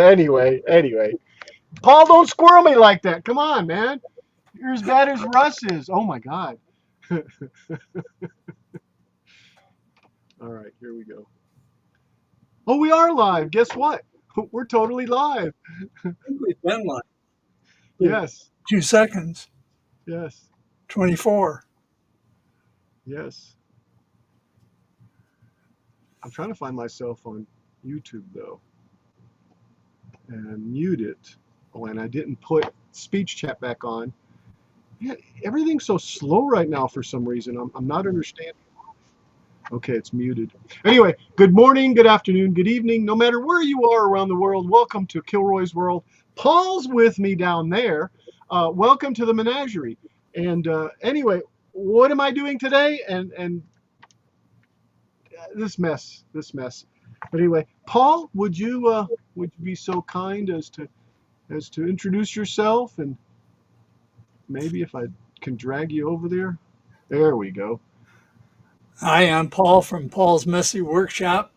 Anyway. Paul, don't squirrel me like that. Come on, man. You're as bad as Russ is. Oh my God. All right, here we go. Oh, we are live. Guess what? We're totally live. I think we've been like Yes. 2 seconds, Yes. 24. Yes. I'm trying to find myself on YouTube though, and mute it. Oh, and I didn't put speech chat back on. Yeah, everything's so slow right now for some reason. I'm not understanding. Okay, it's muted. Anyway, good morning, good afternoon, good evening. No matter where you are around the world, welcome to Kilroy's World. Paul's with me down there. Welcome to the menagerie. And anyway, what am I doing today? And this mess. But anyway, Paul, would you be so kind as to introduce yourself, and maybe if I can drag you over there. There we go. Hi, I'm Paul from Paul's Messy Workshop,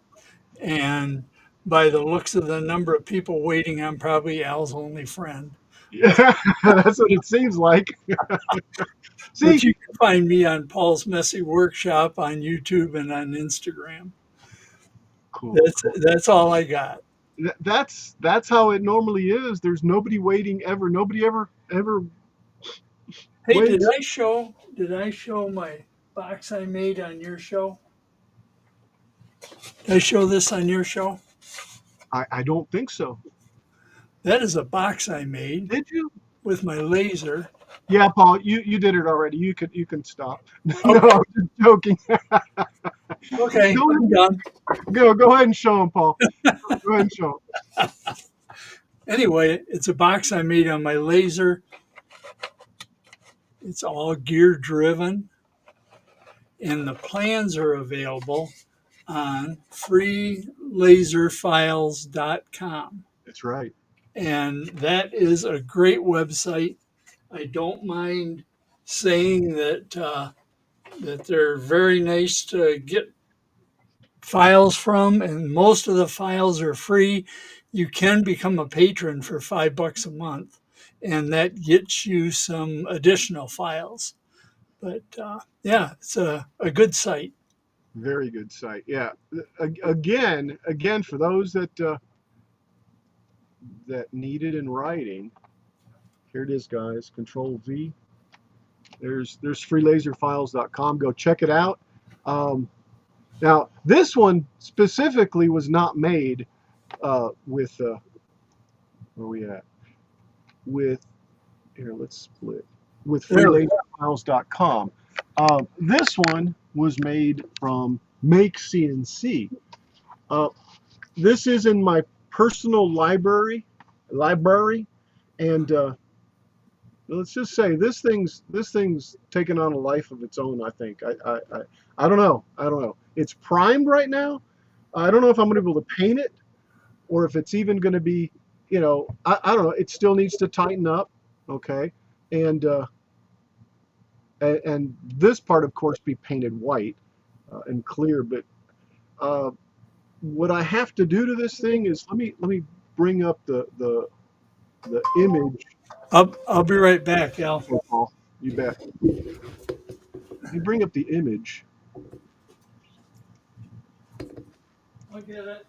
and by the looks of the number of people waiting, I'm probably Al's only friend. Yeah, that's what it seems like. See, But you can find me on Paul's Messy Workshop on YouTube and on Instagram. cool. That's all I got. That's how it normally is. There's nobody waiting ever. Nobody ever Hey, waits. did I show my box I made on your show? Did I show this on your show? I don't think so. That is a box I made Did you? with my laser. Yeah, Paul, you did it already. You can stop. No, Okay. I'm just joking. Okay, Go I'm done. Go ahead and show him, Paul. Go ahead and show him. Anyway, it's a box I made on my laser. It's all gear driven, and the plans are available on freelaserfiles.com. That's right. And that is a great website. I don't mind saying that they're very nice to get files from, and most of the files are free. You can become a patron for $5 a month, and that gets you some additional files. But yeah, it's a good site. Very good site. Yeah. Again, for those that need it in writing, here it is, guys. Control V. There's freelaserfiles.com. Go check it out. Now, this one specifically was not made with where are we at? With here, let's split with freelaserfiles.com. This one was made from Make CNC. This is in my personal library, and let's just say this thing's taken on a life of its own. I think. I don't know. It's primed right now. I don't know if I'm going to be able to paint it, or if it's even going to be, I don't know. It still needs to tighten up. Okay, and this part, of course, be painted white and clear. But what I have to do to this thing is let me bring up the image. I'll be right back, Al. Oh, Paul, you bet. Let me bring up the image. I'll get it.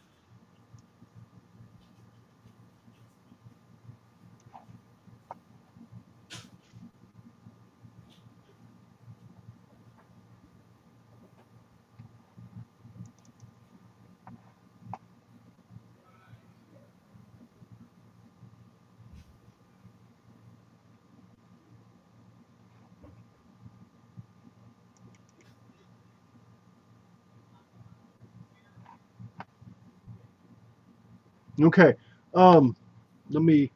Okay. Let me.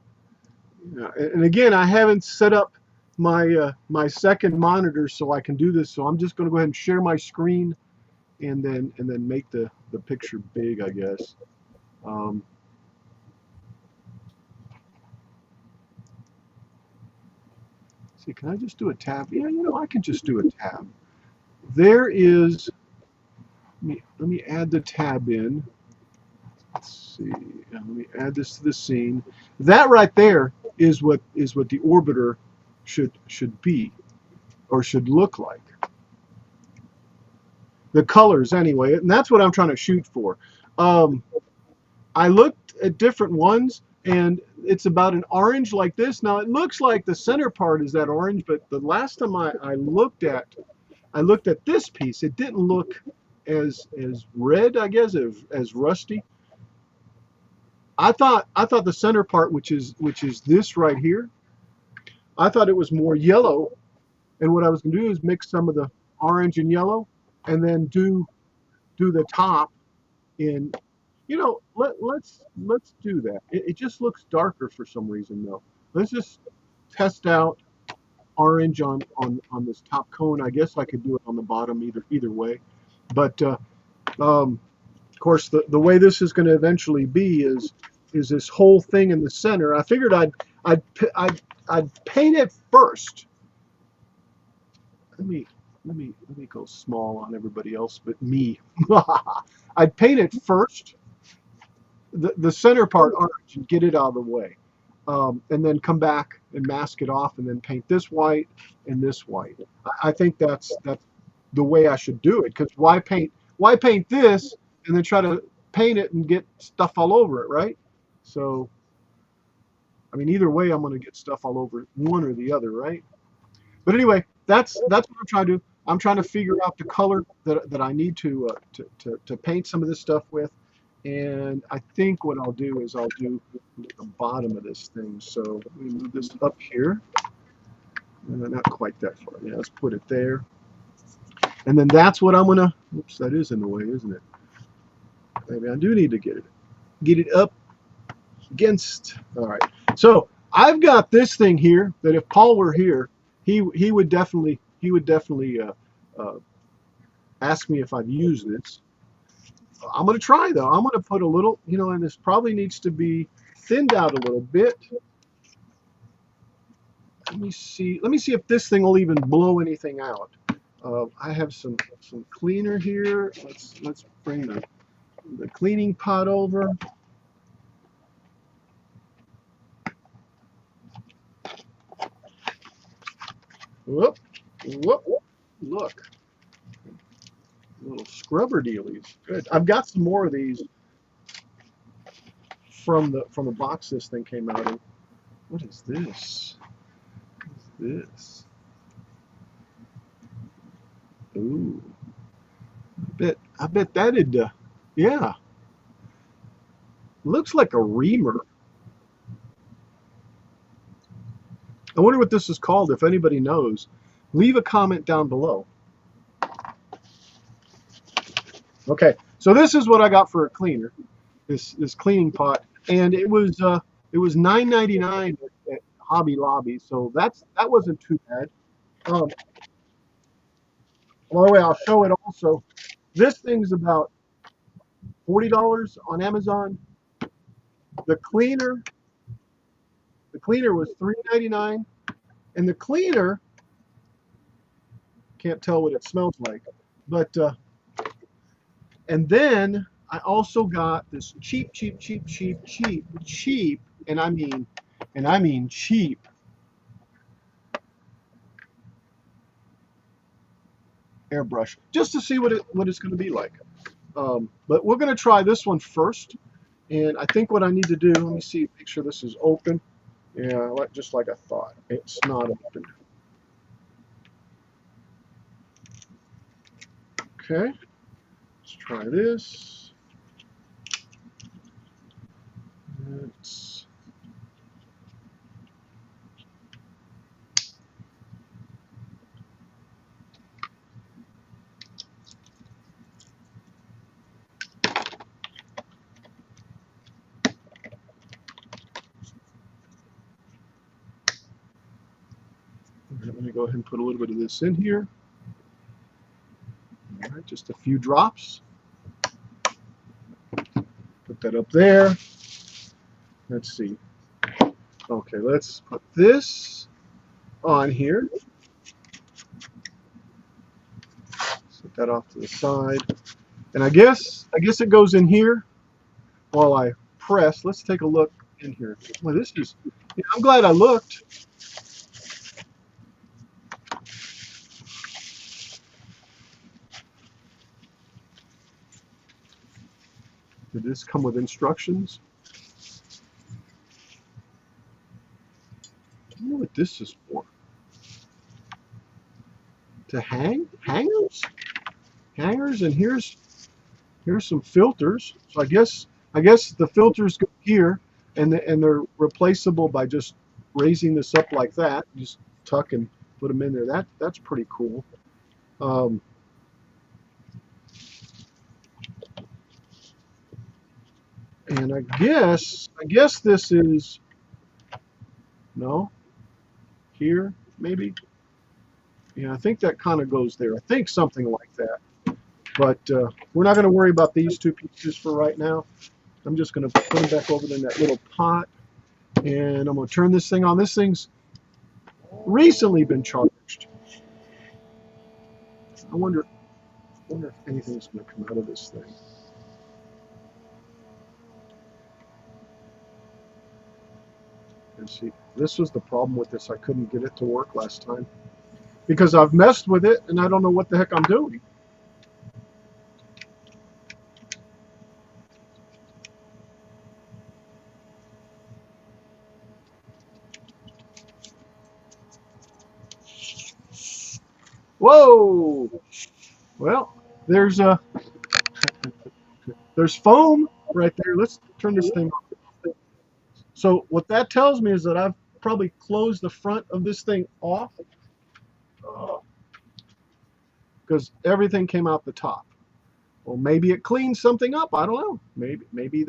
And again, I haven't set up my my second monitor so I can do this. So I'm just going to go ahead and share my screen, and then make the picture big, I guess. See, can I just do a tab? Yeah, I can just do a tab. There is. Let me add the tab in. Let's see. Let me add this to the scene. That right there is what the orbiter should be, or should look like. The colors anyway, and that's what I'm trying to shoot for. Um, I looked at different ones, and it's about an orange like this. Now it looks like the center part is that orange, but the last time I looked at this piece, it didn't look as red, I guess, as rusty. I thought the center part, which is this right here, I thought it was more yellow, and what I was going to do is mix some of the orange and yellow, and then do the top in. Let's do that. It just looks darker for some reason though. Let's just test out orange on this top cone. I guess I could do it on the bottom either way, but of course the way this is going to eventually be is this whole thing in the center. I figured I'd paint it first. Let me go small on everybody else but me. I'd paint it first, the center part orange, and get it out of the way, and then come back and mask it off, and then paint this white and this white. I think that's the way I should do it, because why paint this and then try to paint it and get stuff all over it, right? So I mean, either way, I'm going to get stuff all over one or the other, right? But anyway, that's what I'm trying to do. I'm trying to figure out the color that I need to paint some of this stuff with. And I think what I'll do is I'll do the bottom of this thing. So let me move this up here. Not quite that far. Yeah, let's put it there. And then that's what I'm gonna. Oops, that is in the way, isn't it? Maybe I do need to get it up against. All right. So I've got this thing here that if Paul were here, he would definitely ask me if I've used this. I'm going to try though. I'm going to put a little, and this probably needs to be thinned out a little bit. Let me see if this thing will even blow anything out. I have some cleaner here. Let's bring the cleaning pot over. Whoop, whoop, look. Little scrubber dealies. Good. I've got some more of these from the box this thing came out in. What is this? What is this? Ooh. I bet that'd yeah. Looks like a reamer. I wonder what this is called. If anybody knows, leave a comment down below. Okay, so this is what I got for a cleaner, this cleaning pot, and it was $9.99 at Hobby Lobby, so that wasn't too bad. By the way, I'll show it also. This thing's about $40 on Amazon. The cleaner was $3.99, and the cleaner, can't tell what it smells like, but and then I also got this cheap, and I mean cheap airbrush, just to see what it's going to be like. But we're going to try this one first, and I think what I need to do, let me see, make sure this is open. Yeah, just like I thought, it's not open. Okay, let's try this. Let me go ahead and put a little bit of this in here. All right, just a few drops. Put that up there. Let's see. Okay, let's put this on here. Set that off to the side. And I guess it goes in here. while I press. Let's take a look in here. Well, this is, yeah, I'm glad I looked. Did this come with instructions? I don't know what this is for. To hang? Hangers, and here's some filters. So I guess the filters go here, and they're replaceable by just raising this up like that. Just tuck and put them in there. That's pretty cool. Um, and I guess this is no here maybe. Yeah, I think that kind of goes there. I think something like that. But we're not going to worry about these two pieces for right now. I'm just going to put them back over in that little pot. And I'm going to turn this thing on. This thing's recently been charged. I wonder if anything's going to come out of this thing. And see, this was the problem with this. I couldn't get it to work last time because I've messed with it and I don't know what the heck I'm doing. Whoa! Well, there's foam right there. Let's turn this thing on. So what that tells me is that I've probably closed the front of this thing off because everything came out the top. Well, maybe it cleans something up. I don't know. Maybe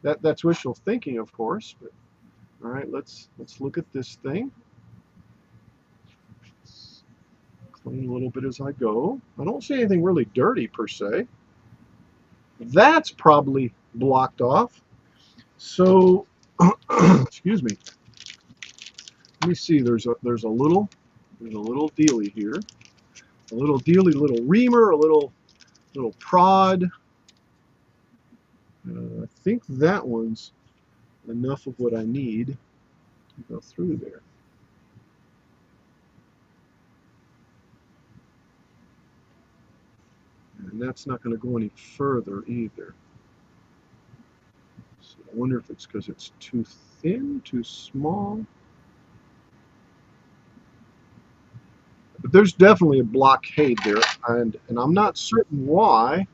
that's wishful thinking, of course. But all right, let's look at this thing. Clean a little bit as I go. I don't see anything really dirty per se. That's probably blocked off. So, excuse me. Let me see. There's a little dealy here. A little dealy, little reamer, a little prod. I think that one's enough of what I need to go through there. And that's not going to go any further either. So I wonder if it's because it's too thin, too small. But there's definitely a blockade there, and I'm not certain why.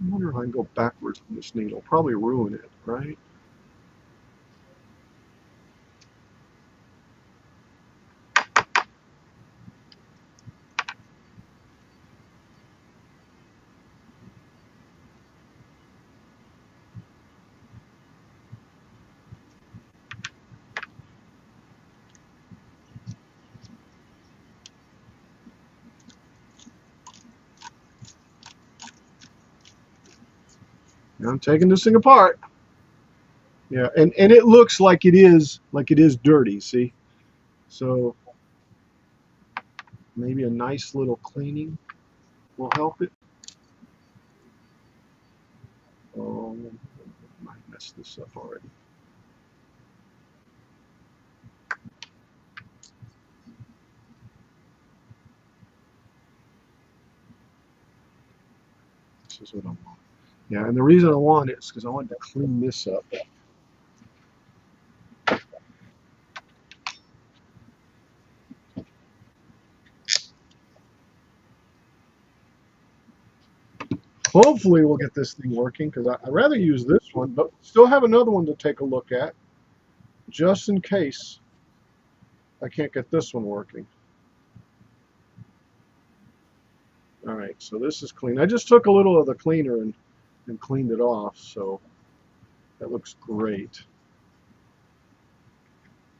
I wonder if I can go backwards with this needle. Probably ruin it, right? Now I'm taking this thing apart. Yeah, and it looks like it is dirty, see? So maybe a nice little cleaning will help it. Oh, I might mess this up already. This is what I want. Yeah, and the reason I want it is because I want to clean this up. Hopefully we'll get this thing working because I'd rather use this one, but still have another one to take a look at just in case I can't get this one working. All right, so this is clean. I just took a little of the cleaner and cleaned it off, so that looks great.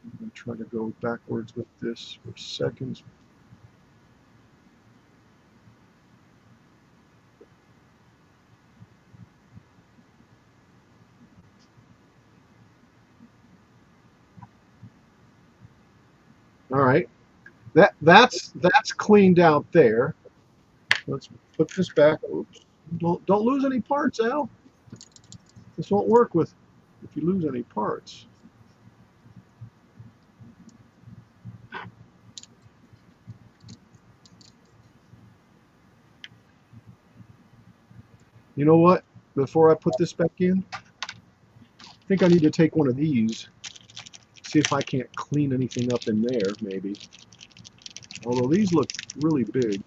I'm going to try to go backwards with this for seconds. All right, that's cleaned out there. Let's put this back. Oops. Don't lose any parts, Al. This won't work with if you lose any parts. You know what? Before I put this back in, I think I need to take one of these, see if I can't clean anything up in there, maybe. Although these look really big.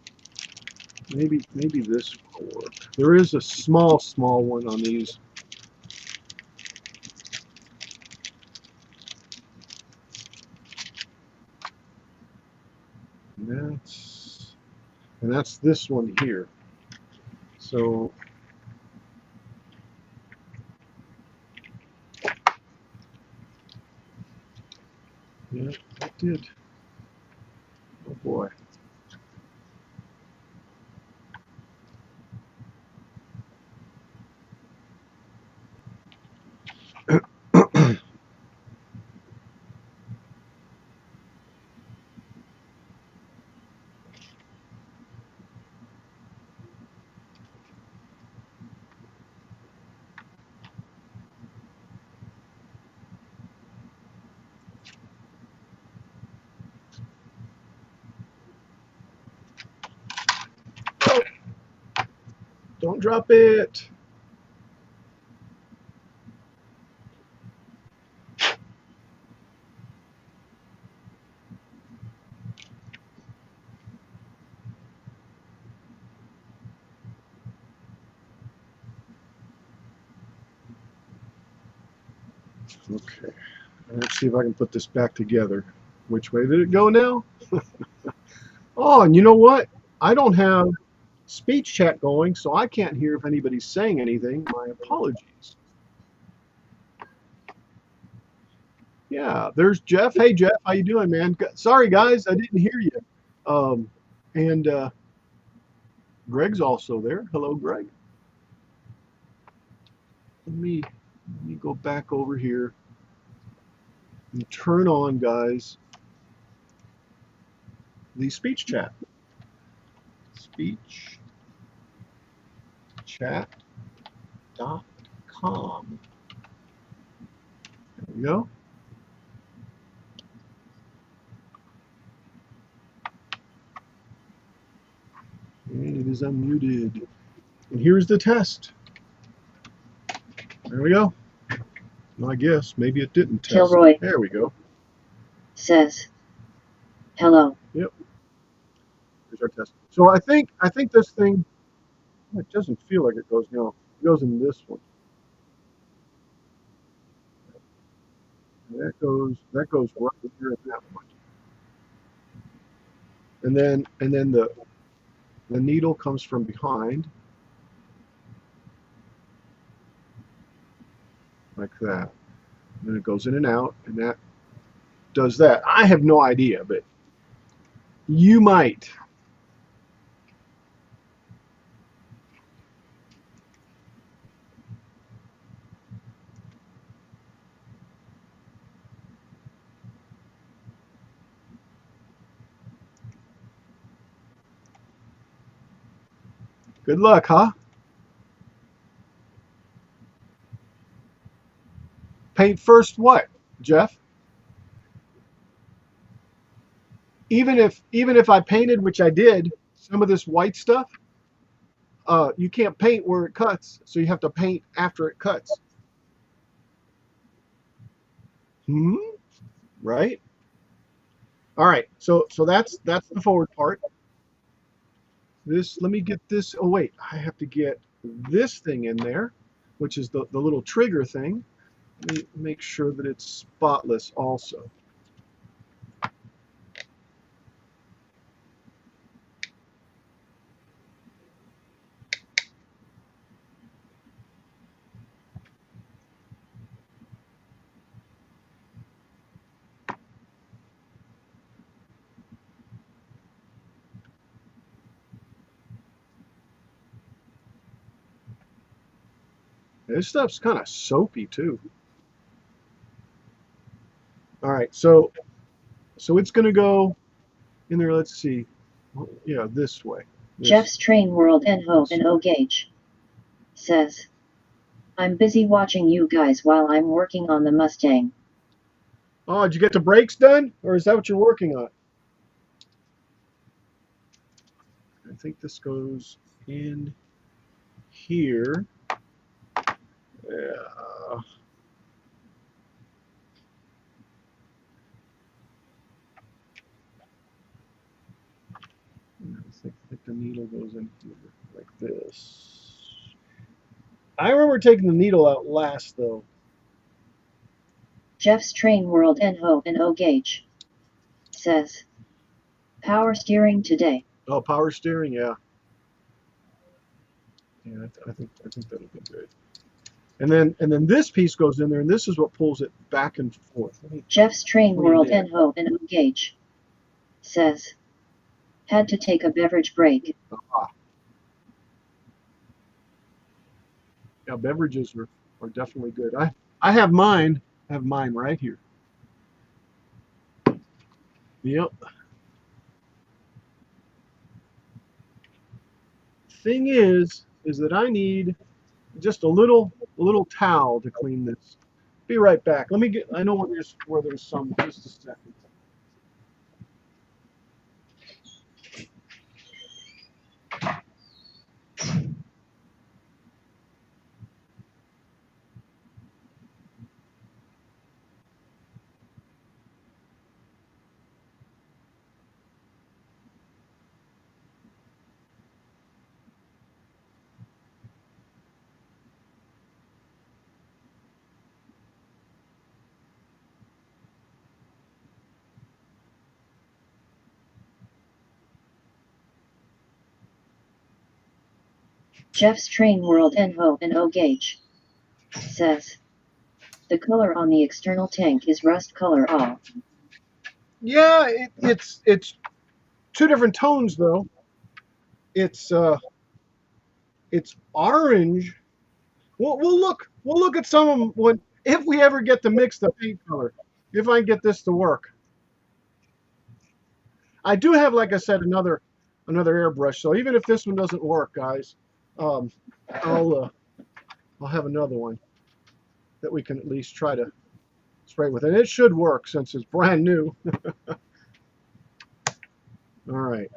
Maybe this will work. There is a small one on these. And that's this one here. So yeah, it did. Oh boy. Oh, don't drop it. Okay. Let's see if I can put this back together. Which way did it go now? Oh, and you know what? I don't have speech chat going, so I can't hear if anybody's saying anything. My apologies. Yeah, there's Jeff. Hey, Jeff, how you doing, man? Sorry, guys, I didn't hear you. Um, and Greg's also there. Hello, Greg. Let me go back over here and turn on, guys, the speech chat. Speechchat.com. There we go. And it is unmuted. And here's the test. There we go. Well, I guess maybe it didn't test. Kilroy There we go. says, hello. Yep. Here's our test. So I think this thing, it doesn't feel like it goes, no, it goes in this one. And that goes right here in that one. And then the needle comes from behind. Like that. And then it goes in and out, and that does that. I have no idea, but you might. Good luck, huh? Paint first what, Jeff? Even if I painted, which I did, some of this white stuff, you can't paint where it cuts, so you have to paint after it cuts. Right? All right. So that's the forward part. This, let me get this. Oh wait, I have to get this thing in there, which is the little trigger thing. Let me make sure that it's spotless also. This stuff's kind of soapy too. All right, so it's going to go in there. Let's see. Yeah, this way. Jeff's Train World and Hope and O Gauge. says, I'm busy watching you guys while I'm working on the Mustang. Oh, did you get the brakes done? Or is that what you're working on? I think this goes in here. Yeah. I think the needle goes in here like this. I remember taking the needle out last, though. Jeff's Train World NO gauge says, power steering today. Oh, power steering, yeah. Yeah, I think that'll be good. And then this piece goes in there, and this is what pulls it back and forth. Jeff's Train World NO gauge says, had to take a beverage break. Yeah, beverages are definitely good. I have mine. I have mine right here. Yep. Thing is that I need just a little towel to clean this. Be right back. Let me get. I know where there's some. Just a second. Jeff's Train World NO gauge says, the color on the external tank is rust color all. Yeah, it's two different tones though. It's orange. We'll look at some of them if we ever get to mix the paint color. If I can get this to work. I do have, like I said, another airbrush. So even if this one doesn't work, guys, I'll have another one that we can at least try to spray with, and it should work since it's brand new. All right.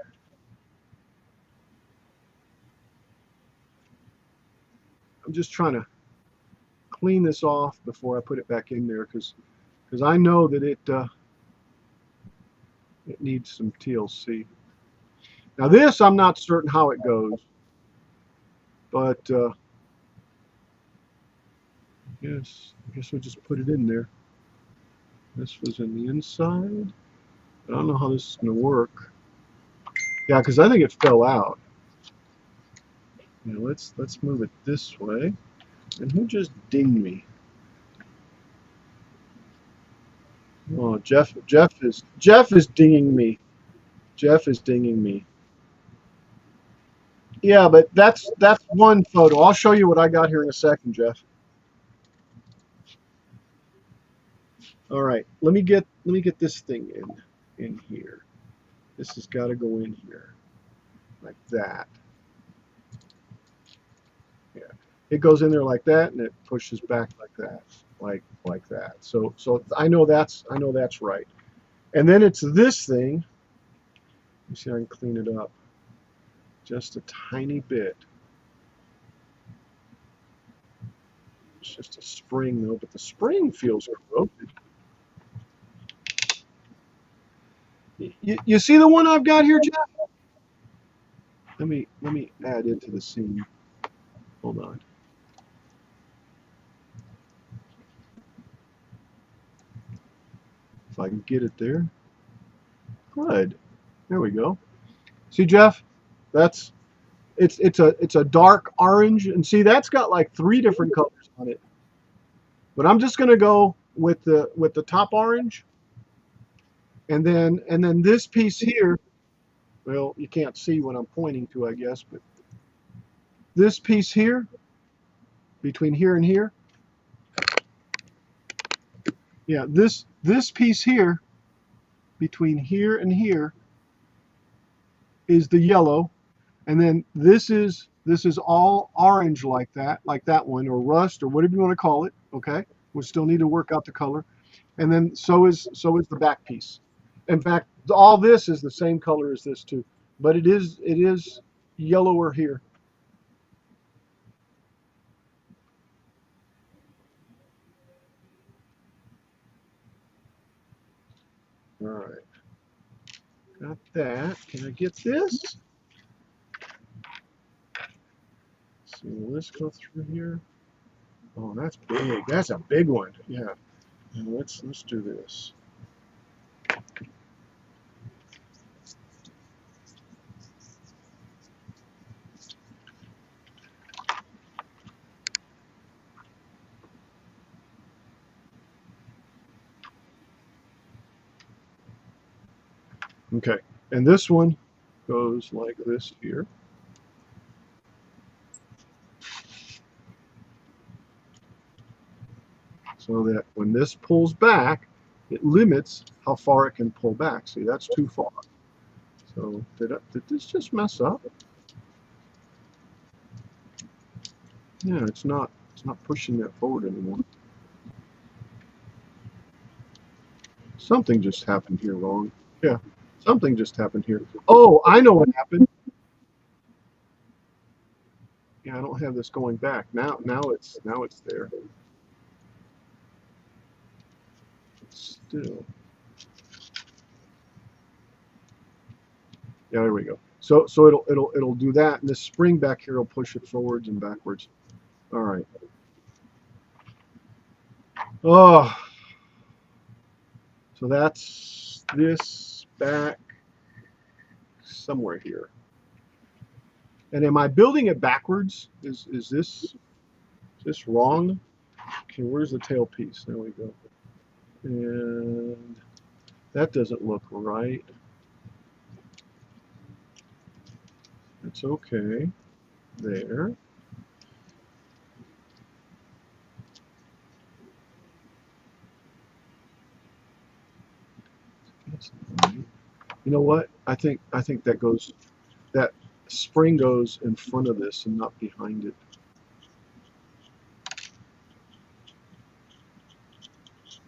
I'm just trying to clean this off before I put it back in there because I know that it needs some TLC. Now this, I'm not certain how it goes, but yes, I guess we'll just put it in there. This was in the inside. I don't know how this is going to work. Yeah, because I think it fell out. Yeah, let's move it this way. And who just dinged me? Oh, Jeff is dinging me. Jeff is dinging me. Yeah, but that's one photo. I'll show you what I got here in a second, Jeff. All right, let me get this thing in here. This has got to go in here like that. Yeah, it goes in there like that, and it pushes back like that, like that. So I know that's right. And then it's this thing. Let me see if I can clean it up just a tiny bit. It's just a spring though, but the spring feels corroded. You see the one I've got here, Jeff? Let me add into the scene. Hold on. If I can get it there. Good. There we go. See, Jeff? It's a dark orange, and see that's got like 3 different colors on it. But I'm just gonna go with the top orange, and then this piece here. Well, you can't see what I'm pointing to, I guess, but this piece here, between here and here, yeah, this piece here, between here and here, is the yellow, and then this is This is all orange like that one, or rust, or whatever you want to call it. Okay, we still need to work out the color. And then so is the back piece. In fact, all this is the same color as this too, but it is yellower here. All right, got that. Can I get this? So let's go through here. Oh, that's big. That's a big one. Yeah. And let's do this. Okay. And this one goes like this here. So that when this pulls back, it limits how far it can pull back. See, that's too far. So did this just mess up? Yeah, it's not pushing that forward anymore. Something just happened here wrong. Yeah, something just happened here. Oh, I know what happened. Yeah, I don't have this going back. Now it's there. Still. Yeah, there we go. So it'll do that, and this spring back here will push it forwards and backwards. All right. Oh, so that's this back somewhere here. And am I building it backwards? Is this wrong? Okay, where's the tail piece? There we go. And that doesn't look right. That's okay. There. That's right. You know what? I think that spring goes in front of this and not behind it.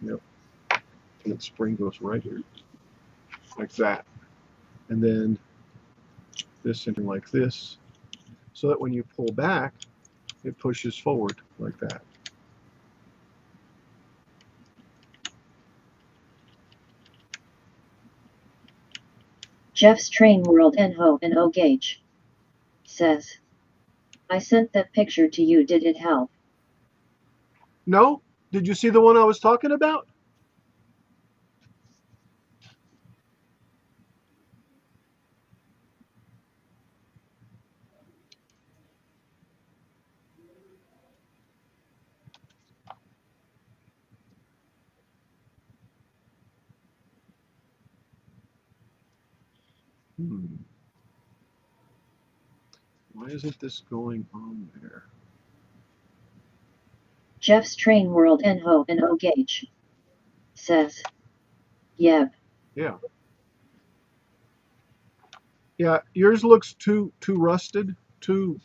Yep. And that spring goes right here. Like that. And then this and like this. So that when you pull back, it pushes forward like that. Jeff's Train World NHO and O Gauge says, I sent that picture to you. Did it help? No? Did you see the one I was talking about? Hmm. Why isn't this going on there? Jeff's Train World NHO and O Gauge says, Yep. Yeah. Yeah, yours looks too rusted, too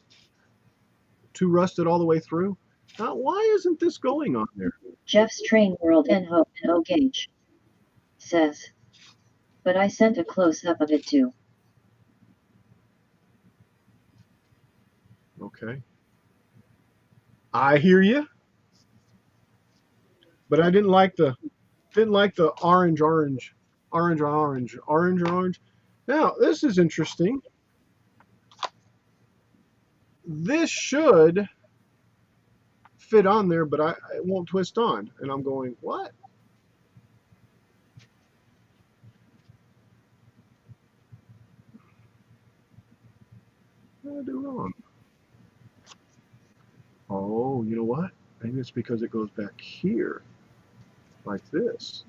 rusted all the way through. Now, why isn't this going on there? Jeff's Train World NHO and O Gauge says, but I sent a close-up of it too. Okay. I hear you, but I didn't like the orange. Now, this is interesting. This should fit on there, but it won't twist on. And I'm going, what? What did I do wrong? Oh, you know what? Maybe it's because it goes back here, like this.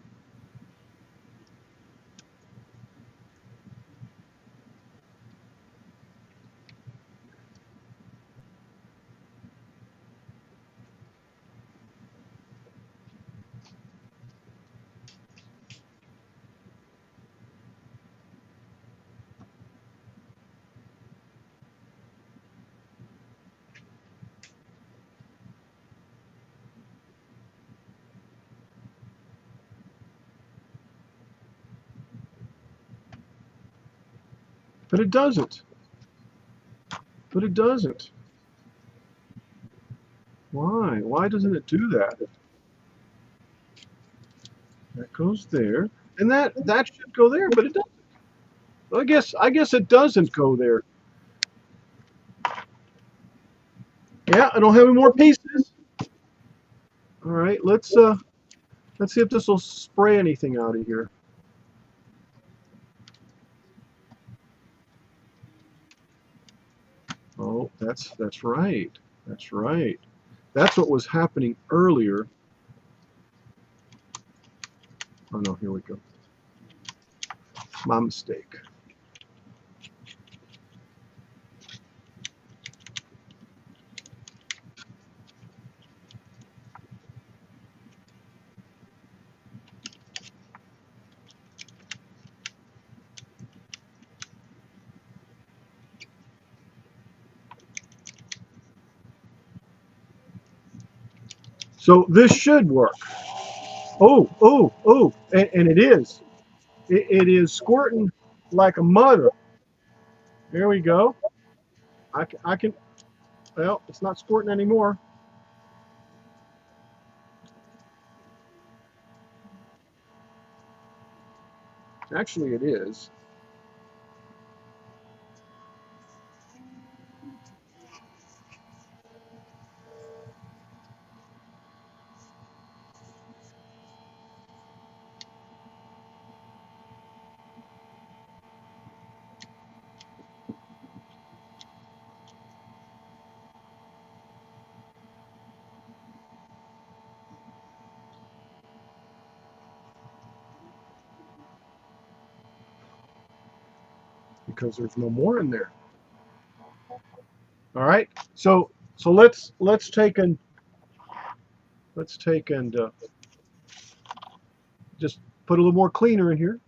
But it doesn't. But it doesn't. Why? Why doesn't it do that? That goes there. And that should go there, but it doesn't. I guess it doesn't go there. Yeah, I don't have any more pieces. All right, let's see if this will spray anything out of here. Oh, that's right. That's right. That's what was happening earlier. Oh no, here we go. My mistake. So this should work. Oh, oh, oh, and it is. It is squirting like a mother. There we go. I can, well, it's not squirting anymore. Actually, it is. Because there's no more in there. All right. So let's take and just put a little more cleaner in here.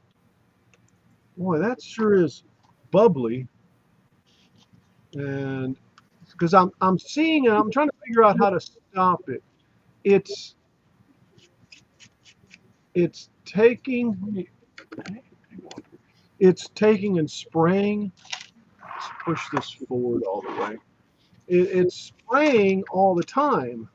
Boy, that sure is bubbly. And because I'm seeing it, I'm trying to figure out how to stop it. It's it's taking it's taking and spraying. Let's push this forward all the way. It's spraying all the time.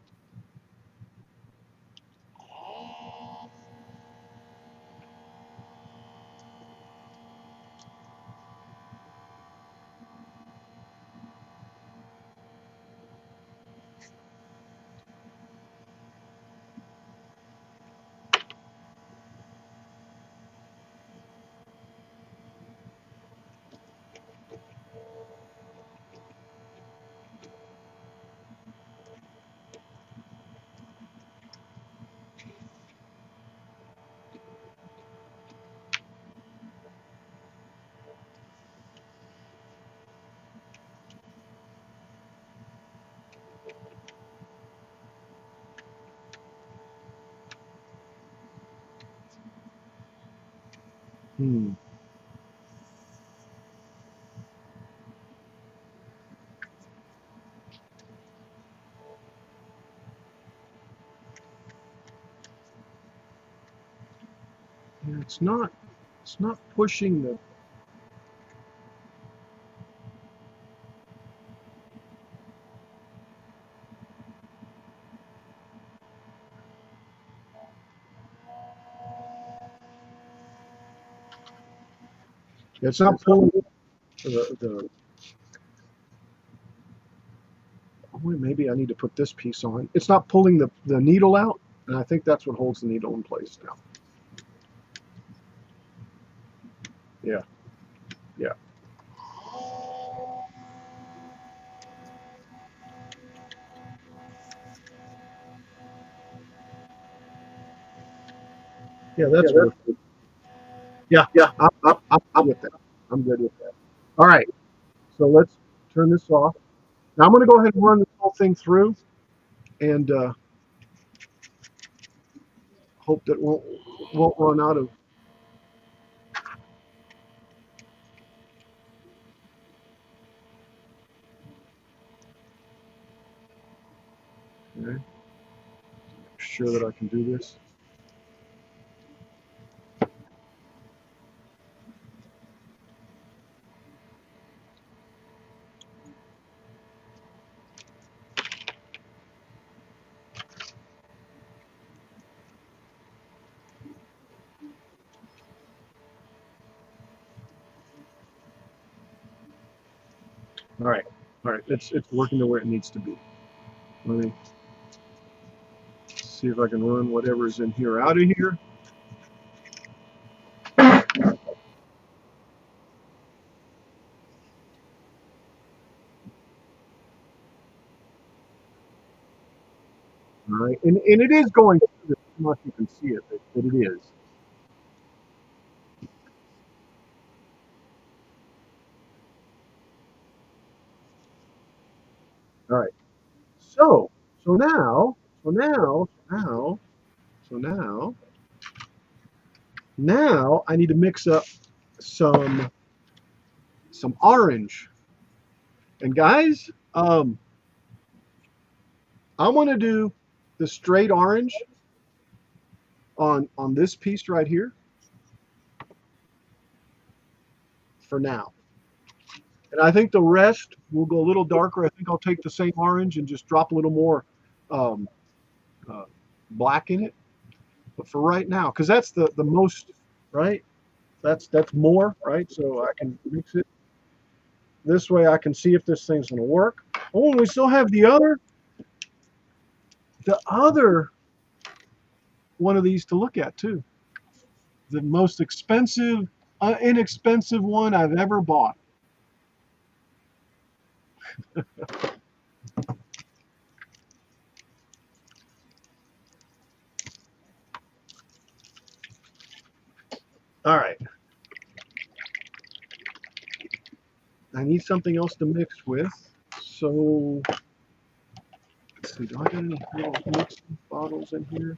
Hmm. Yeah, it's not pushing the. It's not pulling the. Oh, wait, maybe I need to put this piece on. It's not pulling the needle out, and I think that's what holds the needle in place now. Yeah, yeah. Yeah, that's working. Yeah, I'm good with that. I'm good with that. All right, so let's turn this off. Now I'm going to go ahead and run this whole thing through, and hope that won't run out of. Okay, make sure that I can do this. All right. All right. It's working to where it needs to be. Let me see if I can run whatever's in here out of here. All right. And it is going through this. I don't know if you can see it, but it is. All right. So, so now, so now, now, so now, now I need to mix up some orange. And guys, I'm gonna do the straight orange on this piece right here for now. And I think the rest will go a little darker. I think I'll take the same orange and just drop a little more um, uh, black in it. But for right now, because that's the most, right? That's more, right? So I can mix it this way. I can see if this thing's going to work. Oh, and we still have the other one of these to look at too. The most expensive, inexpensive one I've ever bought. All right. I need something else to mix with. So let's see, do I got any little mixing bottles in here?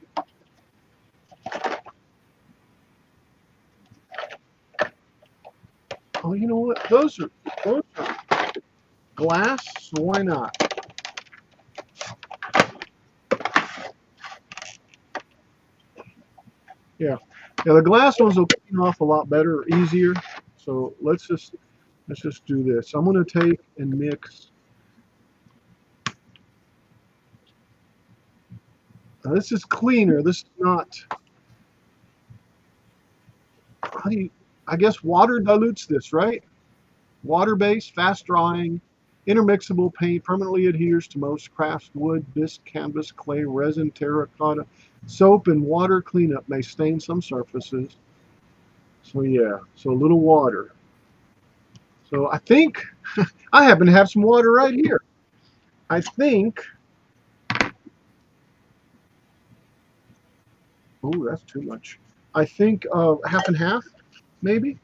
Oh, you know what? Those are glass, so why not? Yeah. Yeah, the glass ones will clean off a lot better, easier. So let's just do this. I'm gonna take and mix. Now, this is cleaner. This is not. How do you? I guess water dilutes this, right? Water-based, fast-drying, intermixable paint permanently adheres to most crafts, wood, bisque, canvas, clay, resin, terracotta. Soap and water cleanup may stain some surfaces. So yeah, so a little water. So I think I happen to have some water right here. I think. Oh, that's too much. I think half and half, maybe.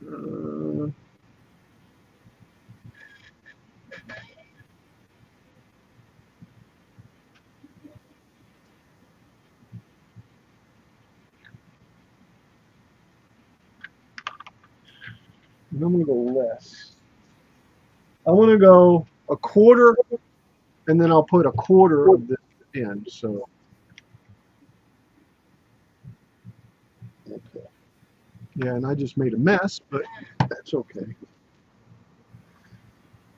Uh, I'm gonna go less. I want to go a quarter, and then I'll put a quarter of this in. So, okay. Yeah, and I just made a mess, but that's okay.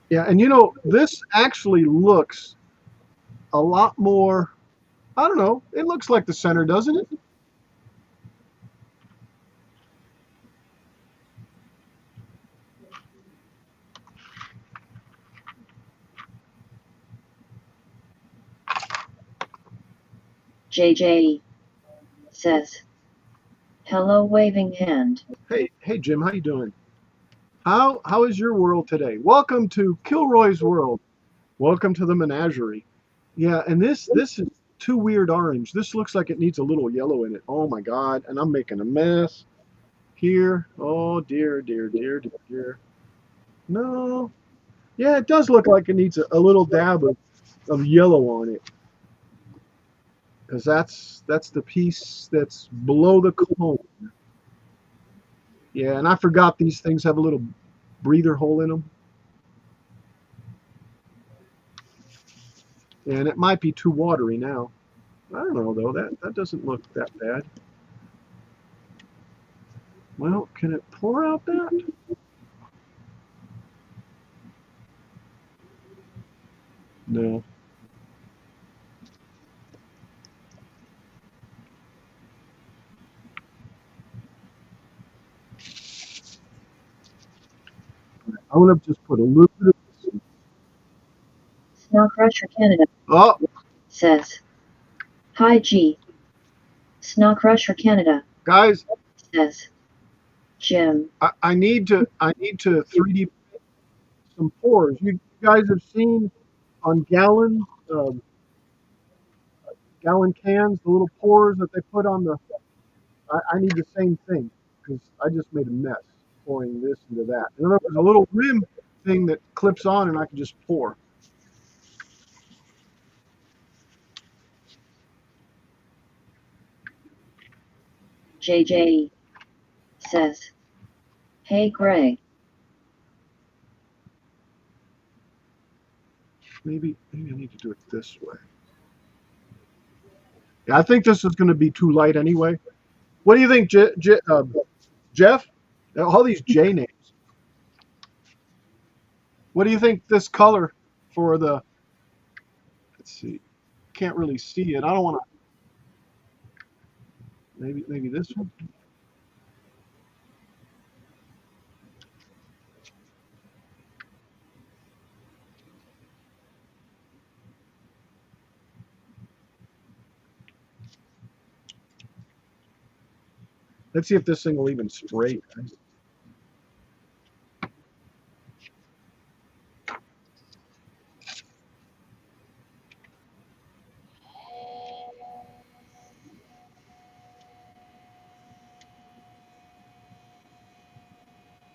Yeah, and you know, this actually looks a lot more, I don't know, it looks like the center, doesn't it? JJ says, hello waving hand. Hey Jim, how you doing? How is your world today? Welcome to Kilroy's world. Welcome to the menagerie. Yeah, and this is too weird orange. This looks like it needs a little yellow in it. Oh my God, and I'm making a mess here. Oh dear, dear, dear, dear, dear. No. Yeah, it does look like it needs a little dab of yellow on it. Because that's the piece that's below the cone. Yeah, and I forgot these things have a little breather hole in them. And it might be too watery now. I don't know though. That doesn't look that bad. Well, can it pour out that? No. I'm gonna just put a little bit of this. Snow Crusher Canada Oh, says, Hi G. Snow Crusher Canada guys, says, Jim. I need to 3D some pores. You guys have seen on um, gallon cans the little pores that they put on the. I need the same thing because I just made a mess pouring this into that. In other words, a little rim thing that clips on and I can just pour. JJ says, Hey Greg. Maybe I need to do it this way. Yeah, I think this is going to be too light anyway. What do you think, Jeff? All these J names. What do you think this color for the? Let's see. Can't really see it. I don't want to. Maybe this one. Let's see if this thing will even spray.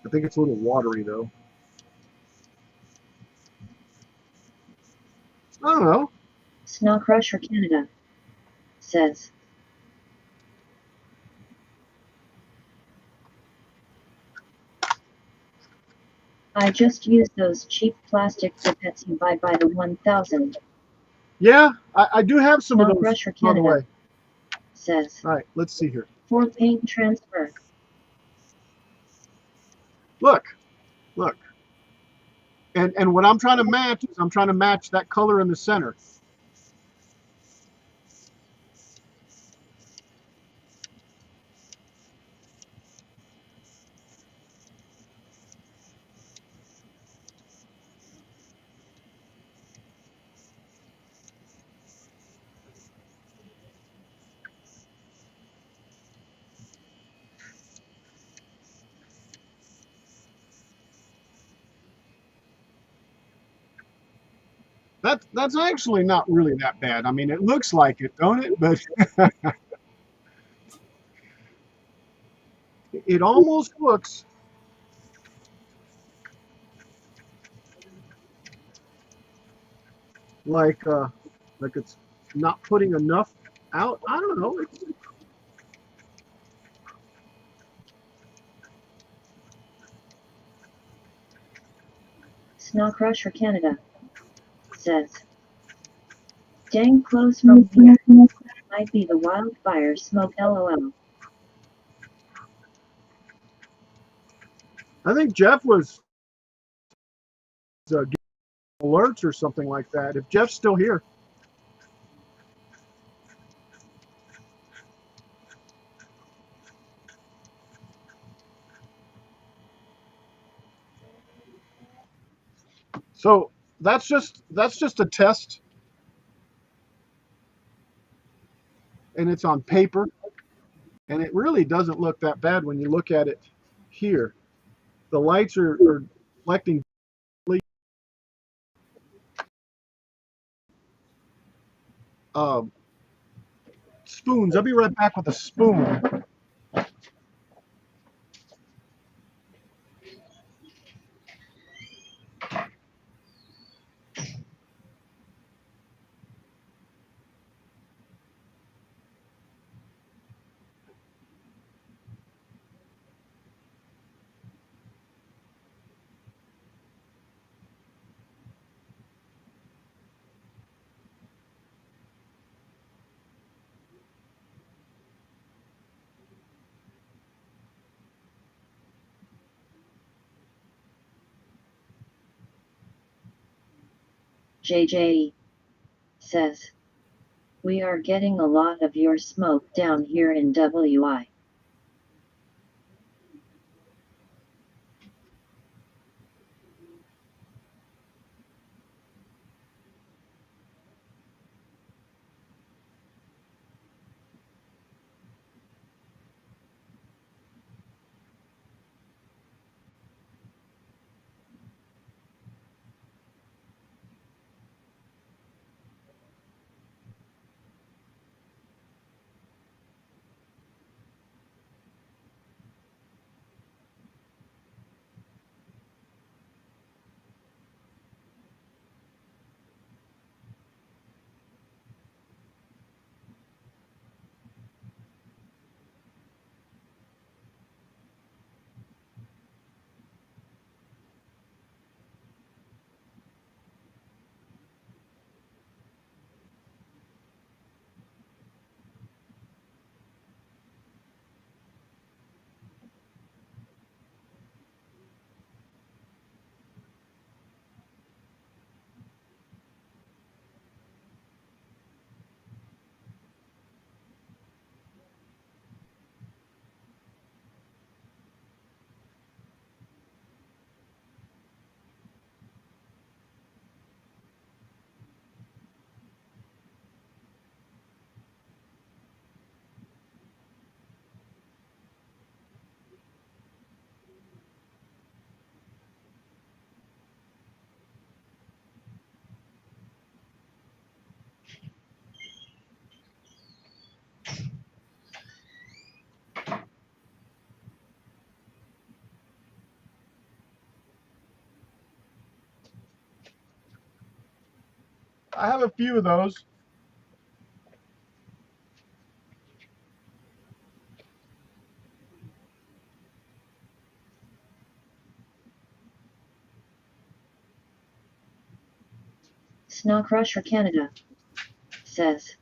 I think it's a little watery though. I don't know. Snow Crusher Canada says, I just used those cheap plastic pipettes you buy by the 1,000. Yeah, I do have some of Snow those, Crusher by the way. Canada says, All right, let's see here. for paint transfer. Look, look. And what I'm trying to match is I'm trying to match that color in the center. That's actually not really that bad. I mean, it looks like it, don't it? But it almost looks like it's not putting enough out. I don't know. Snow Crusher Canada says, dang close from here. Might be the wildfire smoke LOL. I think Jeff was getting alerts or something like that. If Jeff's still here. So that's just a test, and it's on paper, and it really doesn't look that bad when you look at it here. The lights are reflecting. Um, Spoons. I'll be right back with a spoon. JJ says, we are getting a lot of your smoke down here in WI. I have a few of those. Snow Crusher Canada says,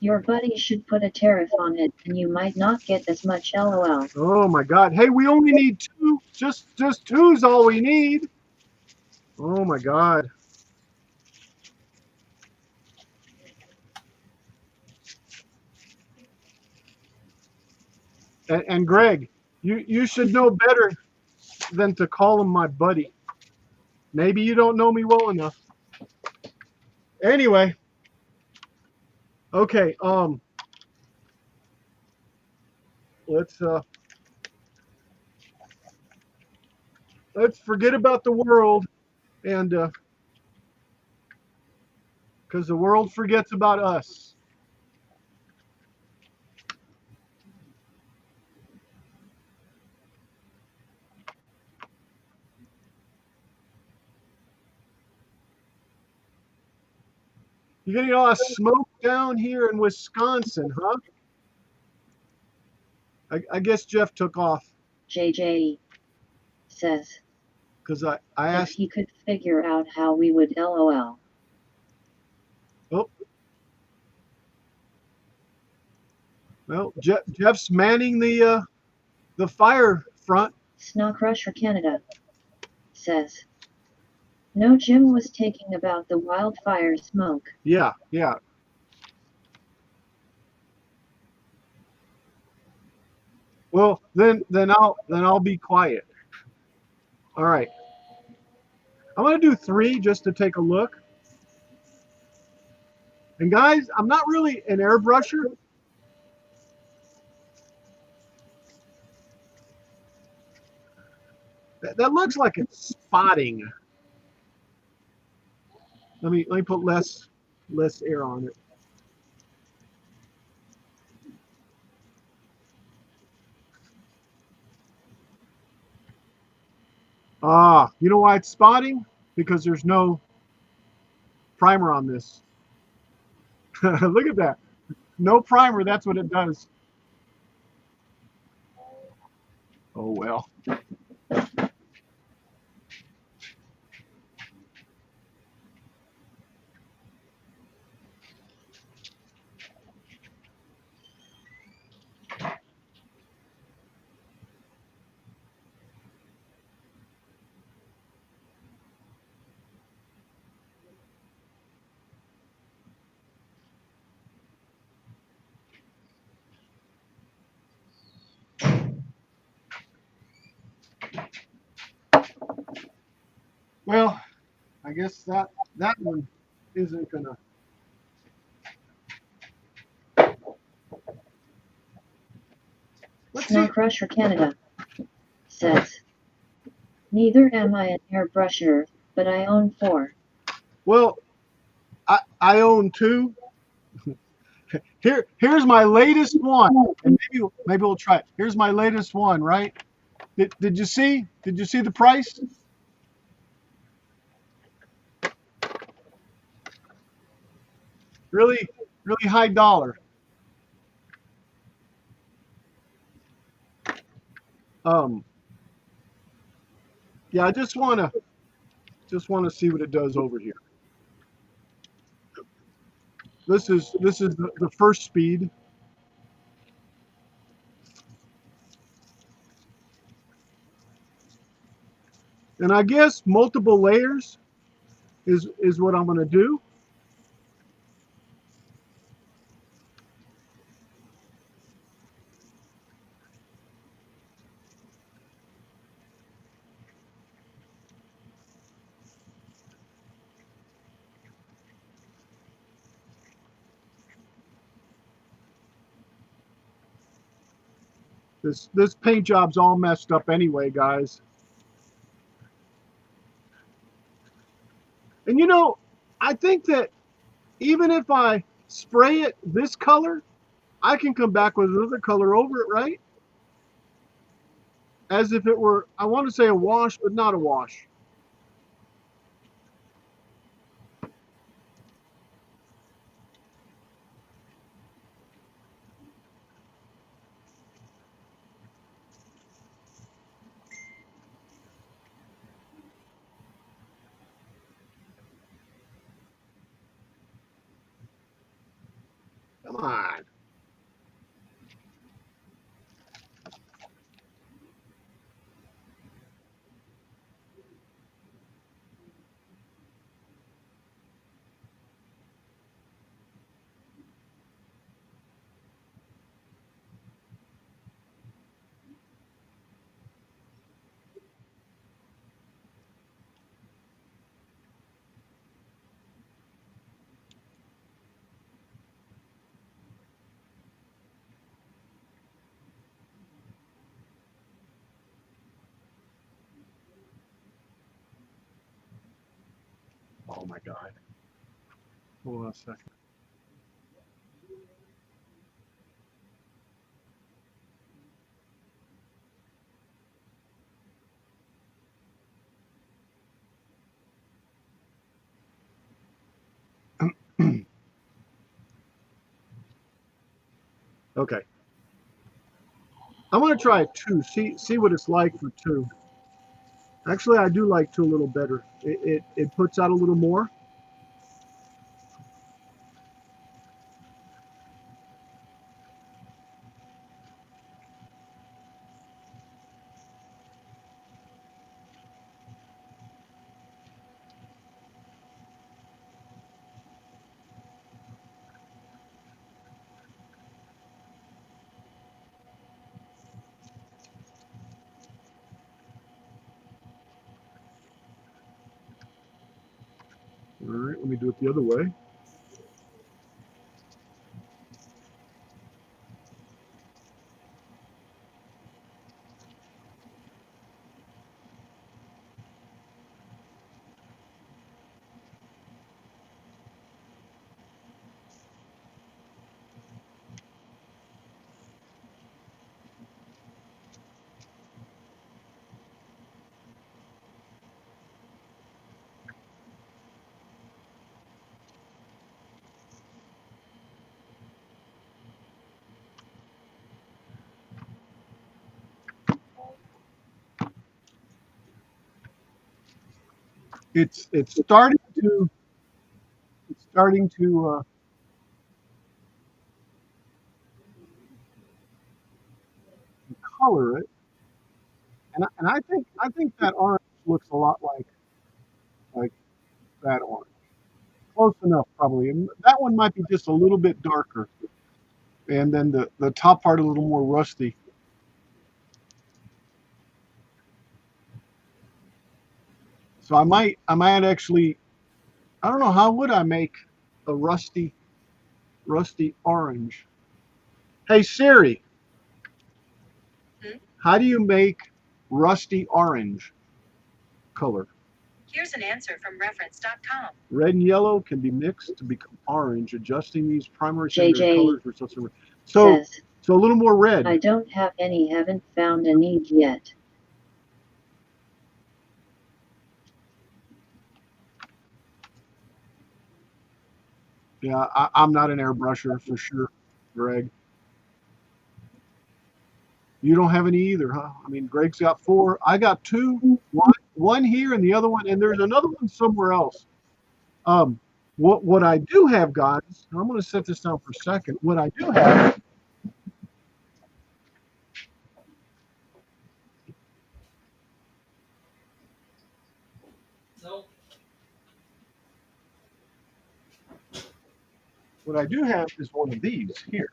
your buddy should put a tariff on it and you might not get as much LOL. Oh my God. Hey, we only need two. Just two's all we need. Oh my God. And Greg, you should know better than to call him my buddy. Maybe you don't know me well enough. Anyway, okay. Let's forget about the world, and because the world forgets about us. You're getting a lot of smoke down here in Wisconsin, huh? I guess Jeff took off JJ says, because I if asked. he could figure out how we would LOL. Oh, well, Jeff's manning the fire front. Snow Crusher Canada says, no, Jim was taking about the wildfire smoke. Yeah, yeah. Well, then I'll be quiet. All right. I'm gonna do 3 just to take a look. And guys, I'm not really an airbrusher. That looks like it's spotting. Let me put less air on it. Ah, you know why it's spotting? Because there's no primer on this. Look at that. No primer, that's what it does. Oh well. Well, I guess that one isn't gonna. Let's Snow see. Crusher Canada says, neither am I an airbrusher, but I own 4. Well, I own 2. Here's my latest one, and maybe we'll try it. Here's my latest one, right? Did you see? Did you see the price? Really, really high dollar. Um, yeah, I just wanna see what it does over here. This is the first speed. And I guess multiple layers is what I'm going to do. This paint job's all messed up anyway, guys. And you know, I think that even if I spray it this color, I can come back with another color over it, right? As if it were, I want to say a wash, but not a wash. on. Oh my God. Hold on a second. Okay. I'm gonna try 2. See what it's like for 2. Actually, I do like 2 a little better. It puts out a little more. All right, let me do it the other way. It's starting to color it, and I think that orange looks a lot like that orange. Close enough, probably. And that one might be just a little bit darker, and then the top part a little more rusty. So I might actually, I don't know, how would I make a rusty orange? Hey Siri, how do you make rusty orange color? Here's an answer from reference.com. Red and yellow can be mixed to become orange. Adjusting these primary secondary colors for so Says, so a little more red. I don't have any, haven't found a need yet. Yeah, I'm not an airbrusher for sure, Greg. You don't have any either, huh? I mean, Greg's got 4. I got 2. One here and the other one, and there's another one somewhere else. What I do have, guys, and I'm going to set this down for a second. What I do have, what I do have is one of these here,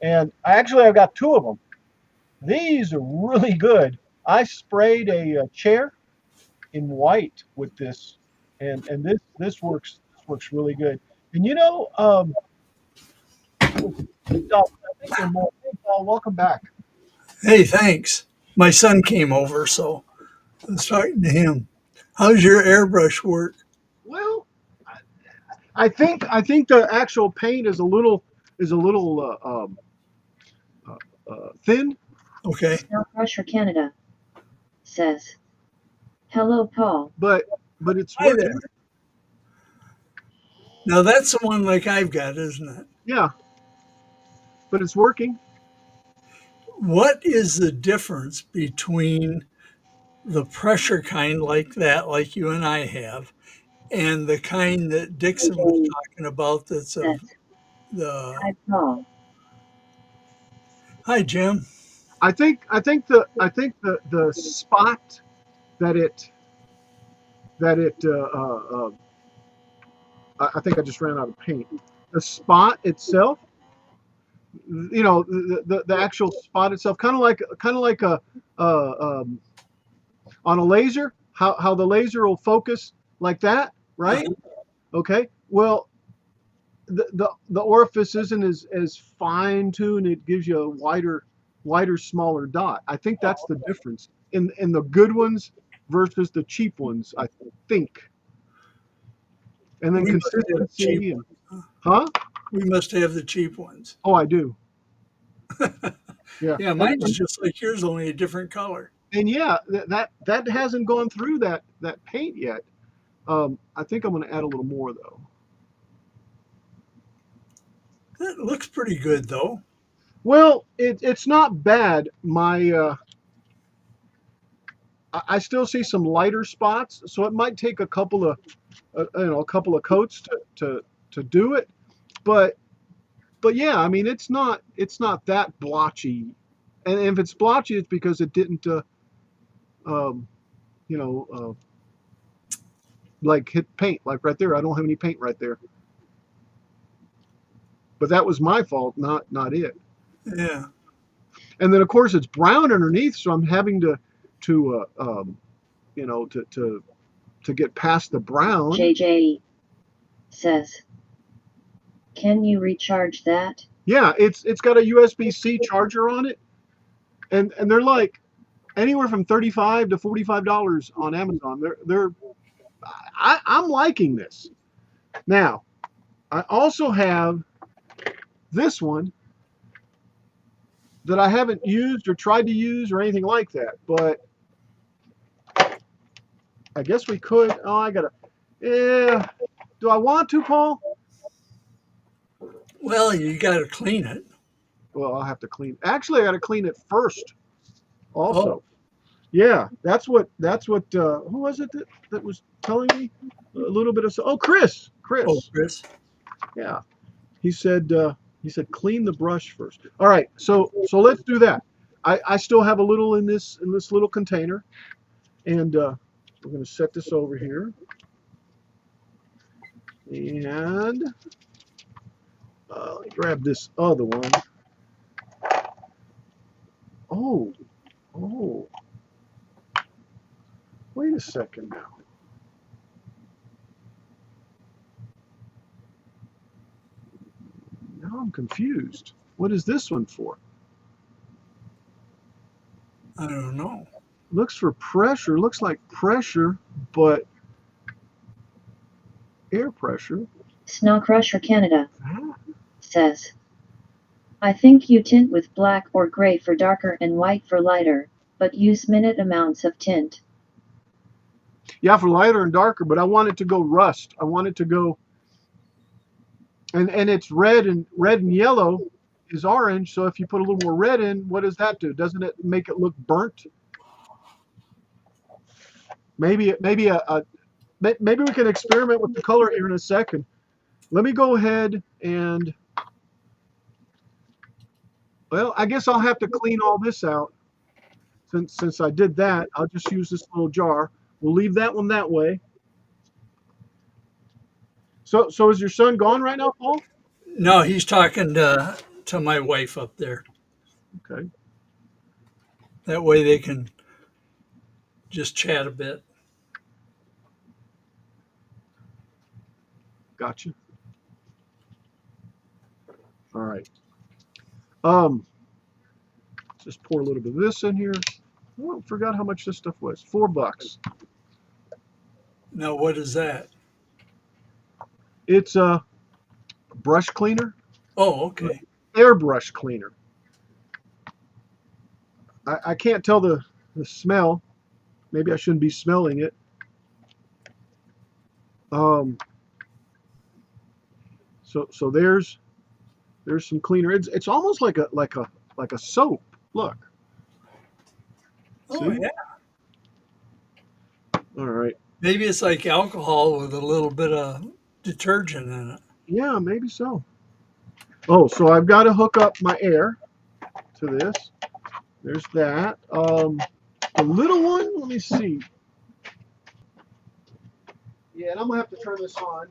and I've got 2 of them. These are really good. I sprayed a chair in white with this, and this works really good. And I think they're more. Hey, Paul, welcome back. Hey, thanks. My son came over, so I was talking to him. How's your airbrush work? Well, I think the actual paint is a little thin. Okay. Snow Crusher Canada says, hello, Paul. but it's Hi working. there. Now that's the one like I've got, isn't it? Yeah, but it's working. What is the difference between the pressure kind like that, like you and I have, and the kind that Dixon was JJ talking about that's says, The Hi, Paul. Hi, Jim. I think the spot that it I think I just ran out of paint. The spot itself, the actual spot itself, kind of like a um, on a laser, how the laser will focus like that, right? Uh, Okay. Well, the orifice isn't as fine tuned. It gives you a wider, smaller dot. I think that's the difference in the good ones versus the cheap ones. I think, and then we must have cheap. consistency and huh? We must have the cheap ones. Oh, I do. Yeah, Yeah, mine's just like yours, only a different color. and yeah, that hasn't gone through that paint yet. I think I'm going to add a little more though. That looks pretty good, though. Well, it's not bad. I still see some lighter spots, so it might take a couple of coats to do it. But yeah, I mean it's not that blotchy, and if it's blotchy, it's because it didn't um, you know like hit paint like right there. I don't have any paint right there, but that was my fault, not it. Yeah. And then of course it's brown underneath, so I'm having to to get past the brown. JJ says, can you recharge that? Yeah, it's got a USB-C charger on it, and they're like anywhere from $35 to $45 on Amazon. I'm liking this. Now, I also have this one that I haven't used or tried to use or anything like that, but I guess we could. Oh, I gotta. Yeah. Do I want to, Paul? Well, you got to clean it. Well, I'll have to clean. Actually, I got to clean it first. Oh, Also, yeah, that's what. Who was it that was telling me a little bit of? Oh, Chris. oh, Chris. Chris. Yeah. He said. He said clean the brush first. All right. So let's do that. I still have a little in this little container, and we're going to set this over here, and let me grab this other one. Oh, oh. Wait a second now. Now I'm confused. What is this one for? I don't know. Looks for pressure. Looks like pressure, but air pressure. Snow Crusher Canada Ah, says, I think you tint with black or gray for darker and white for lighter, but use minute amounts of tint. yeah, for lighter and darker, but I want it to go rust. I want it to go, and it's red and yellow is orange. So if you put a little more red in, what does that do? Doesn't it make it look burnt? Maybe we can experiment with the color here in a second. Let me go ahead and, well, I guess I'll have to clean all this out. Since I did that, I'll just use this little jar. We'll leave that one that way. So is your son gone right now, Paul? No, he's talking to my wife up there. Okay, That way they can just chat a bit. gotcha. All right. Um, just pour a little bit of this in here. Oh, forgot how much this stuff was. $4. Now, what is that? It's a brush cleaner, Oh, okay. airbrush cleaner. I can't tell the smell. Maybe I shouldn't be smelling it. Um, so there's some cleaner. It's almost like a soap. Look. Oh, See? yeah. All right. Maybe it's like alcohol with a little bit of detergent in it. Yeah, maybe so. Oh, so I've got to hook up my air to this. There's that. The little one, let me see. Yeah, and I'm gonna have to turn this on.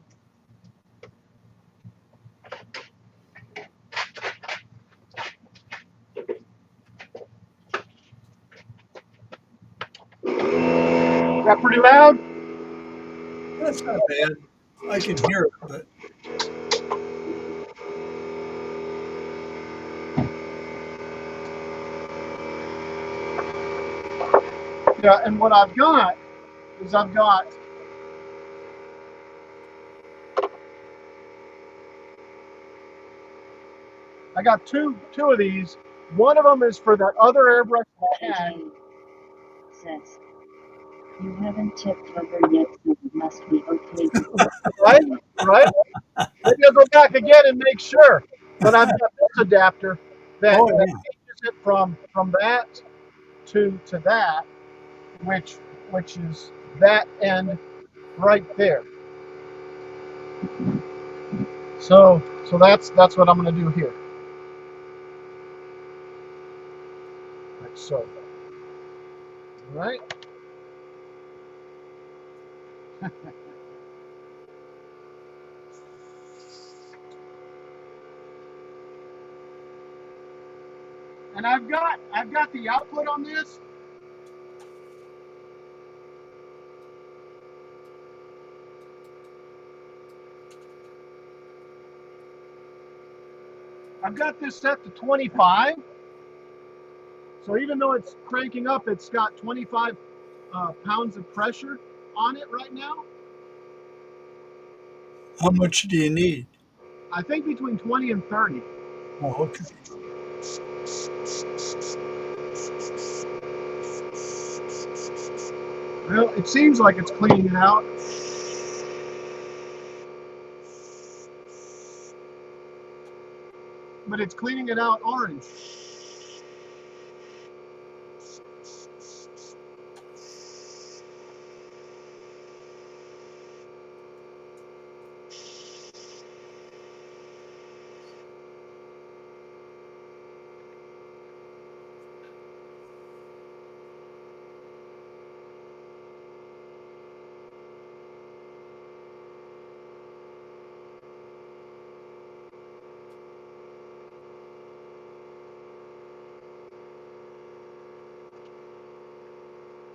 Is that pretty loud? That's not bad. I can hear it, but Yeah, and what I've got is I got two of these. One of them is for that other airbrush I had. AJ says, you haven't tipped over yet, so it must be hopefully. Right? Right? Maybe I'll go back again and make sure. But I've got this adapter that oh yeah. changes it from that to that, which is that end right there. So that's what I'm gonna do here. Like so. All right. And I've got the output on this. I've got this set to 25. So even though it's cranking up, it's got 25 pounds of pressure on it right now. How much do you need? I think between 20 and 30. Oh, okay. Well, it seems like it's cleaning it out. But it's cleaning it out orange.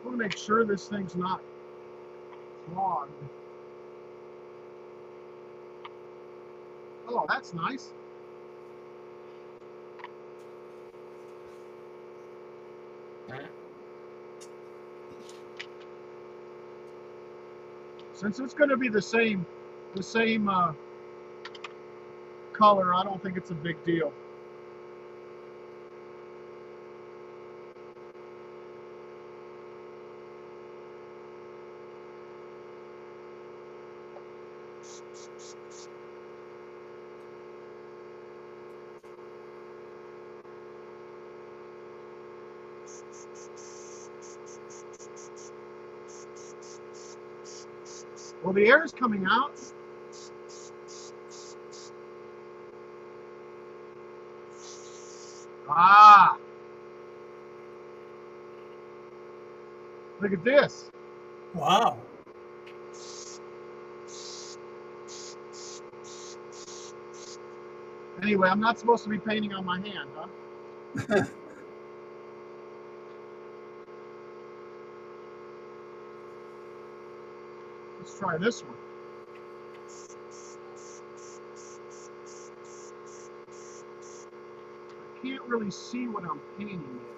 I want to make sure this thing's not clogged. Oh, that's nice. Since it's going to be the same color, I don't think it's a big deal. Well, the air is coming out. Ah, look at this. Wow. Anyway, I'm not supposed to be painting on my hand, huh? Let's try this one. I can't really see what I'm painting yet.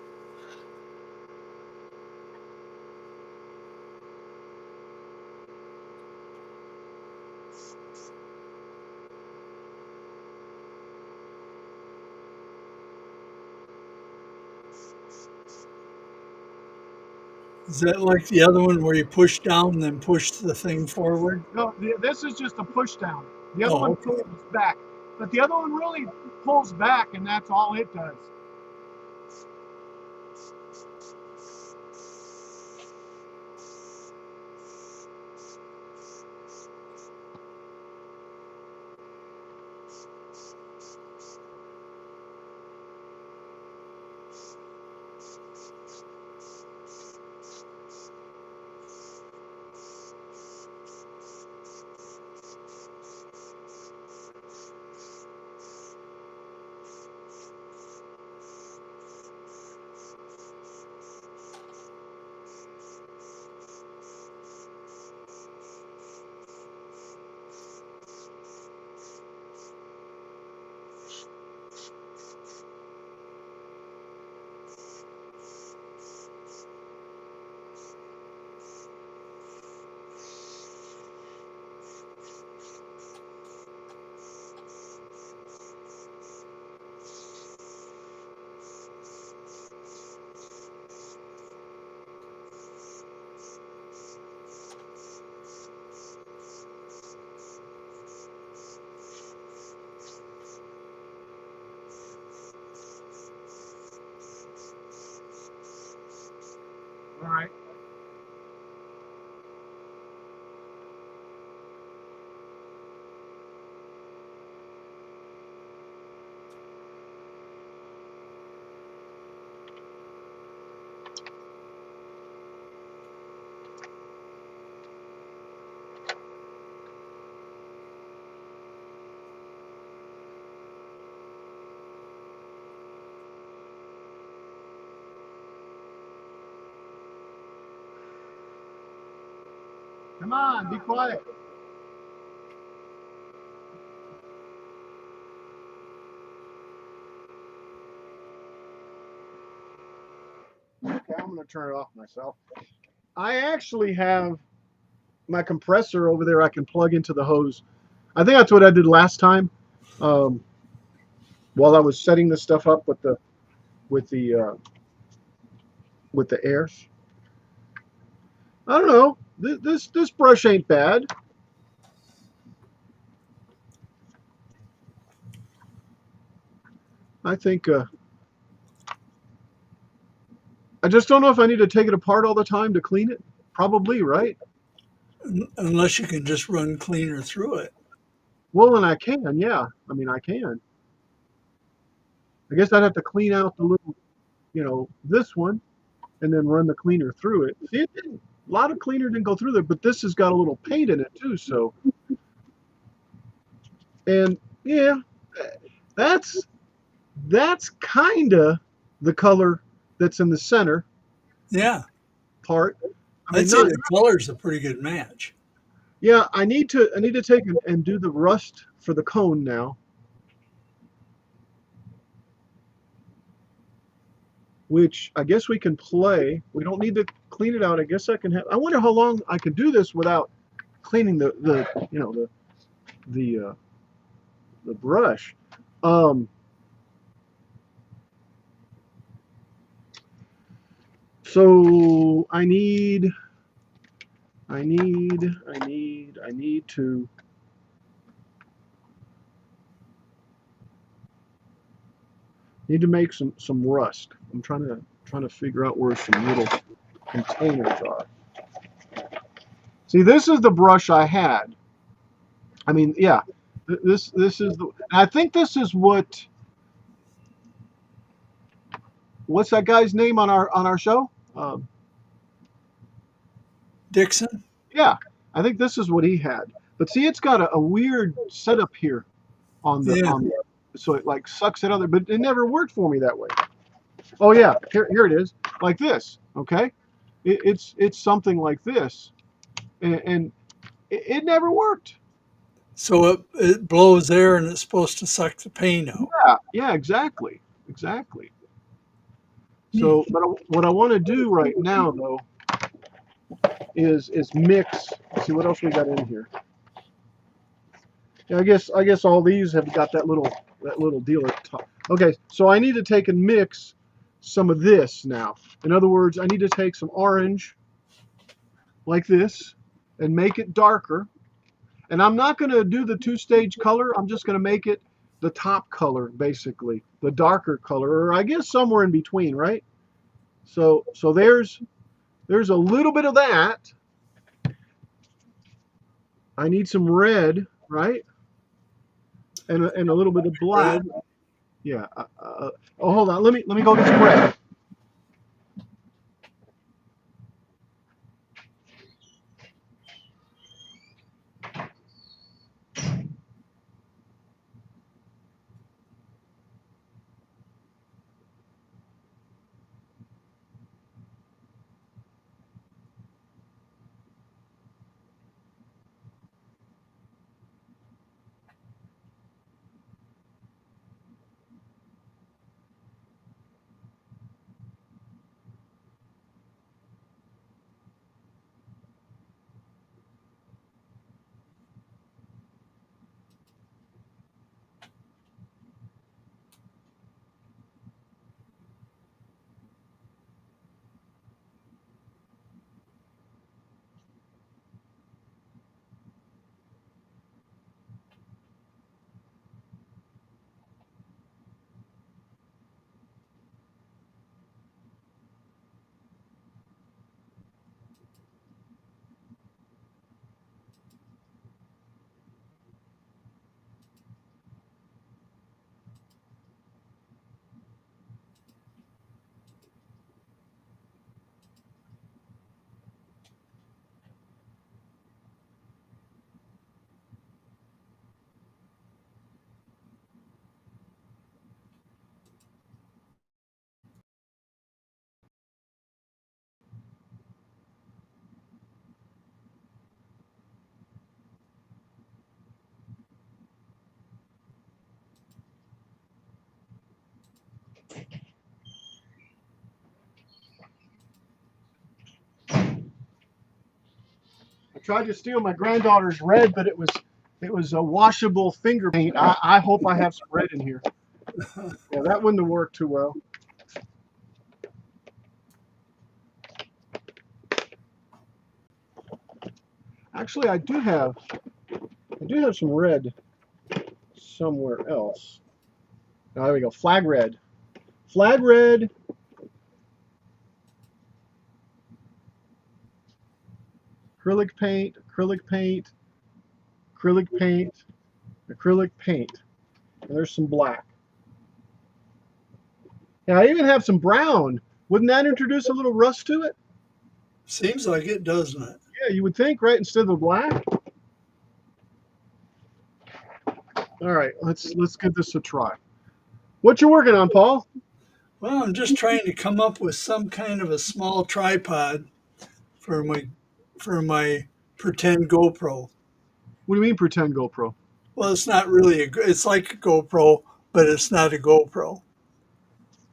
Is that like the other one where you push down and then push the thing forward? No, this is just a push down. The other Oh, one okay. pulls back. But the other one really pulls back, and that's all it does. All right. Come on, be quiet. Okay, I'm going to turn it off myself. I actually have my compressor over there I can plug into the hose. I think that's what I did last time, um, while I was setting this stuff up with the uh, with the air. I don't know. This brush ain't bad. I think I just don't know if I need to take it apart all the time to clean it. Probably, right? Unless you can just run cleaner through it. Well, and I can, yeah. I mean, I can. I guess I'd have to clean out the little, this one, and then run the cleaner through it. See, it didn't, a lot of cleaner didn't go through there, but this has got a little paint in it too. So, and yeah, that's kind of the color that's in the center Yeah, part. I I'd mean, say not the color's a pretty good match. yeah. I need to take and do the rust for the cone now, which I guess we can play. We don't need to clean it out. I guess I can have. I wonder how long I could do this without cleaning the uh, the brush. Um, so I need to make some rust. I'm trying to figure out where some little containers are. See, this is the brush I had. I mean, yeah, this is the. I think this is what's that guy's name on our show? Dixon? Yeah, I think this is what he had. But see, it's got a weird setup here Yeah. so it like sucks it other, but it never worked for me that way. Oh yeah, here it is, like this. Okay, it's something like this, and it never worked. So it blows air and it's supposed to suck the paint out. Yeah, exactly. Hmm. So, but what I want to do right now though is mix. See what else we got in here. Yeah, I guess all these have got that little deal at the top. Okay, so I need to take and mix some of this now. In other words, I need to take some orange like this and make it darker. And I'm not going to do the two-stage color. I'm just going to make it the top color, basically, the darker color, or I guess somewhere in between, right? So there's a little bit of that. I need some red, right? And a little bit of black. Red. Yeah. Oh, hold on. Let me go get some red. tried to steal my granddaughter's red, but it was a washable finger paint. I hope I have some red in here. Yeah, that wouldn't have worked too well. Actually, I do have some red somewhere else. Oh, there we go. Flag red. Flag red. Acrylic paint, acrylic paint, acrylic paint, acrylic paint. And there's some black. Yeah, I even have some brown. Wouldn't that introduce a little rust to it? Seems like it, doesn't it? Yeah, you would think, right? Instead of the black. All right, let's give this a try. What you working on, Paul? Well, I'm just trying to come up with some kind of a small tripod for my pretend GoPro. What do you mean pretend GoPro? Well, it's not really it's like a GoPro, but it's not a GoPro.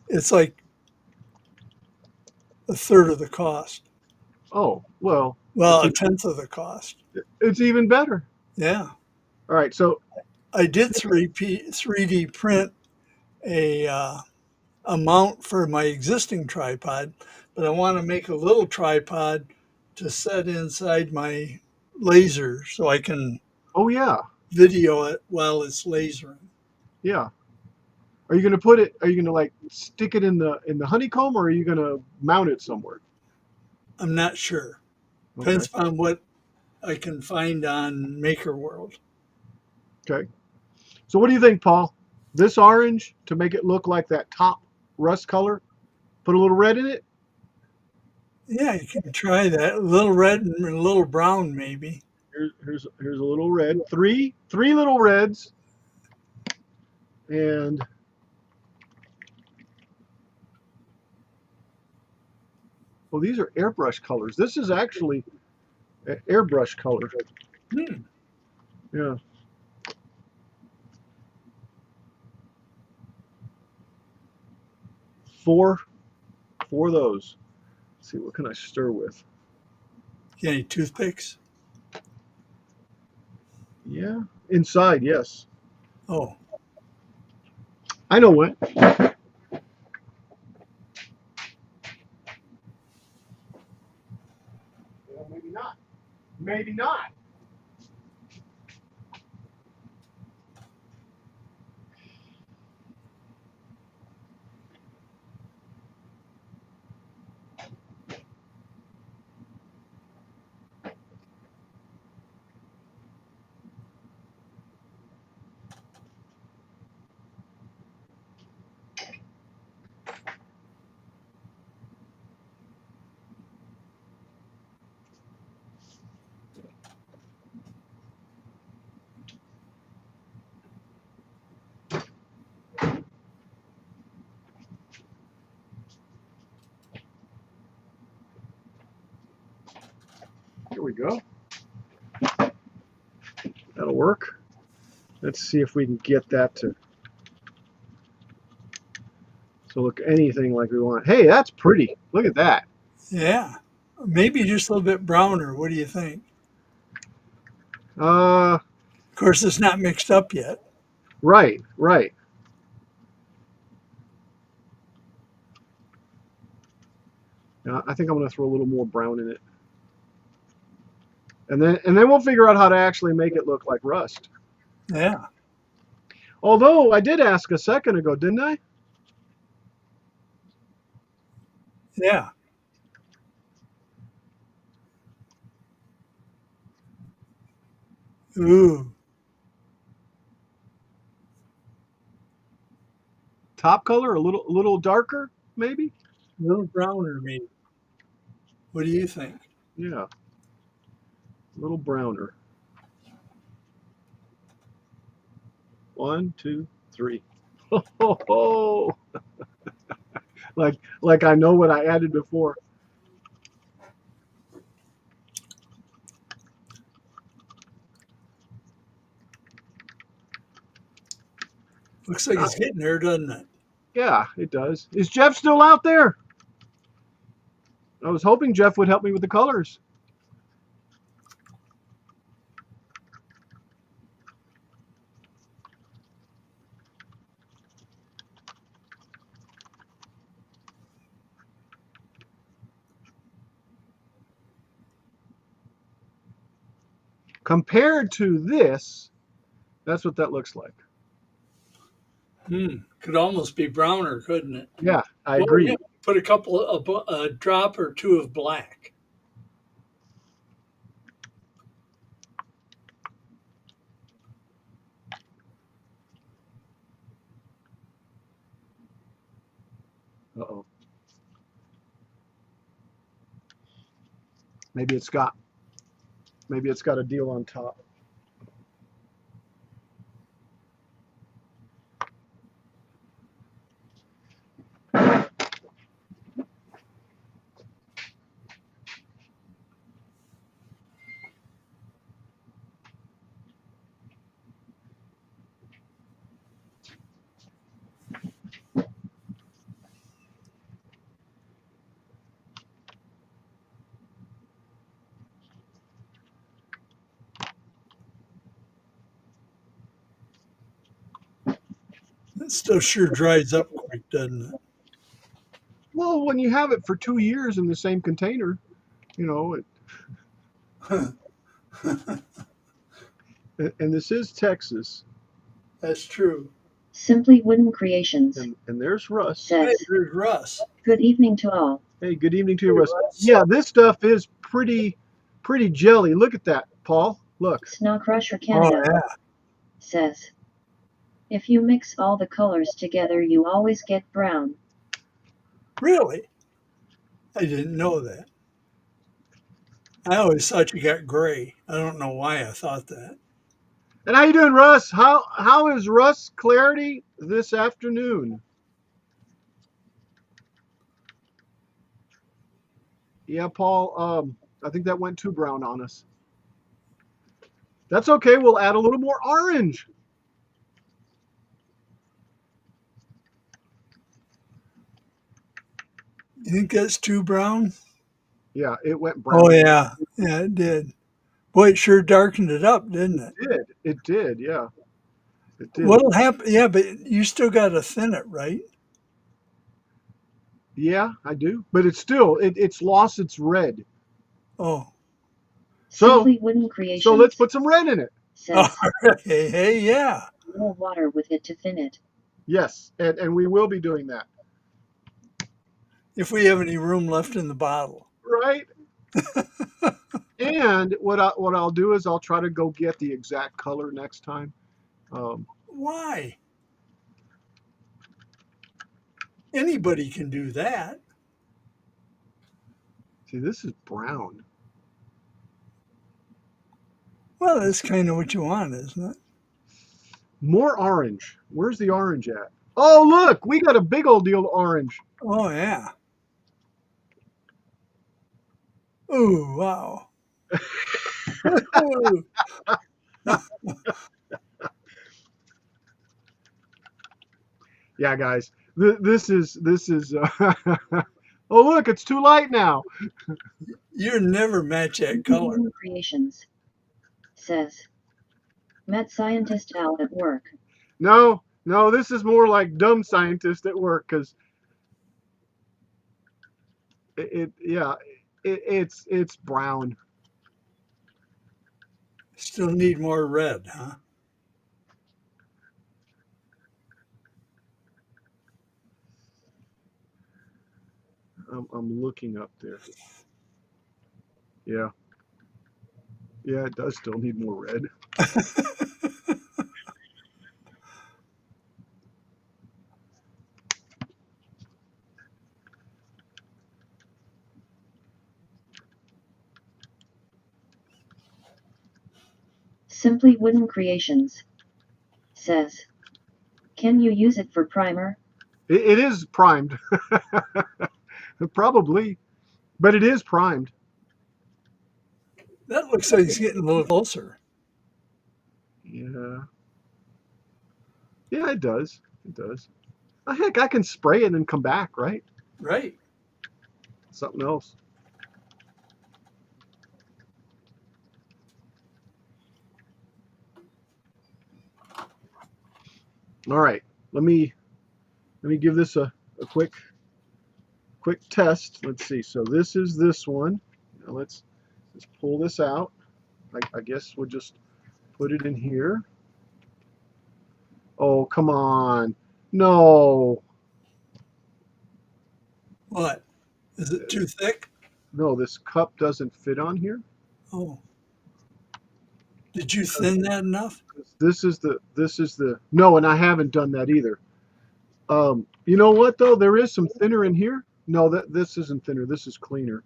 It's like a third of the cost. Oh, well, Well, a tenth of the cost. it's even better. Yeah. All right, so I did 3D print a mount for my existing tripod, but I want to make a little tripod to set inside my laser so I can oh yeah, video it while it's lasering. yeah. Are you gonna put it? Are you gonna like stick it in the honeycomb, or are you gonna mount it somewhere? I'm not sure. Okay. Depends on what I can find on Maker World. Okay. So what do you think, Paul? This orange to make it look like that top rust color. Put a little red in it. Yeah, you can try that. A little red and a little brown, maybe. Here's a little red. Three little reds. And well, these are airbrush colors. This is actually an airbrush color. Hmm. Yeah. Four of those. Let's see, what can I stir with? You got any toothpicks? Yeah, inside, yes. Oh, I know what. Well, maybe not. Maybe not. Here we go. That'll work. Let's see if we can get that to look anything like we want. Hey, that's pretty. Look at that. yeah. Maybe just a little bit browner. What do you think? Uh, Of course, it's not mixed up yet. right. I think I'm going to throw a little more brown in it. And then we'll figure out how to actually make it look like rust. Yeah. Although I did ask a second ago, didn't I? Yeah. Ooh. Top color, a little darker, maybe? A little browner, maybe. What do you think? Yeah. A little browner. 1, 2, 3. Ho, ho, ho. like I know what I added before. Looks like it's getting there, doesn't it? Yeah, it does. Is Jeff still out there? I was hoping Jeff would help me with the colors. compared to this, that's what that looks like. Could almost be browner, couldn't it? Yeah, I Well, agree. yeah, put a drop or two of black. Uh-oh. Maybe it's got a deal on top. It still sure dries up quick, doesn't it? Well, when you have it for 2 years in the same container, and this is Texas, That's true. Simply Wooden Creations and there's Russ. Hey, says, there's Russ. good evening to all. Hey, good evening to you, Hey, Russ. Russ. Yeah, this stuff is pretty jelly. Look at that, Paul. Look. Snow Crusher Oh, Canada yeah. says, if you mix all the colors together, you always get brown. Really? I didn't know that. I always thought you got gray. I don't know why I thought that. And how you doing, Russ? How is Russ Clarity this afternoon? Yeah, Paul, I think that went too brown on us. That's okay. We'll add a little more orange. You think that's too brown? Yeah, it went brown. Oh, yeah. Yeah, it did. Boy, it sure darkened it up, didn't it? It did, yeah. It did. What'll happen? Yeah, but you still got to thin it, right? Yeah, I do. But it's lost its red. Oh. So, Simply Wooden Creations so let's put some red in it. says, Hey, yeah. a little water with it to thin it. Yes, and we will be doing that. If we have any room left in the bottle. Right? And what I'll do is I'll try to go get the exact color next time. Why? Anybody can do that. See, this is brown. Well, that's kind of what you want, isn't it? More orange. Where's the orange at? Oh, look, we got a big old deal of orange. Oh, yeah. Ooh, wow. Ooh. Yeah, guys, this is. Oh, look, it's too light now. You never match that Simply color. Wooden Creations says, met scientist Al at work. No, this is more like dumb scientist at work because it's brown. Still need more red, huh? I'm looking up there. Yeah, it does still need more red. Simply Wooden Creations says, can you use it for primer? It is primed. Probably, but it is primed. That looks like it's getting a little closer. Yeah, it does. It does. Oh, heck, I can spray it and come back, right? Right. Something else. All right, let me give this a quick test. Let's see. So this is this one. Now let's pull this out. I guess we'll just put it in here. Oh, come on. No. What? Is it too thick? No, this cup doesn't fit on here. Oh. Did you thin that enough? This is the no, and I haven't done that either. You know what though? There is some thinner in here. No, this isn't thinner. This is cleaner.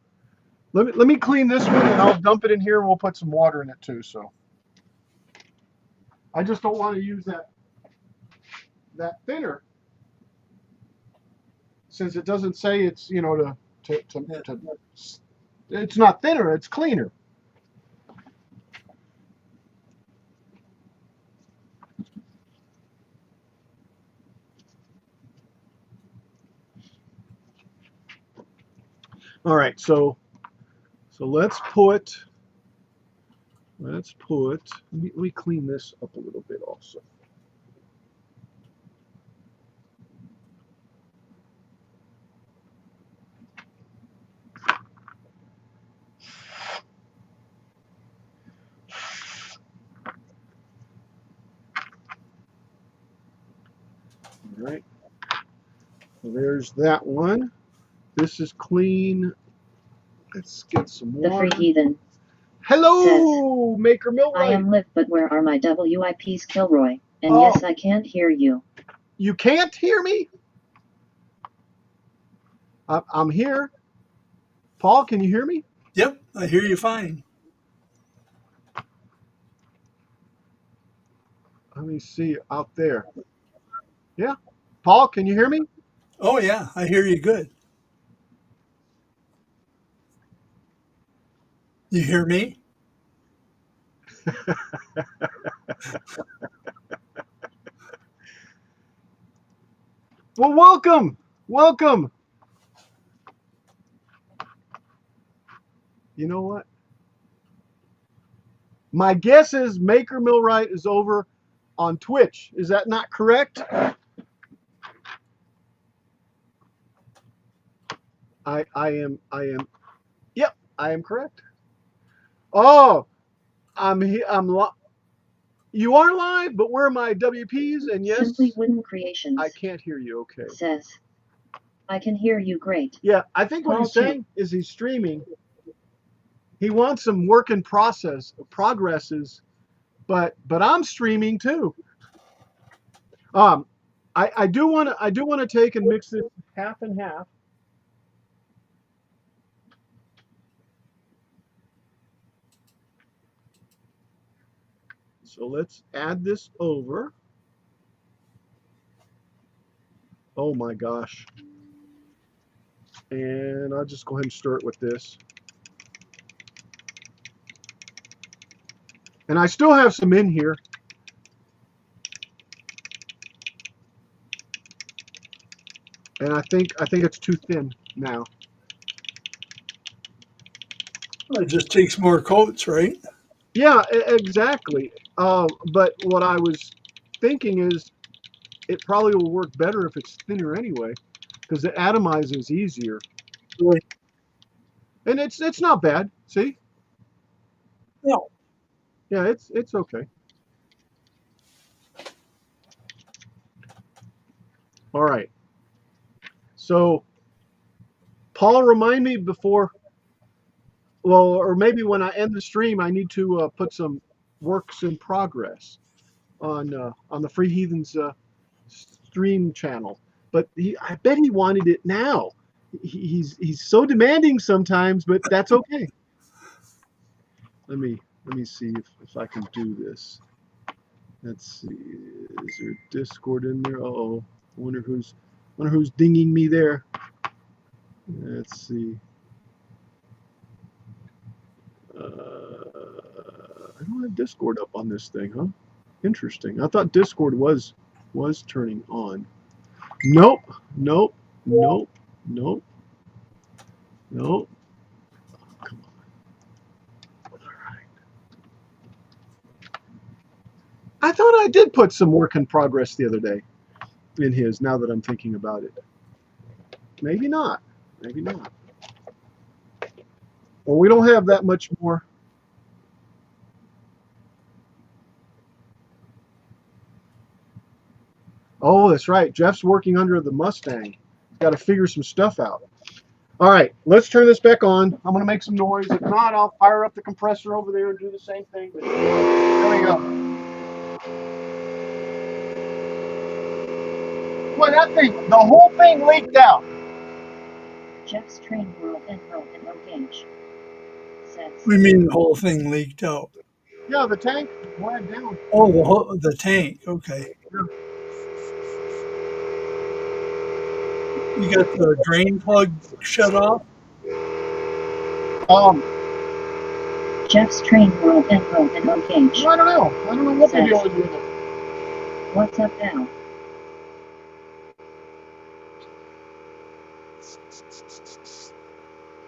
Let me clean this one and I'll dump it in here and we'll put some water in it too. So I just don't want to use that thinner since it doesn't say it's to it's not thinner, it's cleaner. All right, so let's put let me clean this up a little bit also. All right, so there's that one. This is clean. Let's get some The water. Free Heathen Hello, Maker I Millwright. am live, but where are my WIPs, Kilroy? And Oh. yes, I can't hear you. You can't hear me? I'm here. Paul, can you hear me? Yep, I hear you fine. Let me see out there. Yeah. Paul, can you hear me? Oh, yeah, I hear you good. You hear me? Well, welcome. Welcome. You know what? My guess is Maker Millwright is over on Twitch. Is that not correct? I am. Yep, I am correct. Oh, you are live, but where are my WPs? And yes, Simply Wooden Creations I can't hear you. Okay. says, I can hear you great. Yeah, I think what he's Paul, too. saying is he's streaming. He wants some work in progresses, but I'm streaming too. I do want to take and mix this half and half. So let's add this over. Oh my gosh. And I'll just go ahead and stir it with this. And I still have some in here. And I think it's too thin now. Well, it just takes more coats, right? Yeah, exactly. But what I was thinking is it probably will work better if it's thinner anyway, because it atomizes easier. Right. And it's not bad. See? No. Yeah, it's okay. All right. So, Paul, remind me before. Well, or maybe when I end the stream, I need to put some works in progress on the Free Heathens stream channel. But I bet he wanted it now. He's so demanding sometimes, but that's okay. Let me see if I can do this. Let's see. Is there Discord in there? Uh-oh. I wonder who's dinging me there. Let's see. I don't have Discord up on this thing, huh? Interesting. I thought Discord was turning on. Nope. Nope. Nope. Nope. Nope. Oh, come on. All right. I thought I did put some work in progress the other day in his, now that I'm thinking about it. Maybe not. Maybe not. Well, we don't have that much more. Oh, that's right. Jeff's working under the Mustang. He's got to figure some stuff out. All right, let's turn this back on. I'm going to make some noise. If not, I'll fire up the compressor over there and do the same thing. But there we go. Boy, that thing, the whole thing leaked out. Jeff's Train World Info and O Gauge says. We mean the whole thing leaked out. Yeah, the tank went down. Oh, the tank. Okay. You got the drain plug shut off? Jeff's Train World Info and O Gauge. I don't know. I don't know what the deal is with it. What's up now?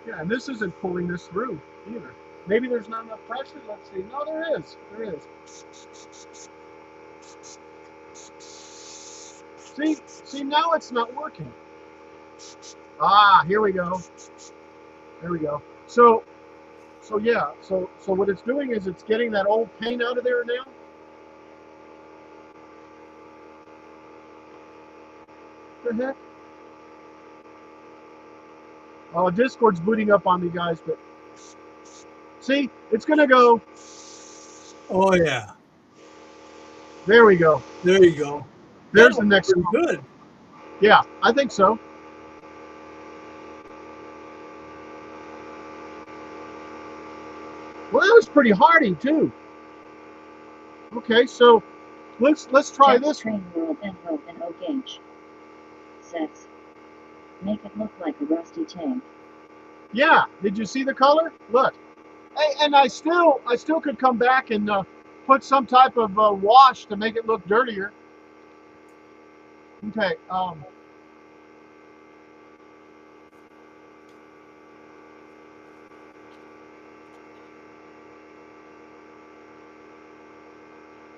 Yeah, and this isn't pulling this through either. Maybe there's not enough pressure. Let's see. No, there is. There is. See, now it's not working. Ah, here we go. There we go. So yeah. So what it's doing is it's getting that old paint out of there now. What the heck? Oh, Discord's booting up on me, guys, but see, it's gonna go. Oh, yeah. There we go. There you go. There's That the next looks one. good. Yeah, I think so. Well, that was pretty hardy too. Okay, so let's try Jeff's this. Train World Info and O Gauge says. Make it look like a rusty tank. Yeah, did you see the color? Look, hey, and I still could come back and put some type of wash to make it look dirtier. Okay.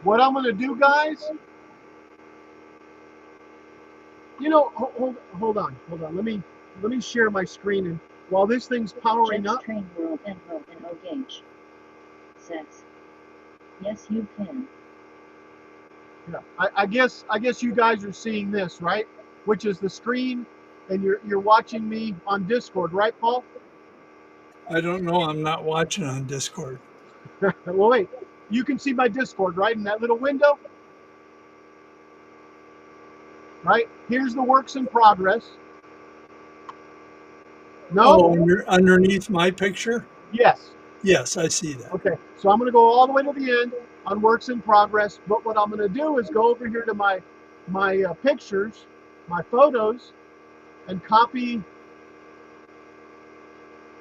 What I'm gonna do, guys? You know, hold on. Let me share my screen, and while this thing's powering Jeff's up. Train World Info and O Gauge says. Yes, you can. Yeah, I guess you guys are seeing this, right? Which is the screen, and you're watching me on Discord, right, Paul? I don't know. I'm not watching on Discord. Well, wait. You can see my Discord, right, in that little window? Right? Here's the works in progress. No? Oh, underneath my picture? Yes. Yes, I see that. Okay. So I'm going to go all the way to the end on works in progress. But what I'm going to do is go over here to my pictures, my photos, and copy.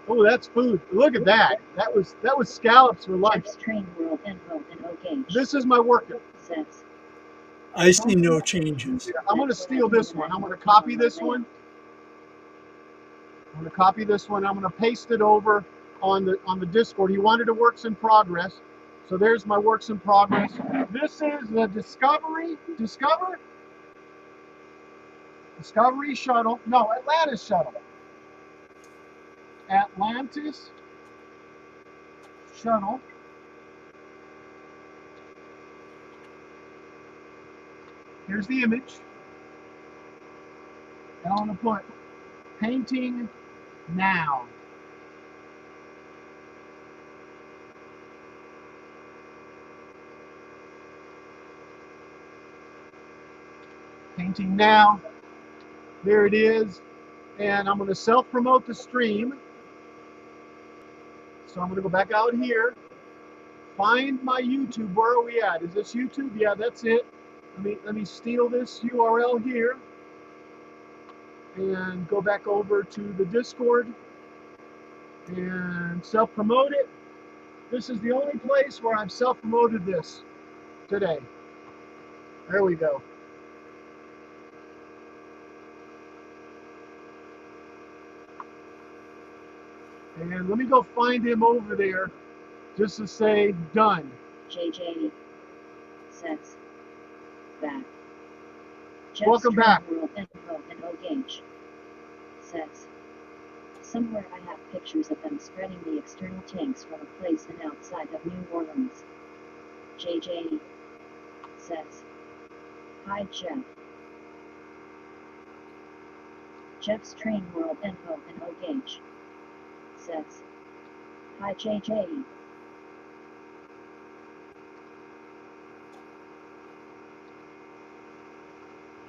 Oh, that's food. Look at that. That was scallops for lunch. Jeff's Train World Info and O Gauge This is my work. says. I see no changes. I'm going to steal this one. I'm going to copy this one. I'm going to copy this one. I'm going to paste it over on the Discord. He wanted a works in progress. So there's my works in progress. This is the Discovery shuttle. No, Atlantis shuttle. Atlantis shuttle. Here's the image. And I'm going to put painting now. Painting now. There it is. And I'm going to self-promote the stream. So I'm going to go back out here. Find my YouTube. Where are we at? Is this YouTube? Yeah, that's it. Let me steal this URL here and go back over to the Discord and self-promote it. This is the only place where I've self-promoted this today. There we go. And let me go find him over there just to say done. JJ says. Back. Welcome back. World Info and O Gauge says. Somewhere I have pictures of them spreading the external tanks from a place in outside of New Orleans. JJ says. Hi Jeff. Jeff's Train World Info and O Gauge says, "Hi JJ.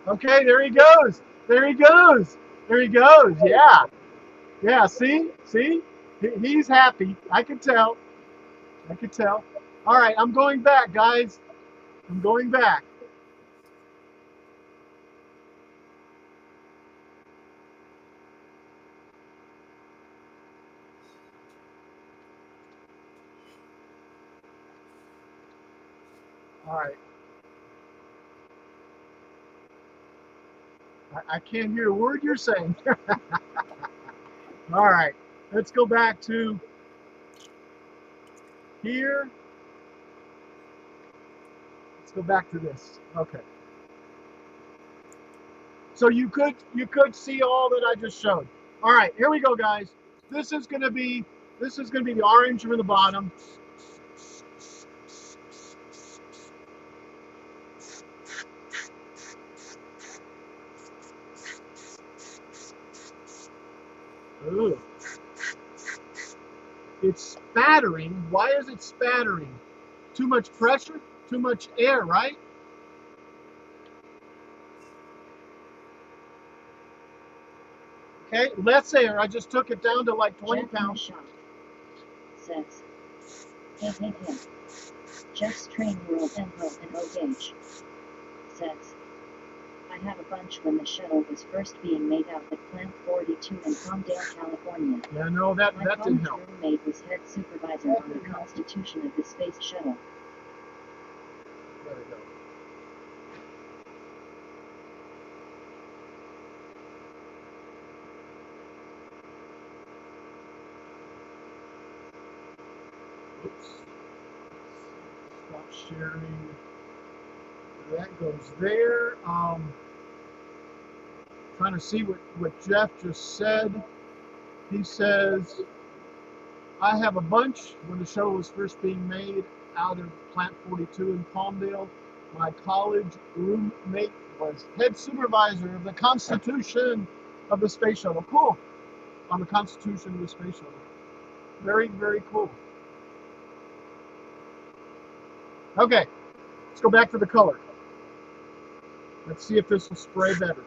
Okay, there he goes. There he goes. There he goes. Yeah. Yeah, see? See? He's happy. I can tell. I can tell. All right, I'm going back, guys. I'm going back. All right. I can't hear a word you're saying. All right. Let's go back to here. Let's go back to this. Okay. So you could see all that I just showed. All right, here we go, guys. This is gonna be the orange from the bottom. Ooh. It's spattering. Why is it spattering? Too much pressure? Too much air, right? Okay, less air. I just took it down to like 20 Jeff in the pounds. shop says, hey hey hey. Jeff's Train World Info and O Gauge says, I have a bunch when the shuttle was first being made out at Plant 42 in Palmdale, California. Yeah, no, that My didn't college help. roommate was head supervisor on the constitution of the space shuttle. There we go. Oops. Stop sharing. That goes there. Trying to see what Jeff just said. He says, I have a bunch when the shuttle was first being made out of Plant 42 in Palmdale. My college roommate was head supervisor of the Constitution of the Space Shuttle. Cool. On the Constitution of the Space Shuttle. Very, very cool. Okay, let's go back to the color. Let's see if this will spray better.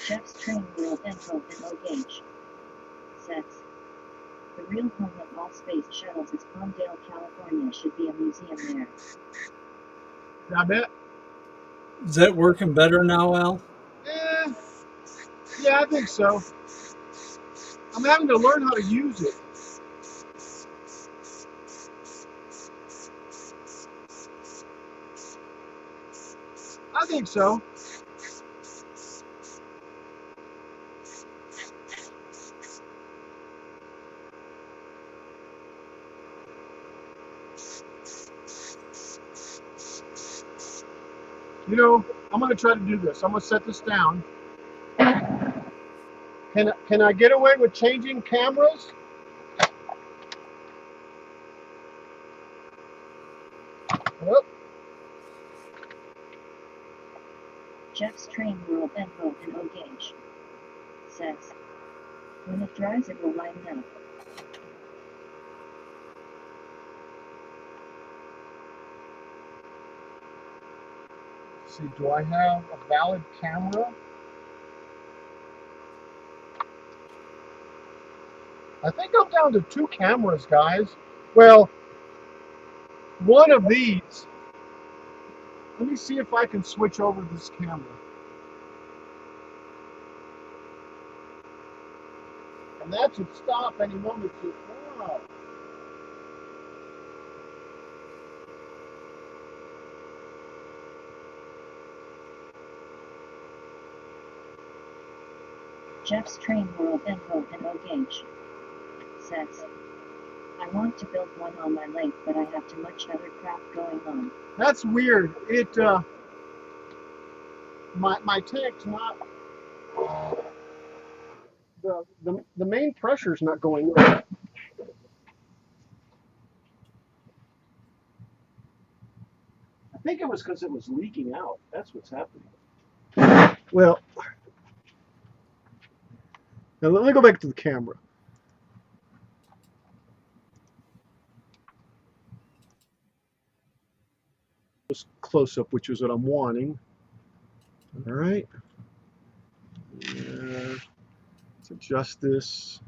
Jeff's Train World Info and O Gauge says, the real home of all space shuttles is Palmdale, California. Should be a museum there. I bet. Is that working better now, Al? Eh, yeah, I think so. I'm having to learn how to use it. I think so. You know, I'm going to try to do this. I'm going to set this down. Can I get away with changing cameras? Yep. Jeff's Train World Info and O Gauge says, when it dries it will lighten up. Let's see, do I have a valid camera? I think I'm down to 2 cameras, guys. Well, one of these. Let me see if I can switch over this camera. And that should stop any moment. Wow. Jeff's Train World Info and O Gauge says, I want to build one on my lake, but I have too much other crap going on. That's weird. My tank's not, the main pressure's not going up. I think it was because it was leaking out. That's what's happening. Well, now let me go back to the camera. Just close up, which is what I'm wanting. All right. Let's adjust this.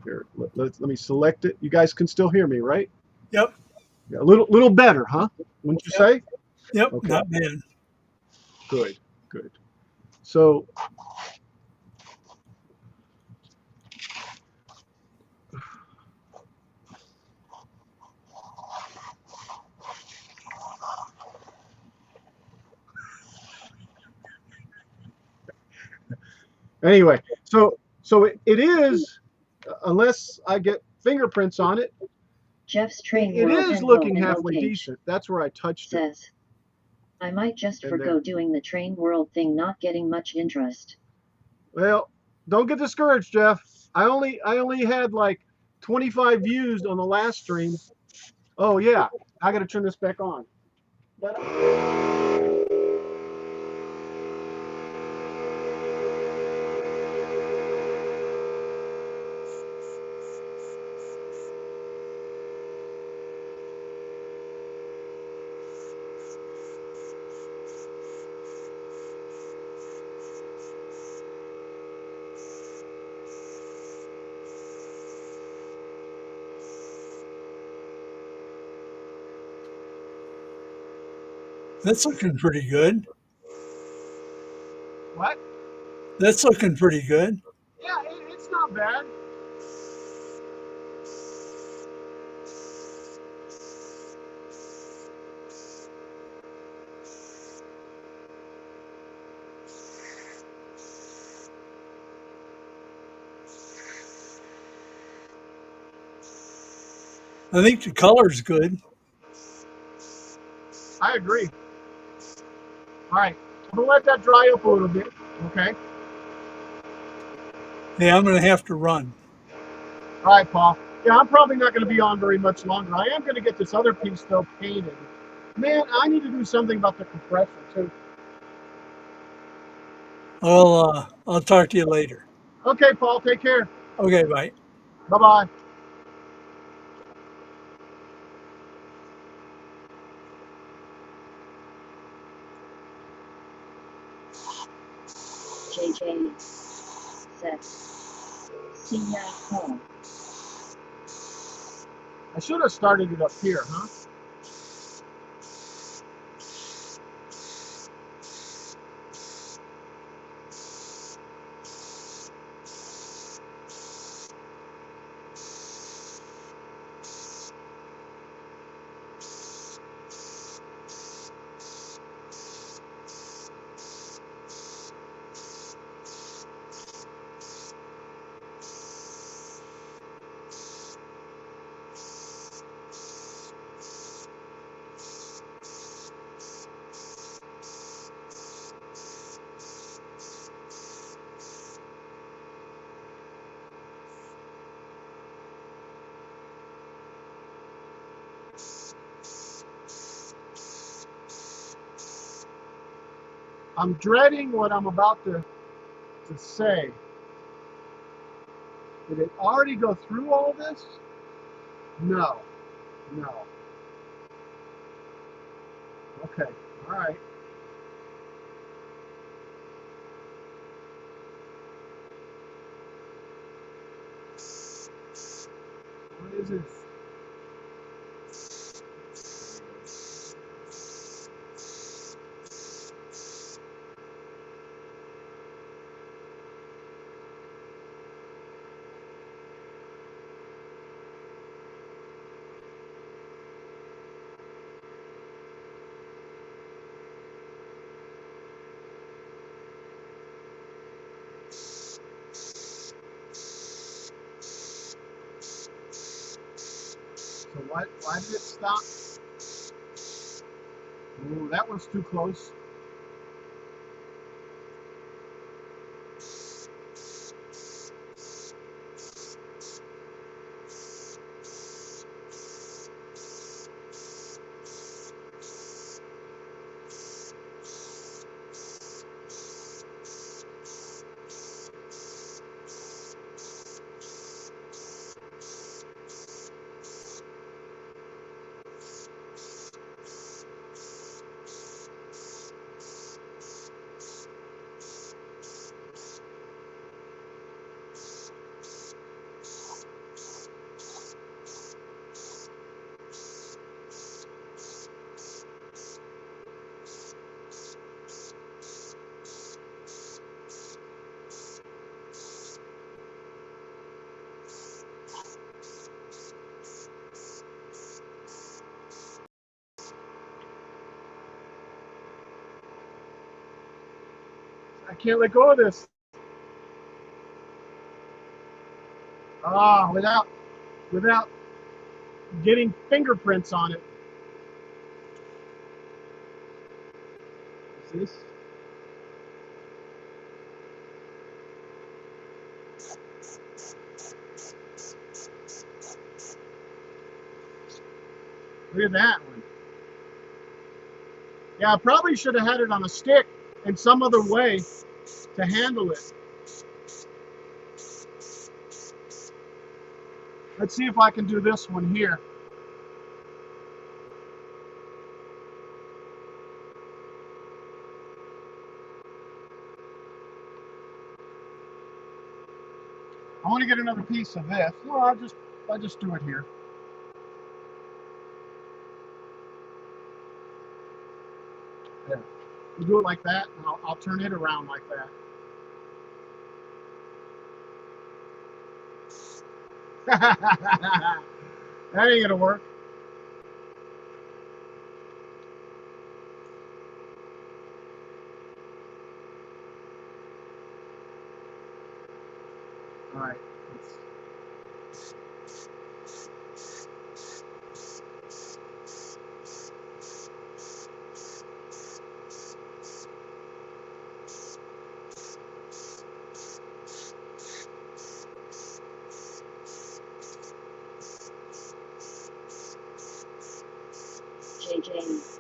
Here, let me select it. You guys can still hear me, right? Yep. Yeah, a little better, huh? Wouldn't you say? Yep. Okay. Not bad. Good, good. So anyway, it is, unless I get fingerprints on it, Jeff's Train it World is and looking Ho and halfway Gage decent. That's where I touched it. says, I might just And forgo there. doing the Train World thing, not getting much interest. Well, don't get discouraged, Jeff. I only had like 25 views on the last stream. Oh yeah, I got to turn this back on. But That's looking pretty good. what? That's looking pretty good. Yeah, it's not bad. I think the color's good. I agree. All right, we'll let that dry up a little bit. Okay. Hey, I'm going to have to run. All right, Paul. Yeah, I'm probably not going to be on very much longer. I am going to get this other piece though painted. Man, I need to do something about the compressor too. I'll talk to you later. Okay, Paul. Take care. Okay, bye. Bye bye. JJ says, see ya home. I should have started it up here, huh? I'm dreading what I'm about to say. Did it already go through all this? No. No. Okay. All right. What is this? So why did it stop? Ooh, that one's too close. I can't let go of this. Ah, without getting fingerprints on it. Is this? Look at that one. Yeah, I probably should have had it on a stick in some other way to handle it. Let's see if I can do this one here. I want to get another piece of this. Well, I'll just do it here. There. We'll do it like that, and I'll turn it around like that. That ain't gonna work. All right. JJ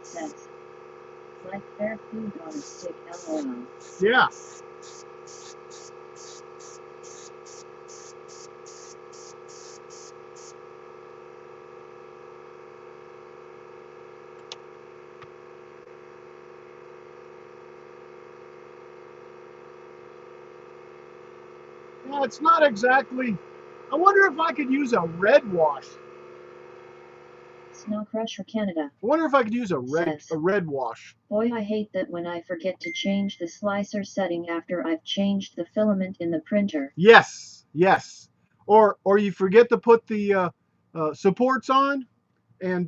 says, like fair food on a stick, LOL. Yeah. Yeah, it's not exactly. I wonder if I could use a red wash. Snow Crusher Canada I wonder if I could use a says, red wash. boy, I hate that when I forget to change the slicer setting after I've changed the filament in the printer. Yes, yes. Or you forget to put the supports on, and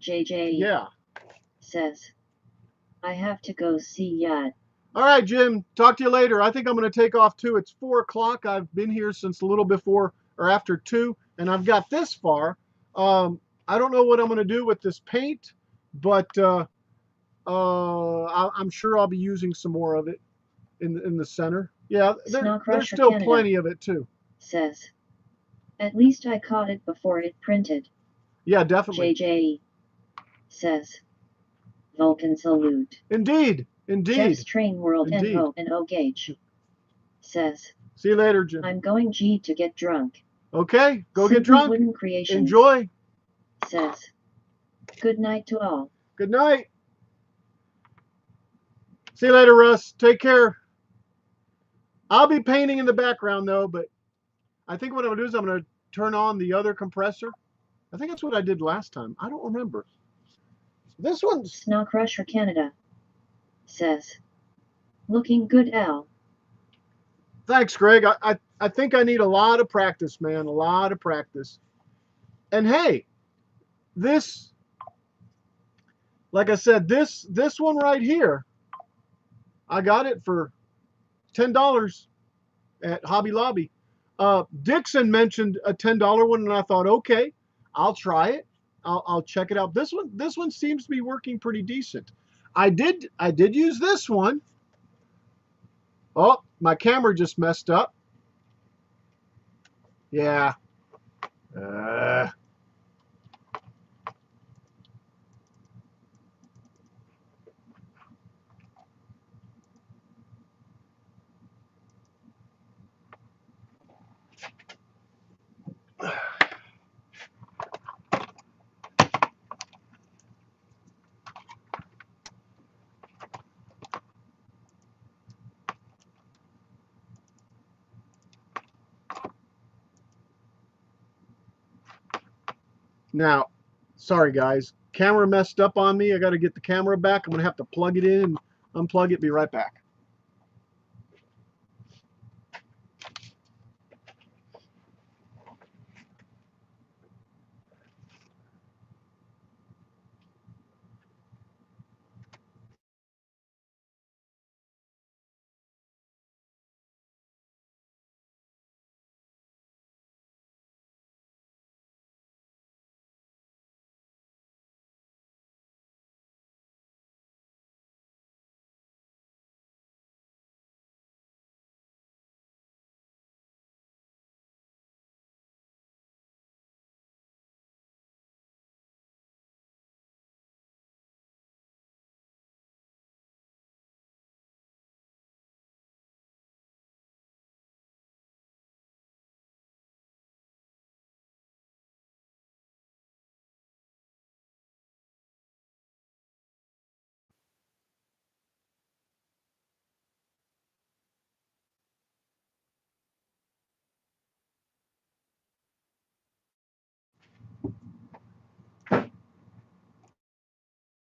JJ yeah. says, I have to go see Yad. All right, Jim. Talk to you later. I think I'm going to take off too. It's 4 o'clock. I've been here since a little before or after 2, and I've got this far. I don't know what I'm going to do with this paint, but I'm sure I'll be using some more of it in the center. Yeah, there's still Canada plenty of it too. Says, at least I caught it before it printed. Yeah, definitely. JJ says, Vulcan salute. Indeed, indeed. Jeff's Train World Indeed. and O Gage says, see you later, Jim. I'm going G to get drunk. Okay, go Simply get drunk. Wooden Creations Enjoy. says, good night to all. Good night. See you later, Russ. Take care. I'll be painting in the background though, but I think what I'm gonna do is I'm gonna turn on the other compressor. I think that's what I did last time. I don't remember. This one's Snow Crusher Canada says, looking good, Al. thanks, Greg. I think I need a lot of practice, man. A lot of practice. And hey, this, like I said, this one right here, I got it for $10 at Hobby Lobby. Dixon mentioned a $10 one, and I thought, okay. I'll try it. I'll check it out. This one seems to be working pretty decent. I did use this one. Oh, my camera just messed up. Yeah. Uh, Now, sorry guys, camera messed up on me. I got to get the camera back. I'm gonna have to plug it in and unplug it. Be right back.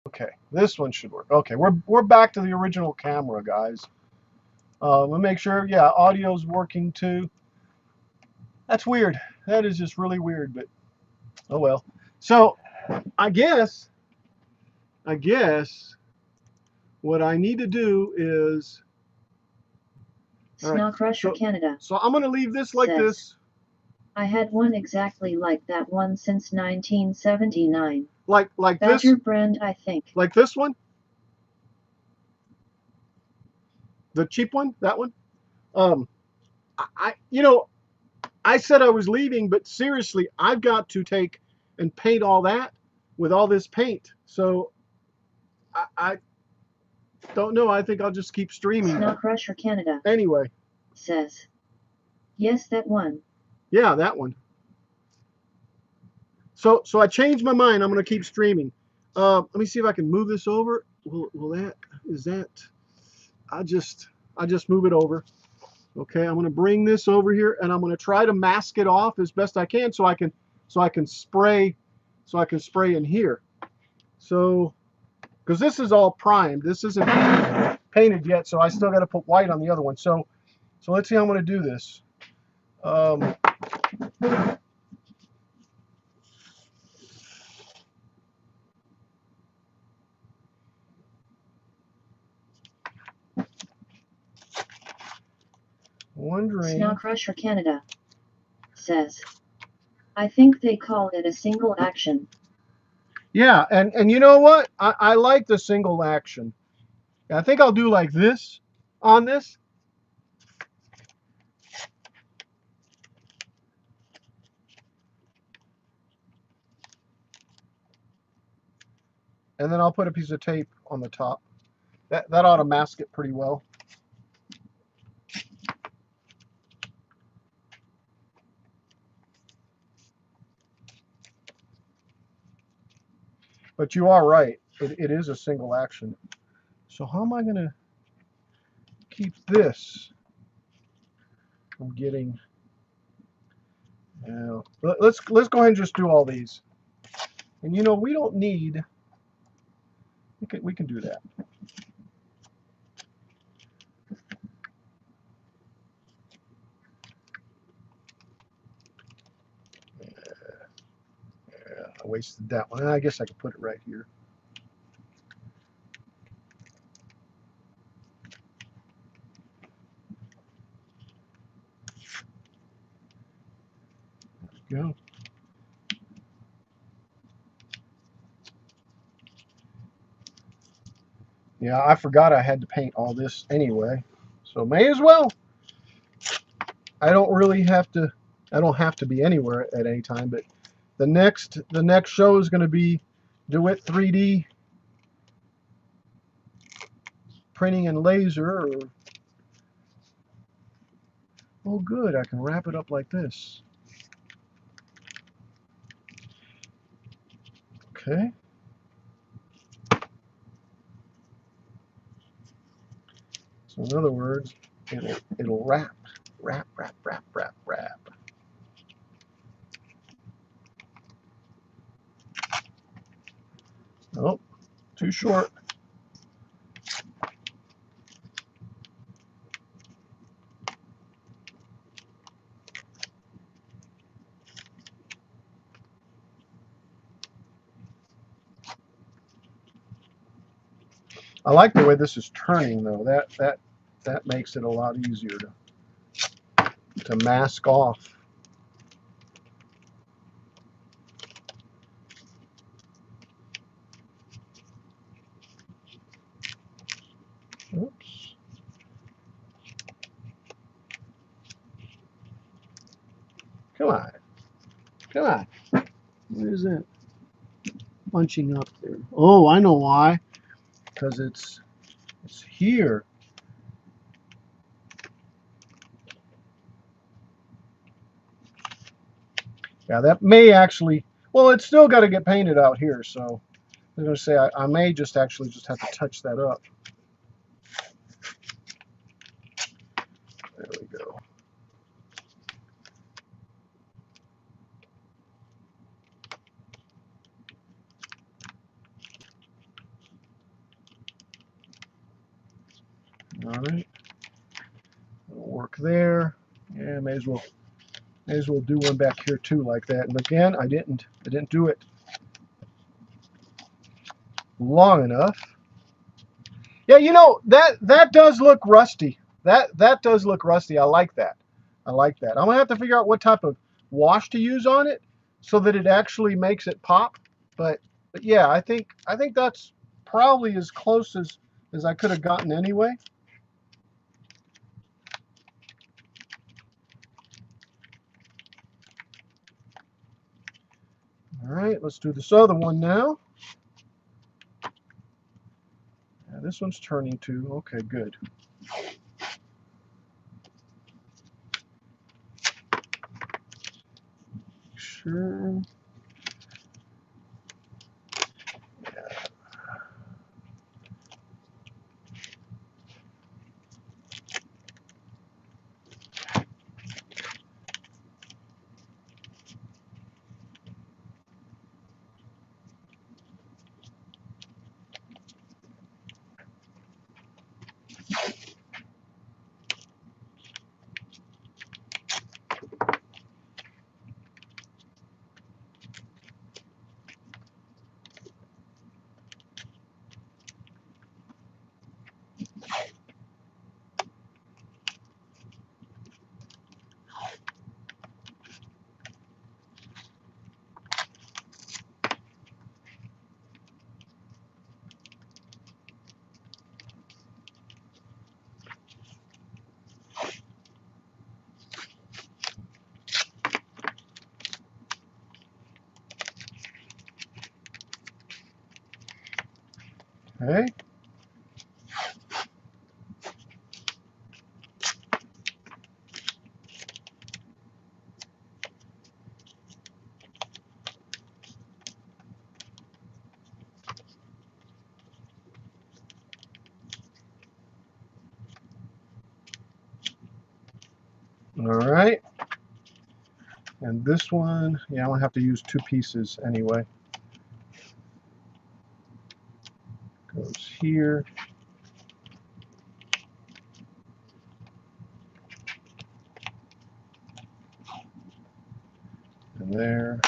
Okay, this one should work. Okay, we're back to the original camera, guys. Let me make sure. Yeah, audio's working too. That's weird. That is just really weird, but oh well. So I guess what I need to do is all right. Snow Crusher Canada So I'm gonna leave this like says, this. I had one exactly like that one since 1979. Like this. Badger brand, I think. Like this one. The cheap one. That one. I said I was leaving, but seriously, I've got to take and paint all that with all this paint. So I don't know. I think I'll just keep streaming. Snow Crusher Canada Anyway, says, yes, that one. yeah, that one. So I changed my mind. I'm going to keep streaming. Let me see if I can move this over. Will that is that? I just move it over. Okay, I'm going to bring this over here, and I'm going to try to mask it off as best I can, so I can spray in here. So, because this is all primed, this isn't painted yet, so I still got to put white on the other one. So let's see how I'm going to do this. Wondering. Snow Crusher Canada says, I think they call it a single action. Yeah, and you know what? I like the single action. I think I'll do like this on this. And then I'll put a piece of tape on the top. That ought to mask it pretty well. But you are right. It is a single action. So how am I going to keep this from getting... let's go ahead and just do all these. And you know, we don't need... We can do that. Yeah, I wasted that one. I guess I could put it right here. Go. Yeah, I forgot I had to paint all this anyway, so may as well. I don't have to be anywhere at any time, but the next show is going to be DeWitt 3D printing and laser. Oh, good, I can wrap it up like this. Okay. So in other words, it'll wrap. Oh, too short. I like the way this is turning though. That makes it a lot easier to mask off. Oops. Come on. Come on. What is it? Bunching up there. Oh, I know why. Because it's here. Yeah, that may actually, well, it's still got to get painted out here, so I was going to say I may just have to touch that up. There we go. All right. It'll work there. Yeah, may as well do one back here too like that. And again, I didn't do it long enough. Yeah, you know, that does look rusty. That does look rusty. I like that. I like that. I'm gonna have to figure out what type of wash to use on it so that it actually makes it pop. But yeah, I think that's probably as close as I could have gotten anyway. All right, let's do this other one now. Yeah, this one's turning too. Okay, good. Sure. Okay. All right. And this one, yeah, I'm gonna have to use two pieces anyway. Goes here. And there.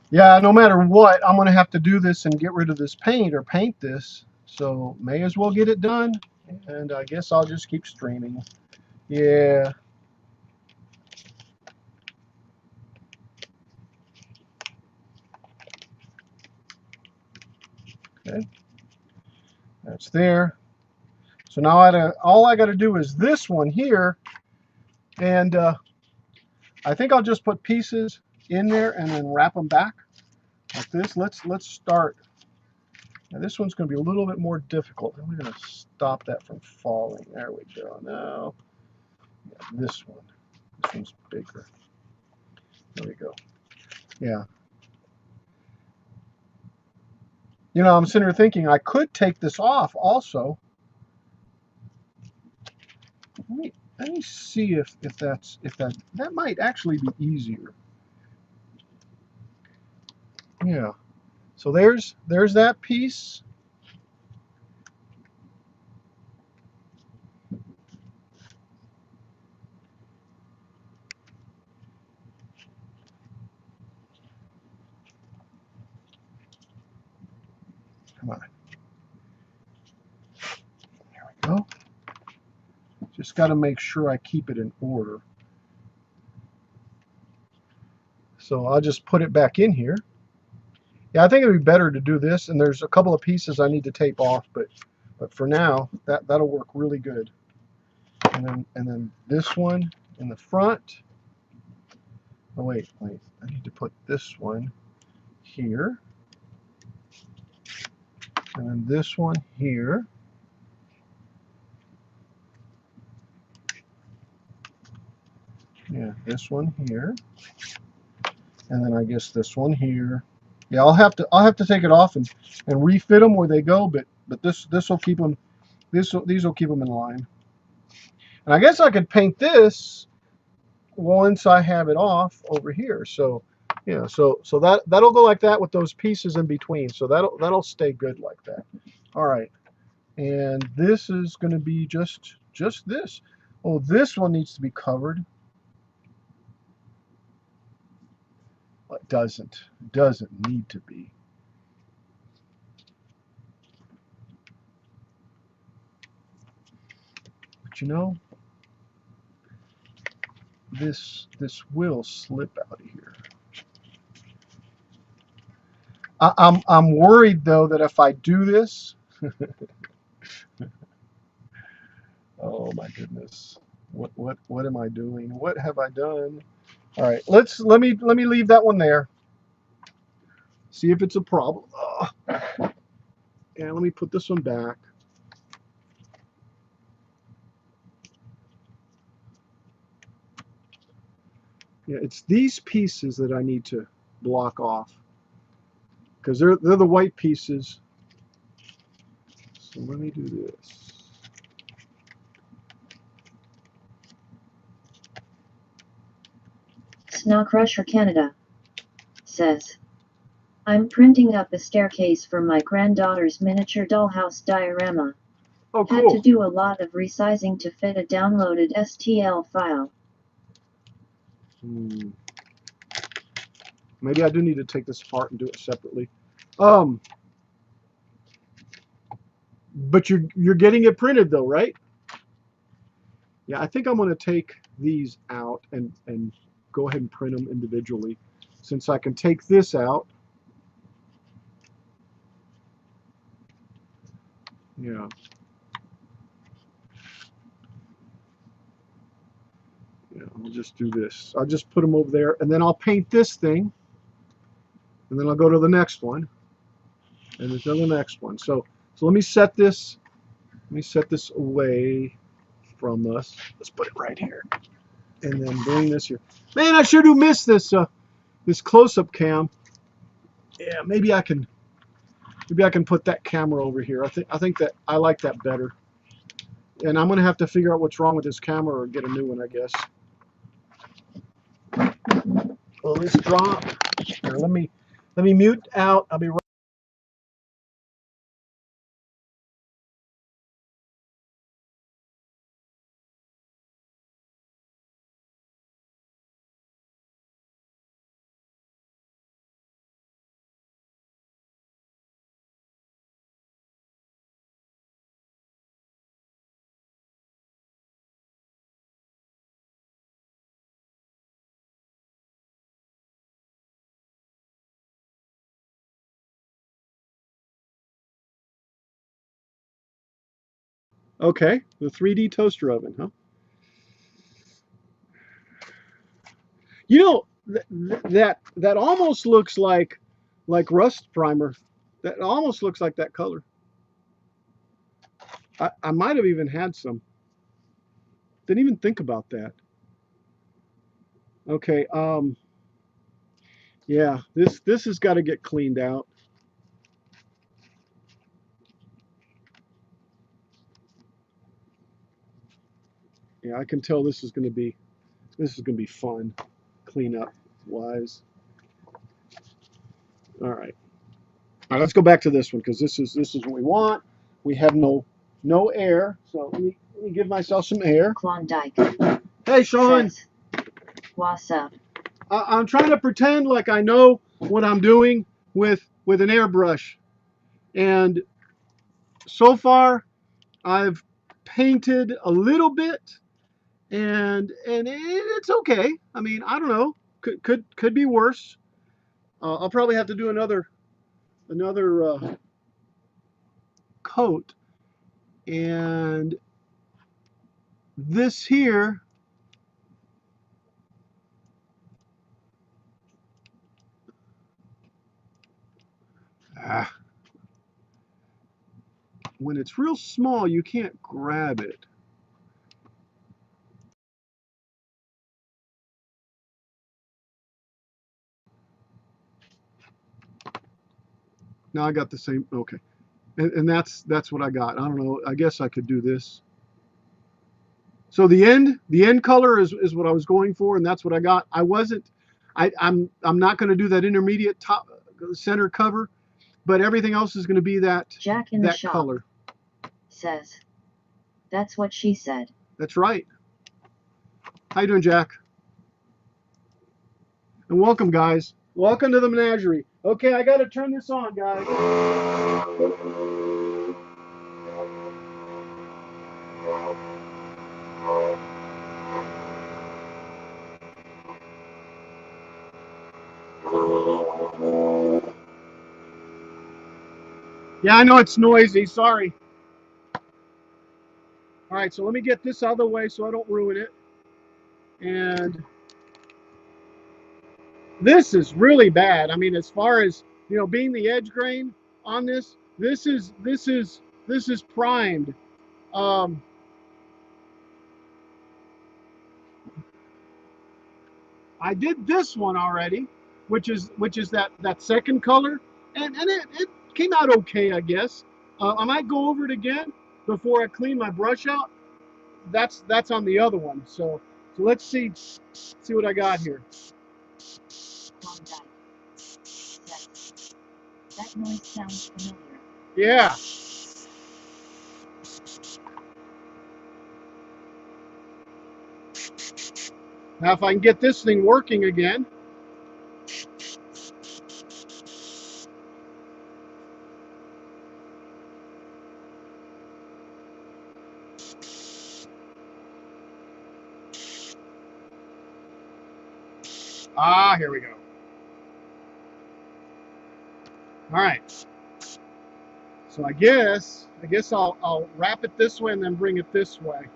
Yeah, no matter what, I'm going to have to do this and get rid of this paint or paint this. So may as well get it done. And I guess I'll just keep streaming. Yeah. Okay. That's there. So now all I got to do is this one here. And I think I'll just put pieces in there and then wrap them back like this. Let's start. Now this one's going to be a little bit more difficult. I'm going to stop that from falling. There we go. Now, yeah, this one's bigger. There we go. Yeah. You know, I'm sitting here thinking I could take this off also. Let me see if that might actually be easier. Yeah. So there's that piece. Come on. There we go. Just got to make sure I keep it in order. So I'll just put it back in here. Yeah, I think it'd be better to do this. And there's a couple of pieces I need to tape off, but for now that'll work really good. And then this one in the front. Oh wait, I need to put this one here. And then this one here. Yeah, this one here. And then I guess this one here. Yeah, I'll have to take it off and refit them where they go, but this will keep them these will keep them in line. And I guess I could paint this once I have it off over here. So yeah, so that'll go like that with those pieces in between. So that'll stay good like that. All right. And this is going to be just this. Oh, this one needs to be covered. It doesn't need to be. But you know, this will slip out of here. I'm worried though that if I do this, oh my goodness, what am I doing? What have I done? All right, let me leave that one there. See if it's a problem. And let me put this one back. Yeah, it's these pieces that I need to block off because they're the white pieces. So let me do this. Snow Crusher Canada says, I'm printing up a staircase for my granddaughter's miniature dollhouse diorama. Oh, Had to cool. do a lot of resizing to fit a downloaded STL file. Maybe I do need to take this apart and do it separately. But you're getting it printed though, right? Yeah, I think I'm going to take these out and go ahead and print them individually, since I can take this out. Yeah. Yeah, I'll just do this. I'll just put them over there, and then I'll paint this thing, and then I'll go to the next one, and then to the next one. So let me set this. Let me set this away from us. Let's put it right here, and then bring this here. Man, I sure do miss this this close-up cam. Yeah, maybe I can put that camera over here. I think that I like that better. And I'm gonna have to figure out what's wrong with this camera or get a new one, I guess. Well, let's drop. Here, let me mute out. I'll be right Okay, the 3D toaster oven, huh? You know, that almost looks like rust primer. That almost looks like that color. I might have even had some. Didn't even think about that. Okay, yeah, this has got to get cleaned out. Yeah, I can tell this is going to be fun, cleanup wise. All right. All right, let's go back to this one because this is what we want. We have no air, so let me give myself some air. Klondike Hey, Sean. says, "What's up?" I'm trying to pretend like I know what I'm doing with an airbrush, and so far I've painted a little bit, and it's okay. I mean, I don't know. Could be worse. I'll probably have to do another coat, and this here. Ah, when it's real small, you can't grab it. Now I got the same. Okay, and that's what I got. I don't know. I guess I could do this. So the end color is what I was going for, and that's what I got. I wasn't. I'm not going to do that intermediate top center cover, but everything else is going to be Jack in the that shop color. says, "That's what she said." That's right. How you doing, Jack? And welcome, guys. Welcome to the menagerie. Okay, I got to turn this on, guys. Yeah, I know it's noisy. Sorry. All right, so let me get this out of the way so I don't ruin it. And this is really bad. I mean, as far as being the edge grain on this is primed. Um, I did this one already, which is that second color, and it came out okay, I guess. I might go over it again before I clean my brush out. That's on the other one. So let's see what I got here. Klondike says, "That noise sounds familiar." Yeah. Now if I can get this thing working again. Ah, here we go. All right. So I guess I'll wrap it this way and then bring it this way.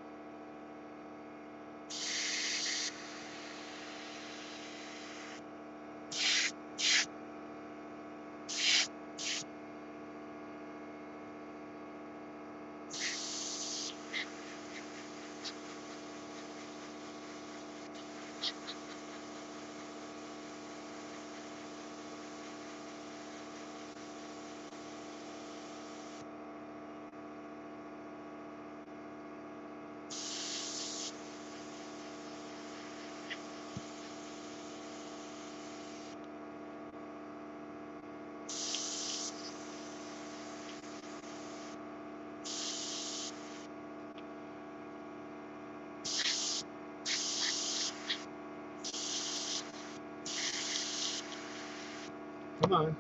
Come on.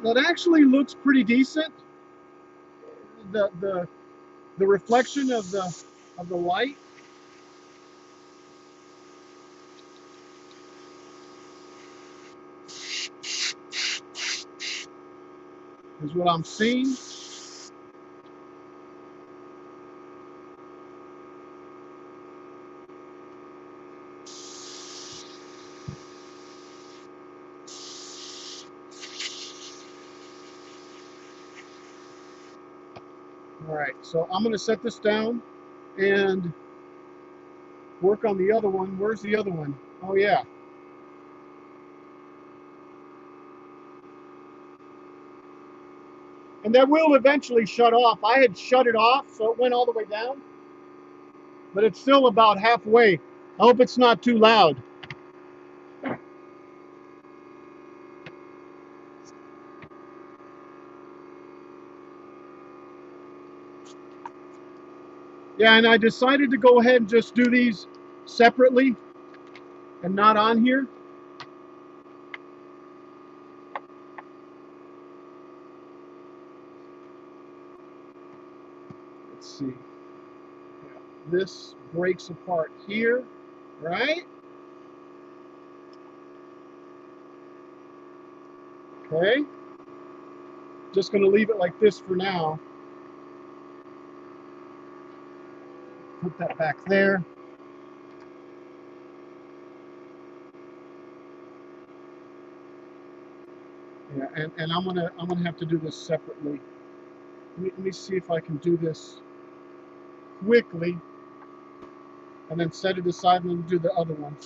that actually looks pretty decent. The the reflection of the light is what I'm seeing. All right, so I'm going to set this down and work on the other one. Where's the other one? Oh yeah. And that will eventually shut off. I had shut it off, so it went all the way down, but it's still about halfway. I hope it's not too loud. Yeah, and I decided to go ahead and just do these separately and not on here. Let's see. Yeah, this breaks apart here, right? Okay. Just going to leave it like this for now. Put that back there. Yeah, and I'm gonna have to do this separately. Let me see if I can do this quickly, and then set it aside and then do the other one.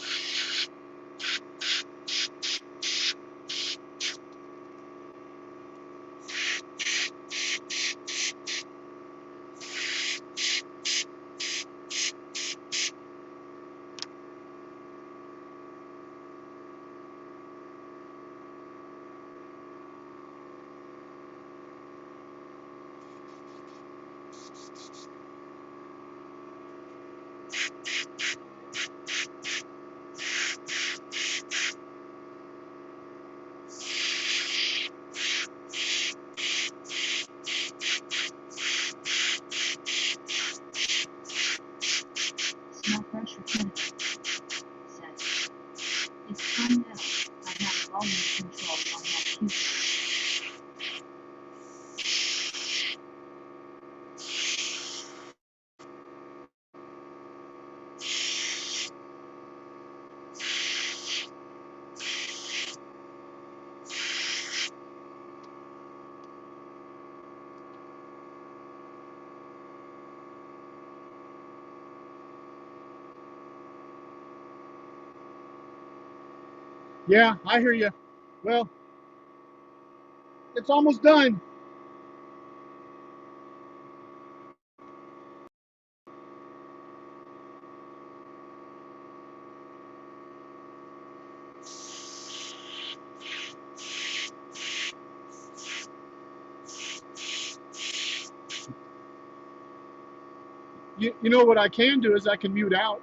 Small pressure chemical. Says. It's time now. I have volume control on my computer. Yeah, I hear you. Well, it's almost done. You know what I can do is I can mute out.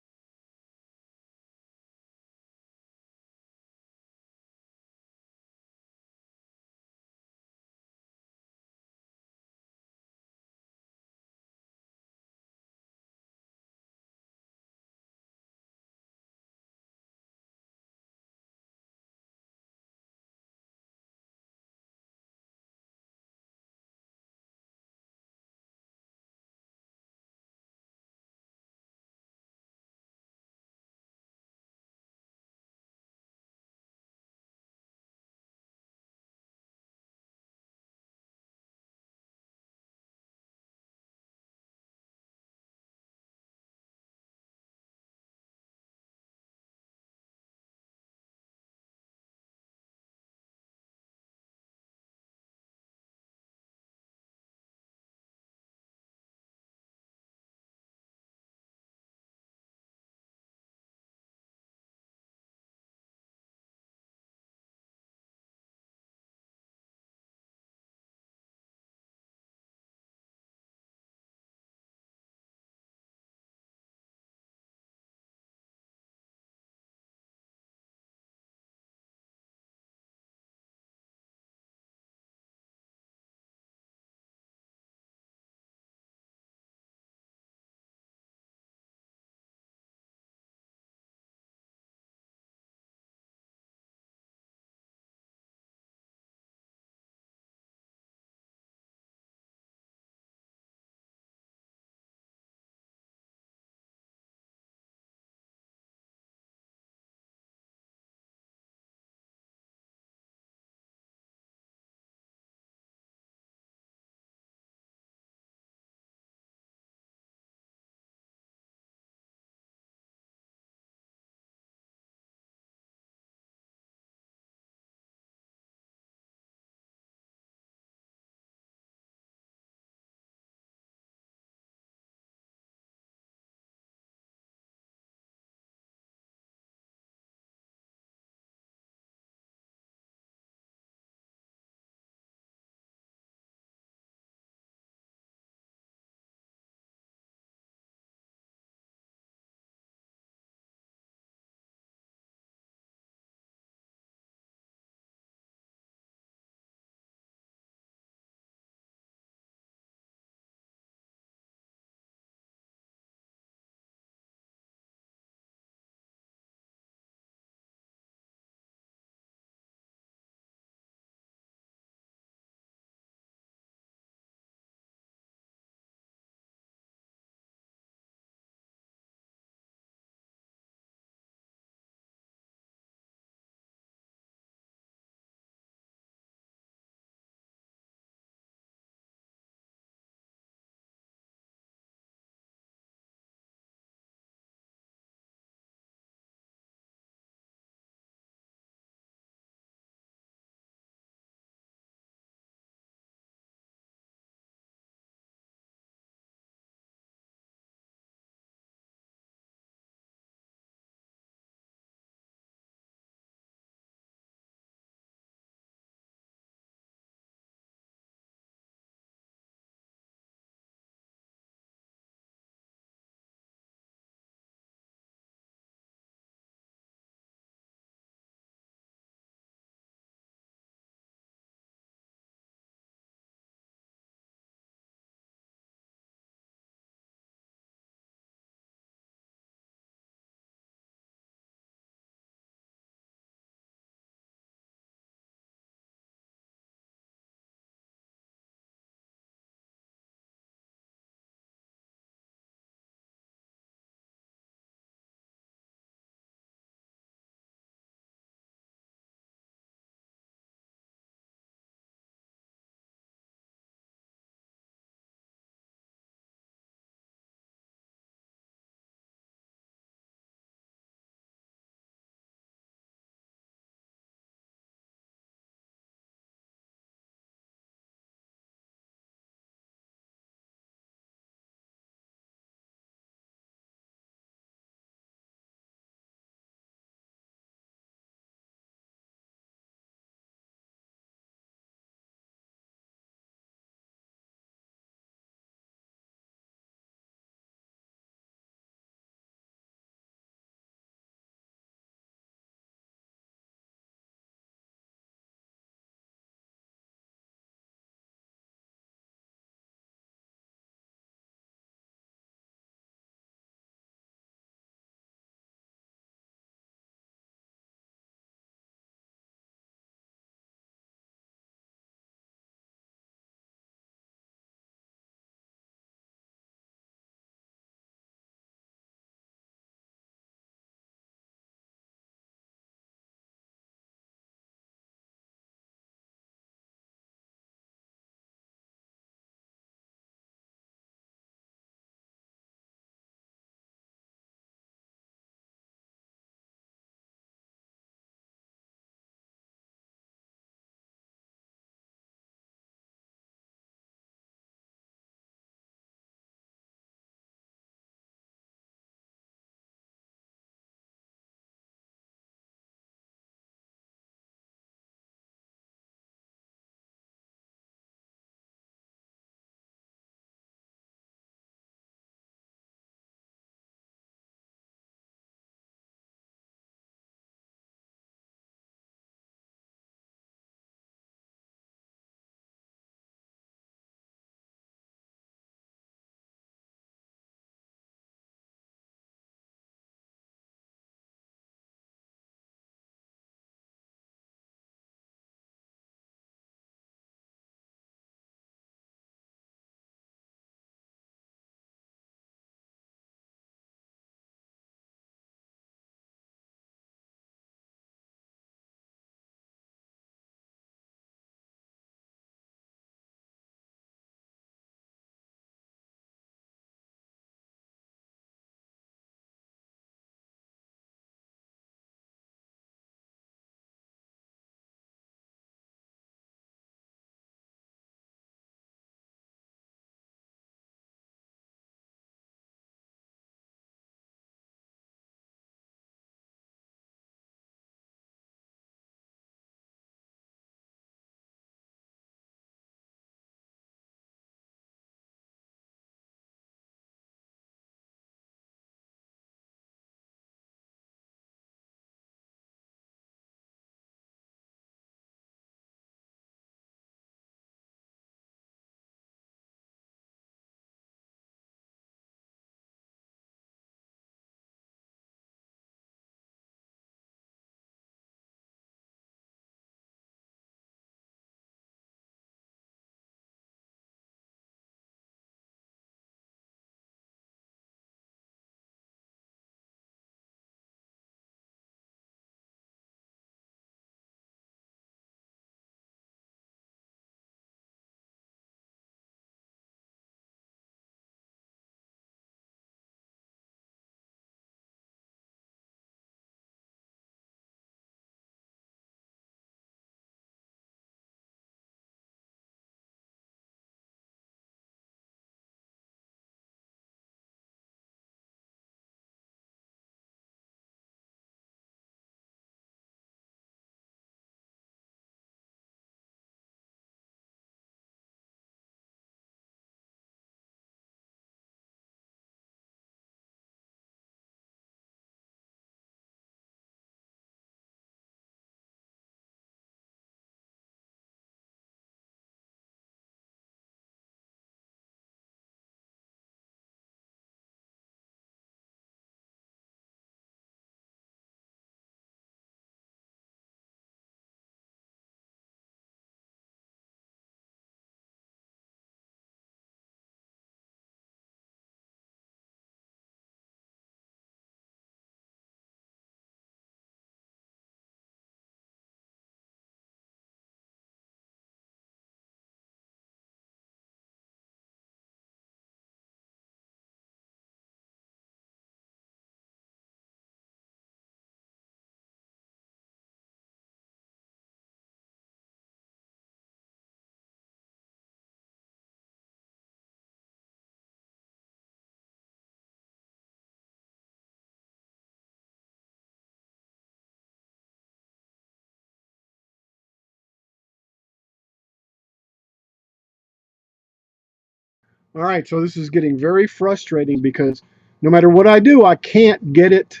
All right, so this is getting very frustrating because no matter what I do, I can't get it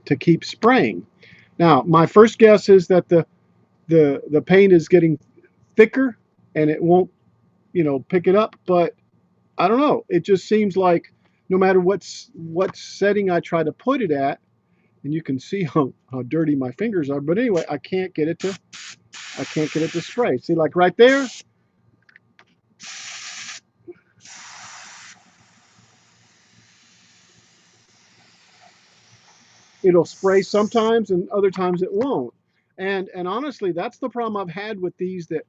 to keep spraying. Now, my first guess is that the paint is getting thicker and it won't, pick it up, but I don't know. It just seems like no matter what setting I try to put it at, and you can see how dirty my fingers are, but anyway, I can't get it to spray. See, like right there, it'll spray sometimes and other times it won't. And honestly, that's the problem I've had with these that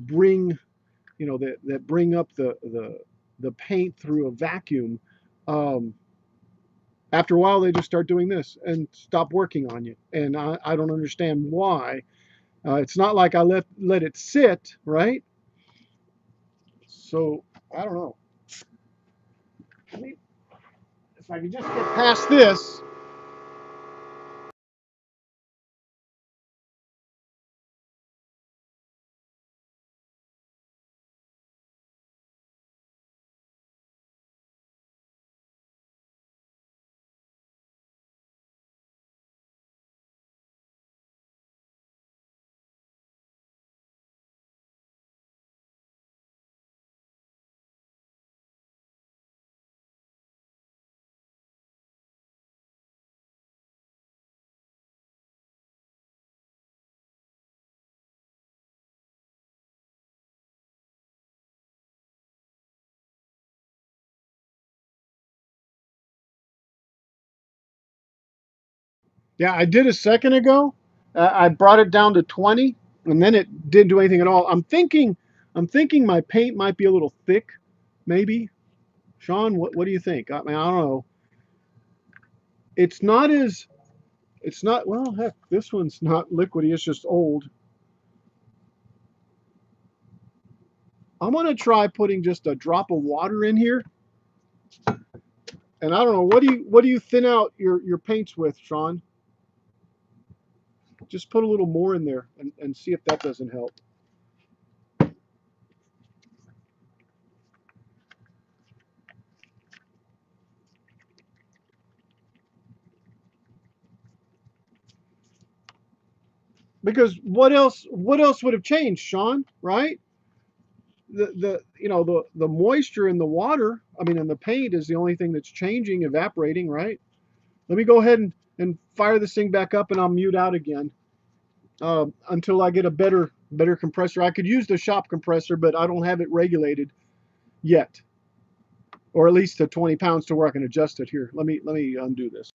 bring, that bring up the paint through a vacuum. Um, After a while, they just start doing this and stop working on you. And I don't understand why. It's not like I let it sit, right? So I don't know. I mean, if I could just get past this. Yeah, I did a second ago. I brought it down to 20, and then it didn't do anything at all. I'm thinking my paint might be a little thick, maybe. Sean, what do you think? I mean, I don't know. It's not as it's not well, heck, this one's not liquidy. It's just old. I'm gonna try putting just a drop of water in here, and I don't know what do you thin out your paints with, Sean? Just put a little more in there and see if that doesn't help. Because what else would have changed, Sean? Right? The moisture in the water, I mean, in the paint is the only thing that's changing, evaporating, right? Let me go ahead and fire this thing back up, and I'll mute out again until I get a better compressor. I could use the shop compressor, but I don't have it regulated yet, or at least to 20 pounds to where I can adjust it here. Let me undo this.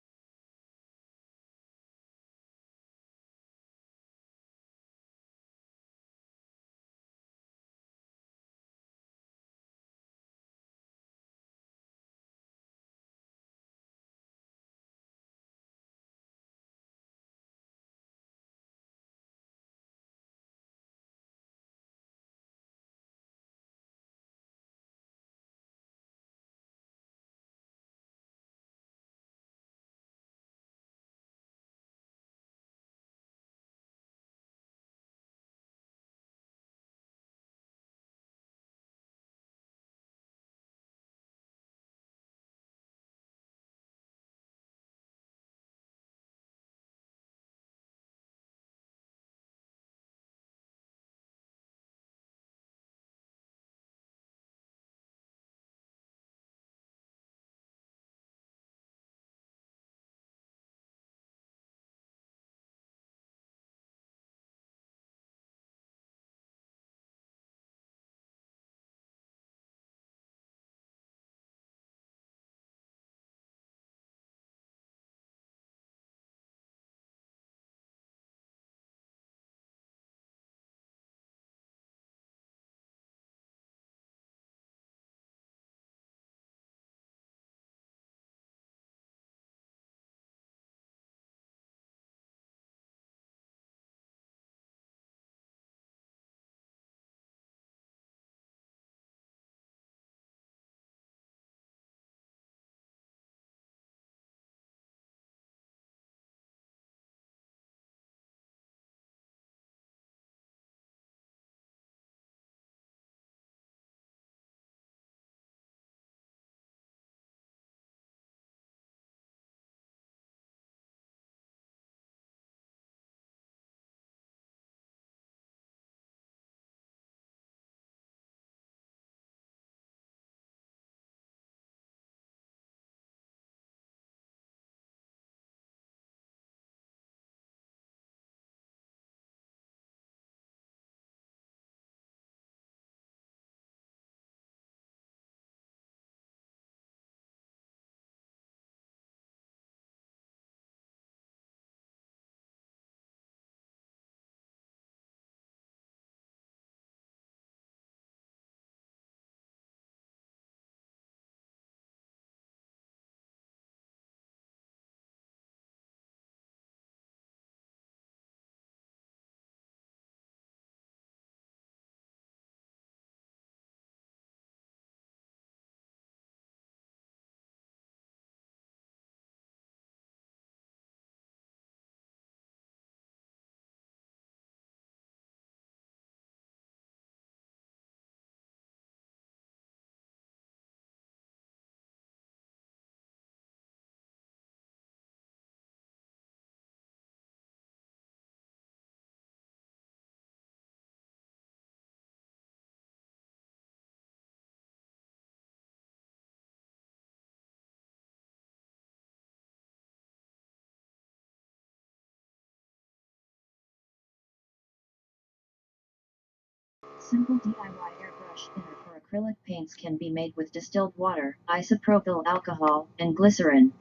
Simple DIY airbrush thinner for acrylic paints can be made with distilled water, isopropyl alcohol, and glycerin.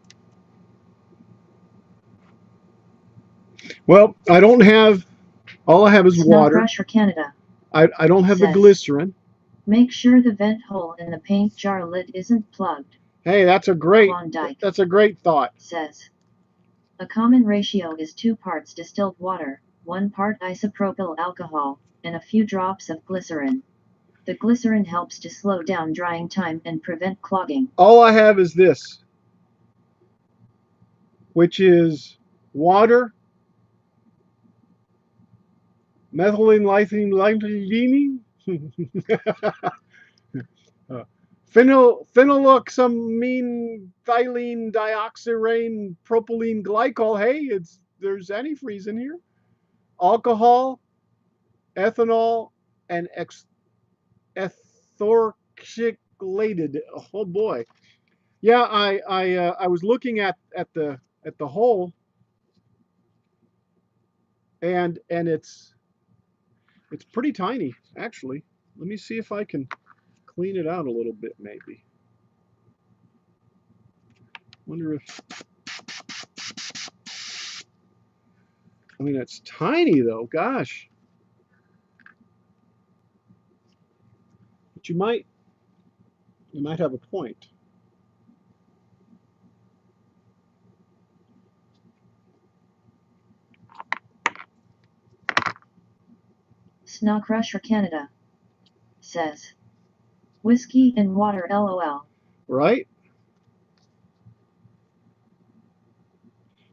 Well, I don't have, all I have is water. Snowcrusher Canada I don't have the says, glycerin. make sure the vent hole in the paint jar lid isn't plugged. Hey, that's a great thought. Says, a common ratio is 2 parts distilled water, 1 part isopropyl alcohol, and a few drops of glycerin. The glycerin helps to slow down drying time and prevent clogging. All I have is this, which is water, methylene lithine, phenyloxamine, thylene, dioxirane, propylene glycol. Hey, there's antifreeze in here. Alcohol, ethanol, and ethorcyclated. Oh boy. Yeah, I was looking at the hole, and it's pretty tiny actually. Let me see if I can clean it out a little bit maybe. Wonder if, I mean, it's tiny though, gosh. But you might have a point. Snowcrusher Canada says, whiskey and water LOL. Right?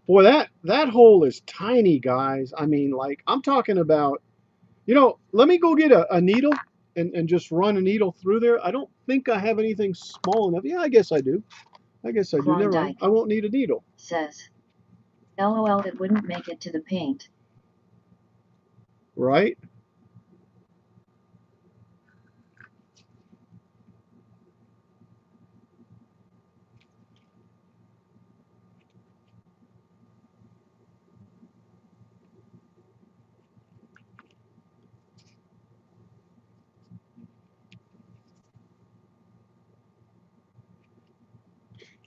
Boy, that hole is tiny, guys. I mean, like, I'm talking about, let me go get a needle and just run a needle through there. I don't think I have anything small enough. Yeah, I guess I do. Never mind. I won't need a needle. Says, LOL, it wouldn't make it to the paint. Right?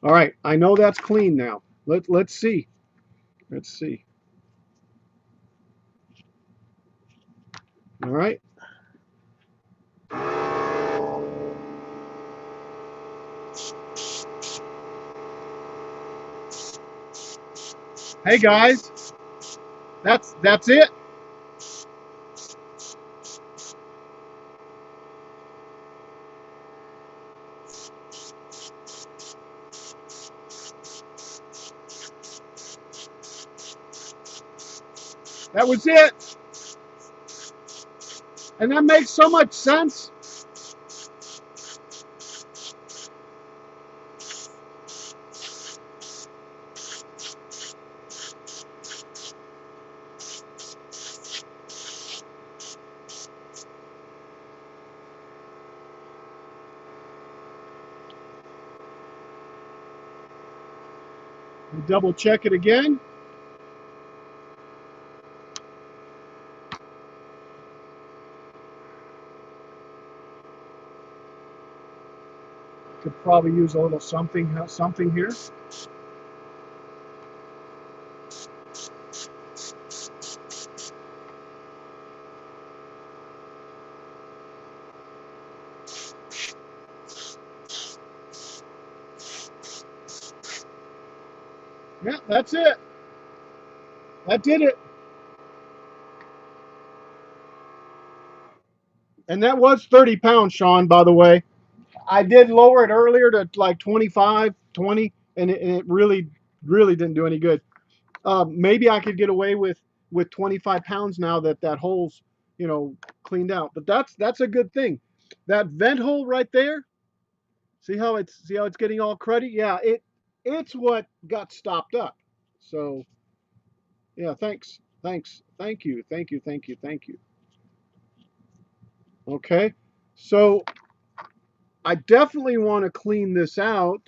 All right, I know that's clean now. Let's see. Let's see. All right. Hey guys, that's it. That was it. And that makes so much sense. Double check it again. Could probably use a little something here. Yeah, that's it. That did it. And that was 30 pounds, Sean, by the way. I did lower it earlier to like 25, 20, and it really didn't do any good. Maybe I could get away with 25 pounds now that hole's, cleaned out. But that's a good thing. That vent hole right there, see how it's getting all cruddy? Yeah, it's what got stopped up. So yeah, thanks. Thank you. Okay. So I definitely want to clean this out.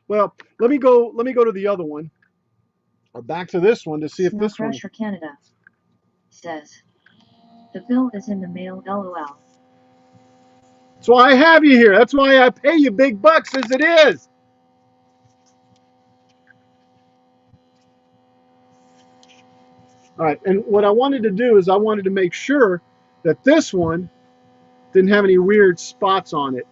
Well, let me go to the other one. Or back to this one to see if this one. Snowcrusher Canada says, the bill is in the mail LOL. That's why I have you here. That's why I pay you big bucks as it is. All right, and what I wanted to do is I wanted to make sure that this one didn't have any weird spots on it.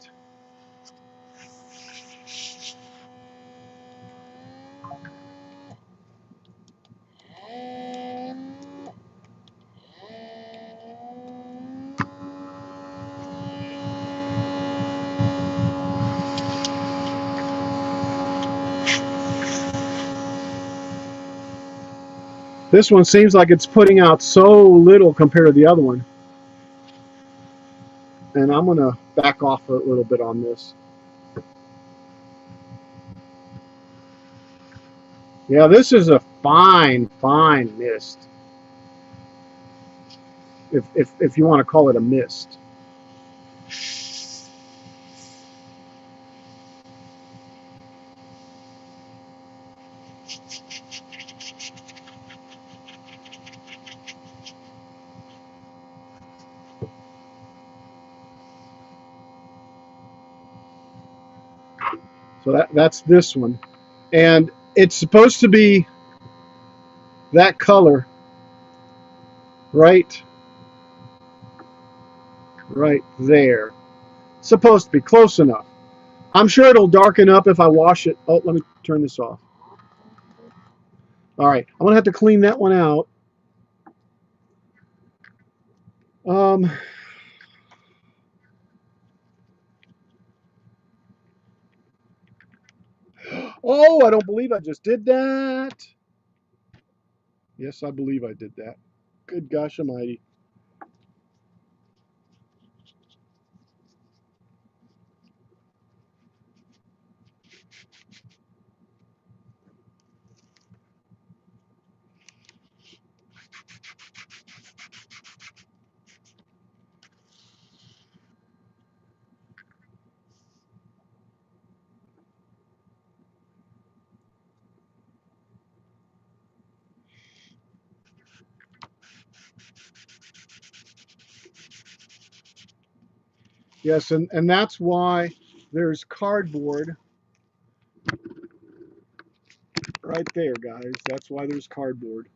This one seems like it's putting out so little compared to the other one. And I'm going to back off a little bit on this. Yeah, this is a fine mist. If you want to call it a mist. So that's this one. And it's supposed to be that color right there. Supposed to be close enough. I'm sure it'll darken up if I wash it. Oh, let me turn this off. All right, I'm gonna have to clean that one out. Um, oh, I don't believe I just did that. Yes, I believe I did that. Good gosh almighty. Yes, and that's why there's cardboard right there, guys. That's why there's cardboard.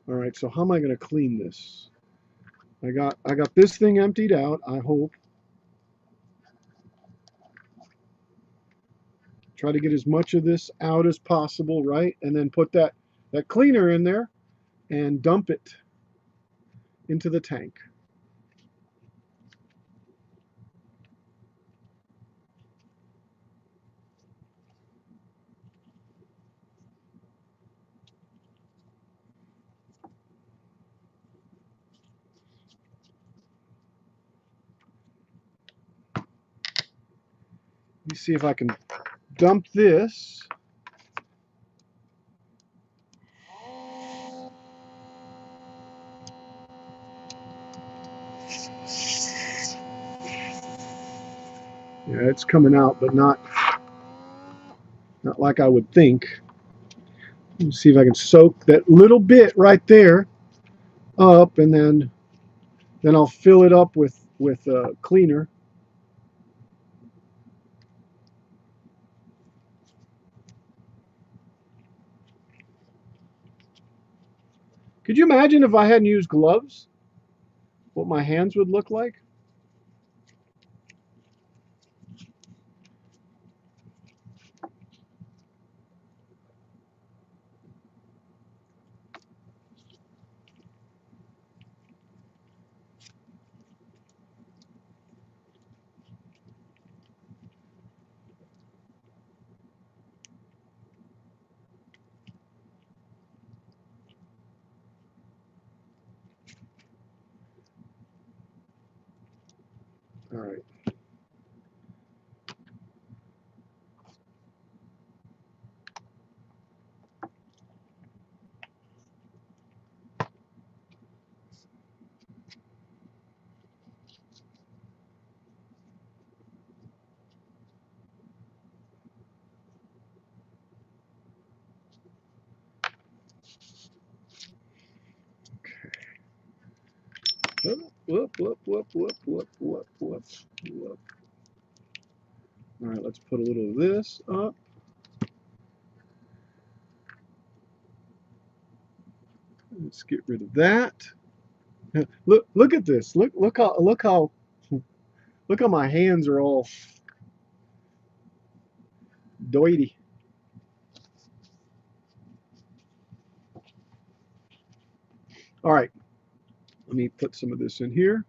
All right, so how am I going to clean this? I got this thing emptied out, I hope. Try to get as much of this out as possible, right? And then put that cleaner in there and dump it into the tank. Let me see if I can dump this. Yeah, it's coming out, but not like I would think. Let me see if I can soak that little bit right there up, and then I'll fill it up with cleaner. Could you imagine if I hadn't used gloves? What my hands would look like? All right. Whoop, whoop, whoop, whoop, whoop, whoop, whoop, whoop. All right, let's put a little of this up. Let's get rid of that. Look at this. Look how my hands are all doity. All right, let me put some of this in here.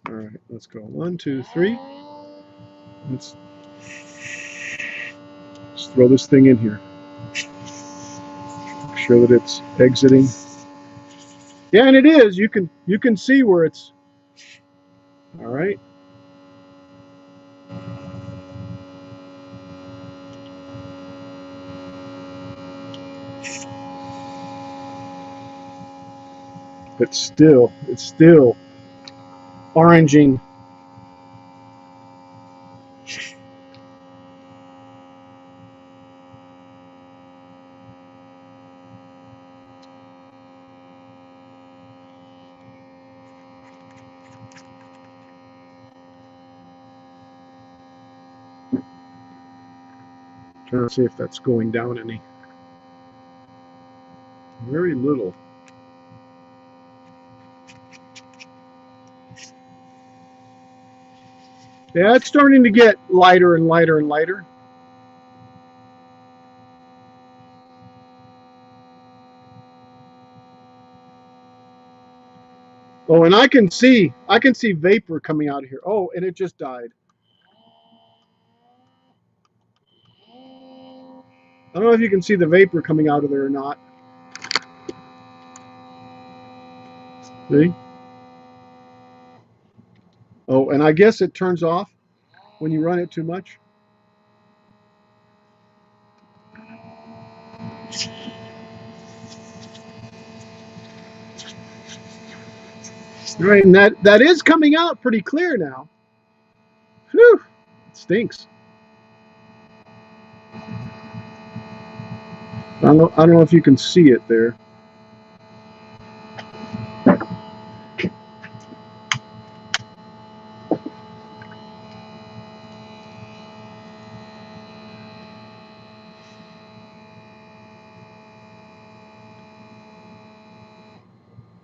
All right, let's go. 1, 2, 3. Let's throw this thing in here. Make sure that it's exiting. Yeah, and it is. You can see where it's. All right. But it's still oranging. Trying to see if that's going down any. Very little. Yeah, it's starting to get lighter and lighter and lighter. Oh, and I can see vapor coming out of here. Oh, and it just died. I don't know if you can see the vapor coming out of there or not. See? Oh, and I guess it turns off when you run it too much. Right, and that is coming out pretty clear now. Whew, it stinks. I don't know if you can see it there.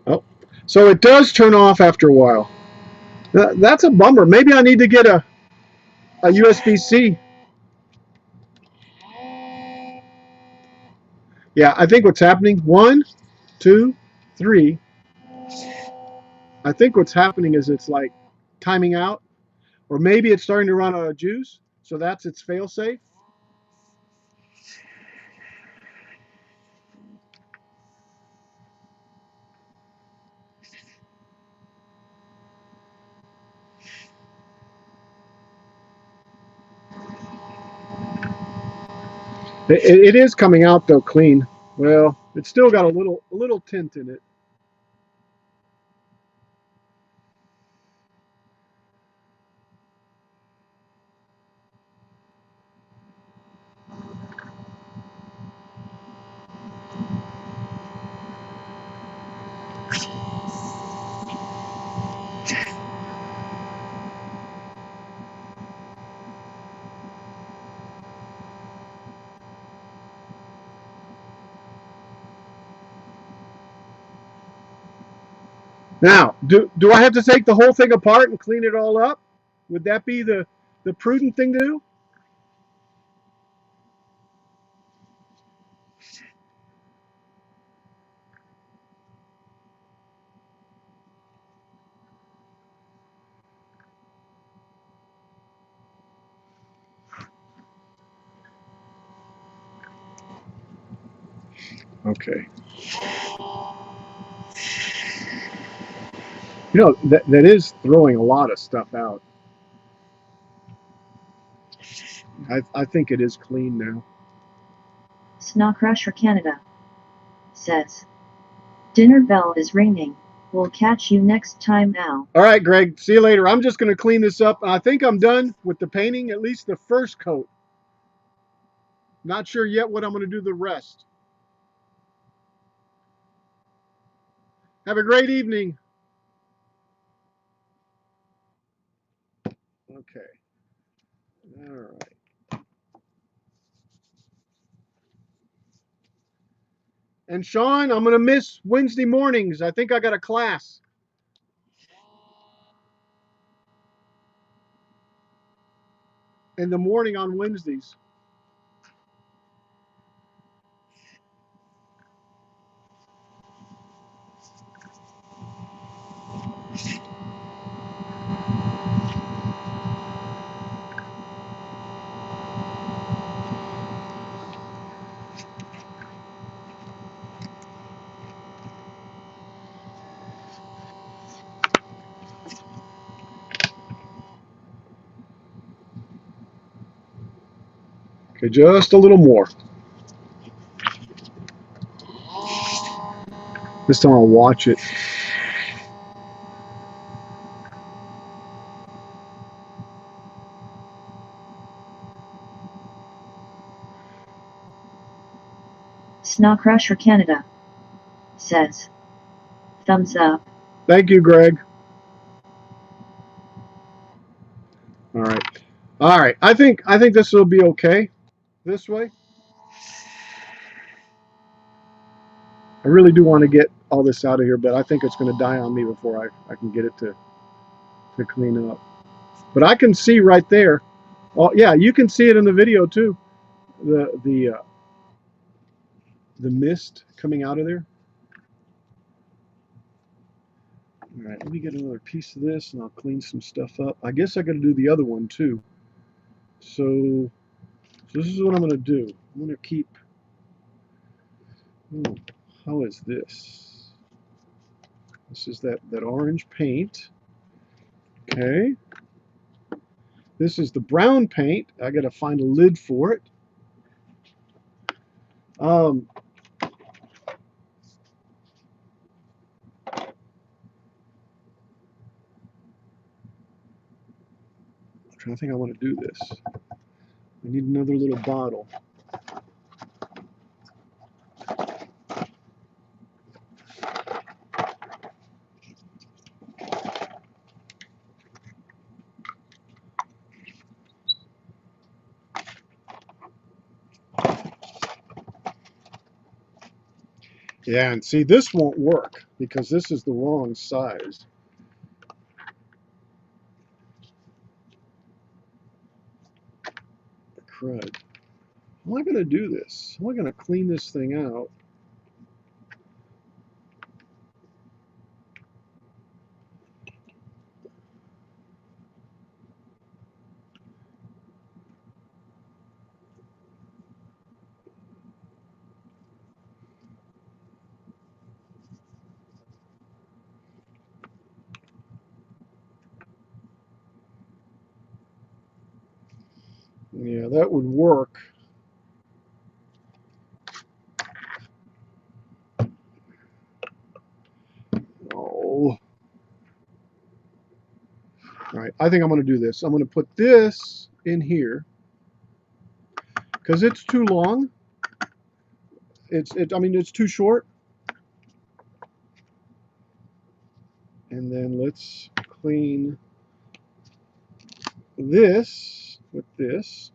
Oh, so it does turn off after a while. That's a bummer. Maybe I need to get a USB-C. Yeah, I think what's happening, 1, 2, 3. I think what's happening is it's like timing out, or maybe it's starting to run out of juice. So that's its fail-safe. It is coming out though clean. Well, it's still got a little tint in it. Now, do I have to take the whole thing apart and clean it all up? Would that be the prudent thing to do? Okay. You know, that is throwing a lot of stuff out. I think it is clean now. Snawcrusher Canada says, dinner bell is ringing. We'll catch you next time now. All right, Greg, see you later. I'm just going to clean this up. I think I'm done with the painting, at least the first coat. Not sure yet what I'm going to do the rest. Have a great evening. Okay. All right. And Sean, I'm going to miss Wednesday mornings. I think I got a class. In the morning on Wednesdays. Okay, just a little more. This time I'll watch it. Snawcrusher Canada says, thumbs up. Thank you, Greg. All right. All right. I think this will be okay this way. I really do want to get all this out of here, but I think it's going to die on me before I can get it to clean up. But I can see right there. Oh, yeah, you can see it in the video too. The mist coming out of there. All right, let me get another piece of this and I'll clean some stuff up. I guess I got to do the other one too. So this is what I'm going to do. I'm going to keep. Oh, how is this? This is that orange paint. Okay. This is the brown paint. I got to find a lid for it. I'm trying to think I want to do this. I need another little bottle. Yeah, and see, this won't work because this is the wrong size. Crud. How am I going to do this? How am I going to clean this thing out? Yeah, that would work. Oh. All right, I think I'm going to do this. I'm going to put this in here because it's too long. I mean, it's too short. And then let's clean this with this.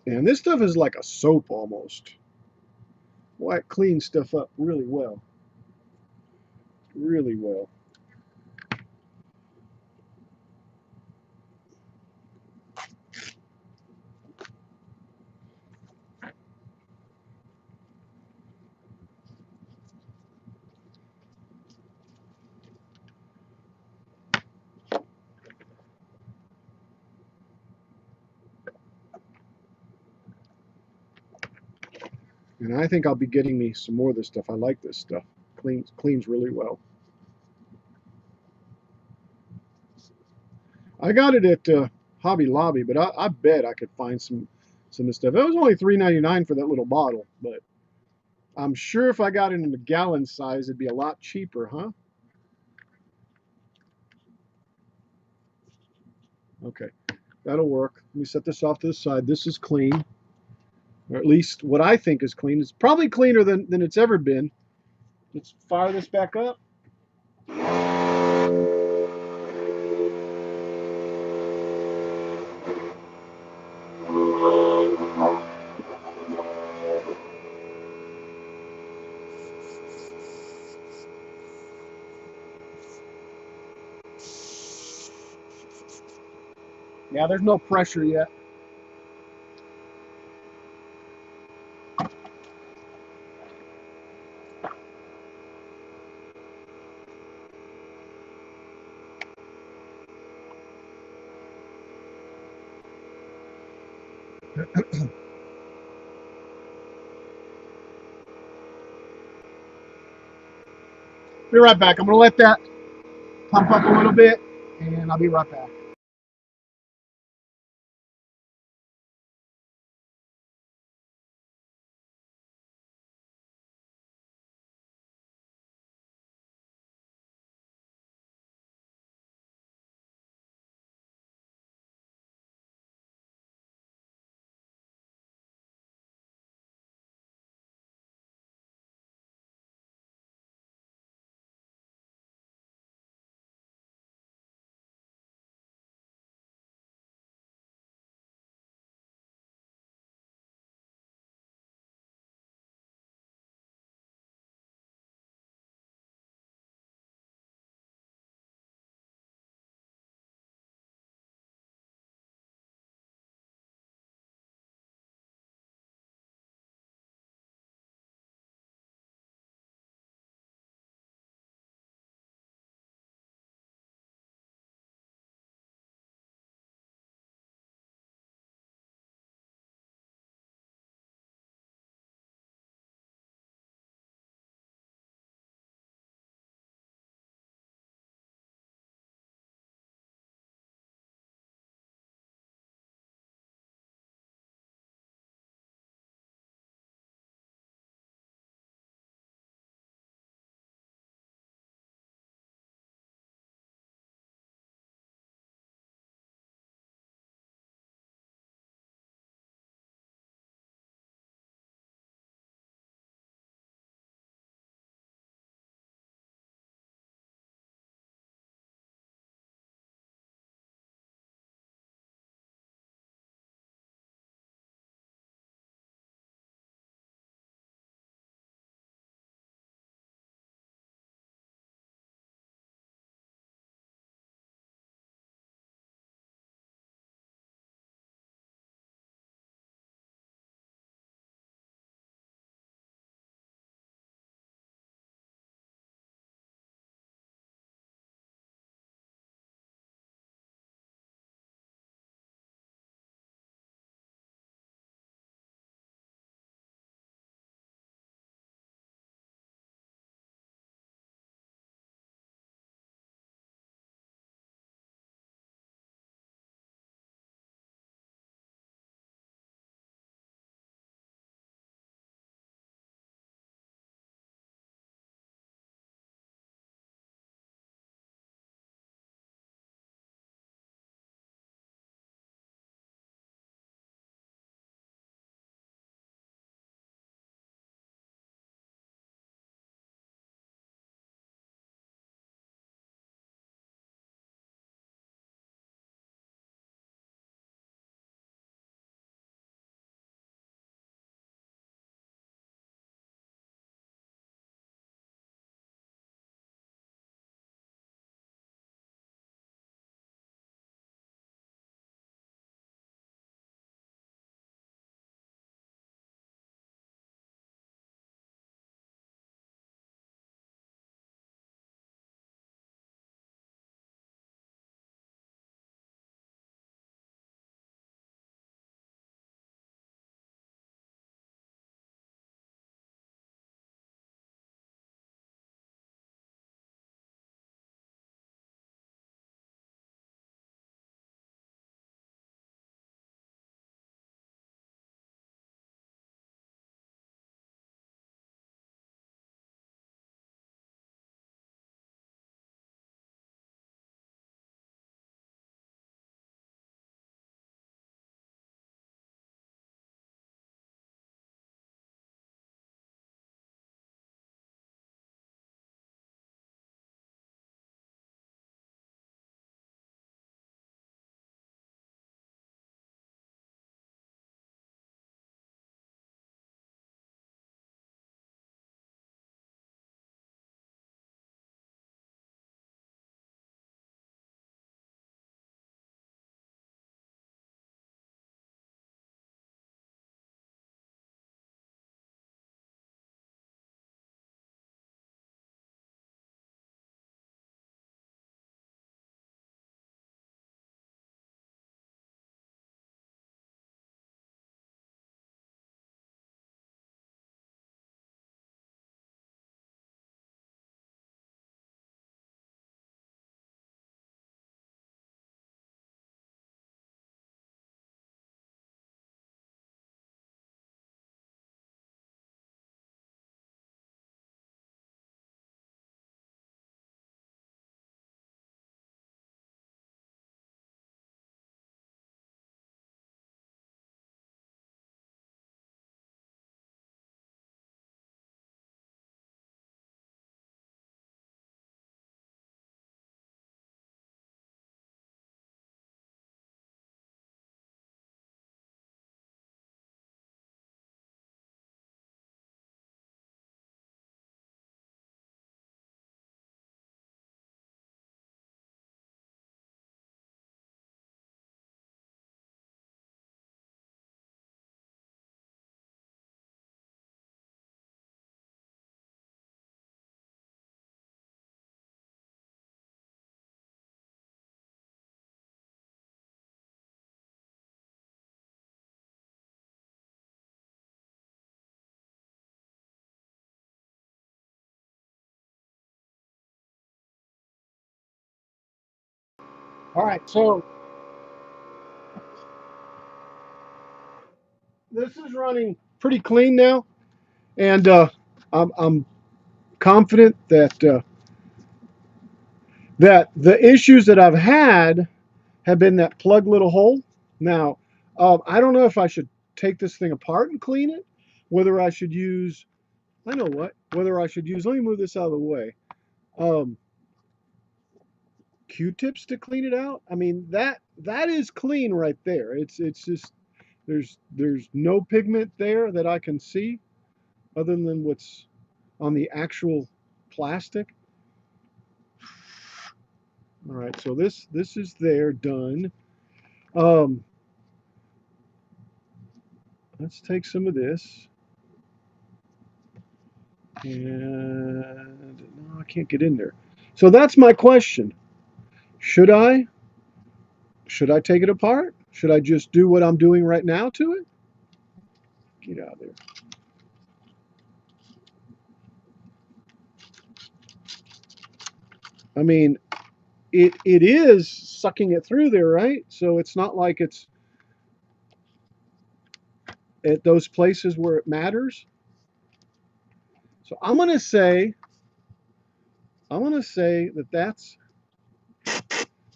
And this stuff is like a soap almost. Well, it cleans stuff up really well. Really well. And I think I'll be getting me some more of this stuff. I like this stuff. Cleans really well. I got it at Hobby Lobby, but I bet I could find some of this stuff. It was only $3.99 for that little bottle, but I'm sure if I got it in the gallon size, it'd be a lot cheaper, huh? Okay, that'll work. Let me set this off to the side. This is clean, or at least what I think is clean. It's probably cleaner than it's ever been. Let's fire this back up. Yeah, there's no pressure yet. Be right back. I'm going to let that pump up a little bit, and I'll be right back. All right, so this is running pretty clean now, and I'm confident that the issues that I've had have been that plug little hole. Now, I don't know if I should take this thing apart and clean it, whether I should use, I know what, whether I should use, let me move this out of the way, um, Q-tips to clean it out. I mean, that is clean right there. It's just, there's no pigment there that I can see other than what's on the actual plastic. All right, so this is there, done. Um, let's take some of this. And no, I can't get in there. So that's my question. Should I take it apart? Should I just do what I'm doing right now to it? Get out of there. I mean, it is sucking it through there, right? So it's not like it's at those places where it matters. So I'm gonna say that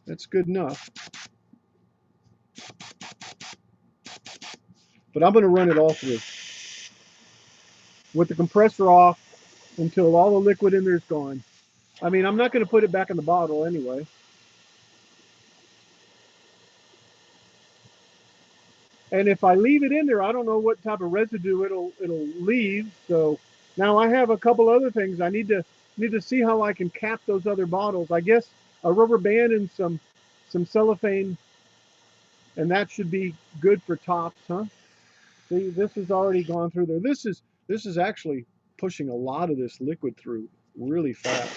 that's good enough. But I'm gonna run it all through with the compressor off until all the liquid in there is gone. I mean, I'm not gonna put it back in the bottle anyway. And if I leave it in there, I don't know what type of residue it'll leave. So now I have a couple other things. I need to see how I can cap those other bottles. I guess a rubber band and some cellophane, and that should be good for tops, huh? See, this has already gone through there. This is actually pushing a lot of this liquid through really fast.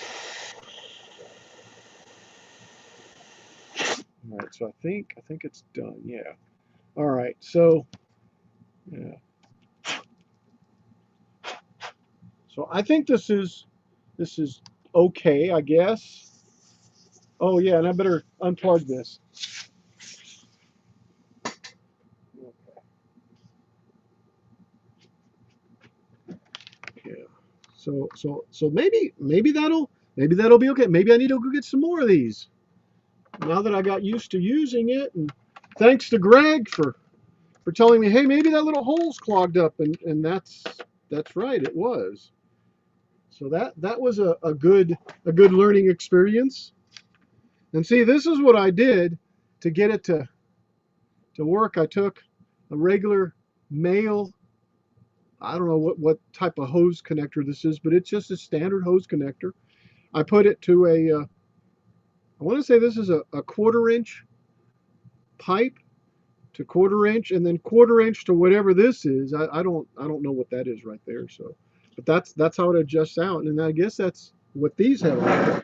All right, so I think it's done. Yeah. All right, so yeah. So I think this is okay, I guess. Oh yeah, and I better unplug this. Yeah. So maybe that'll be okay. Maybe I need to go get some more of these. Now that I got used to using it, and thanks to Greg for telling me, hey, maybe that little hole's clogged up, and that's right, it was. So that was a good learning experience. And see, this is what I did to get it to work. I took a regular male, I don't know what type of hose connector this is, but it's just a standard hose connector. I put it to I want to say this is a quarter-inch pipe to quarter-inch, and then quarter-inch to whatever this is. I don't know what that is right there. So, but that's how it adjusts out, and I guess that's what these have.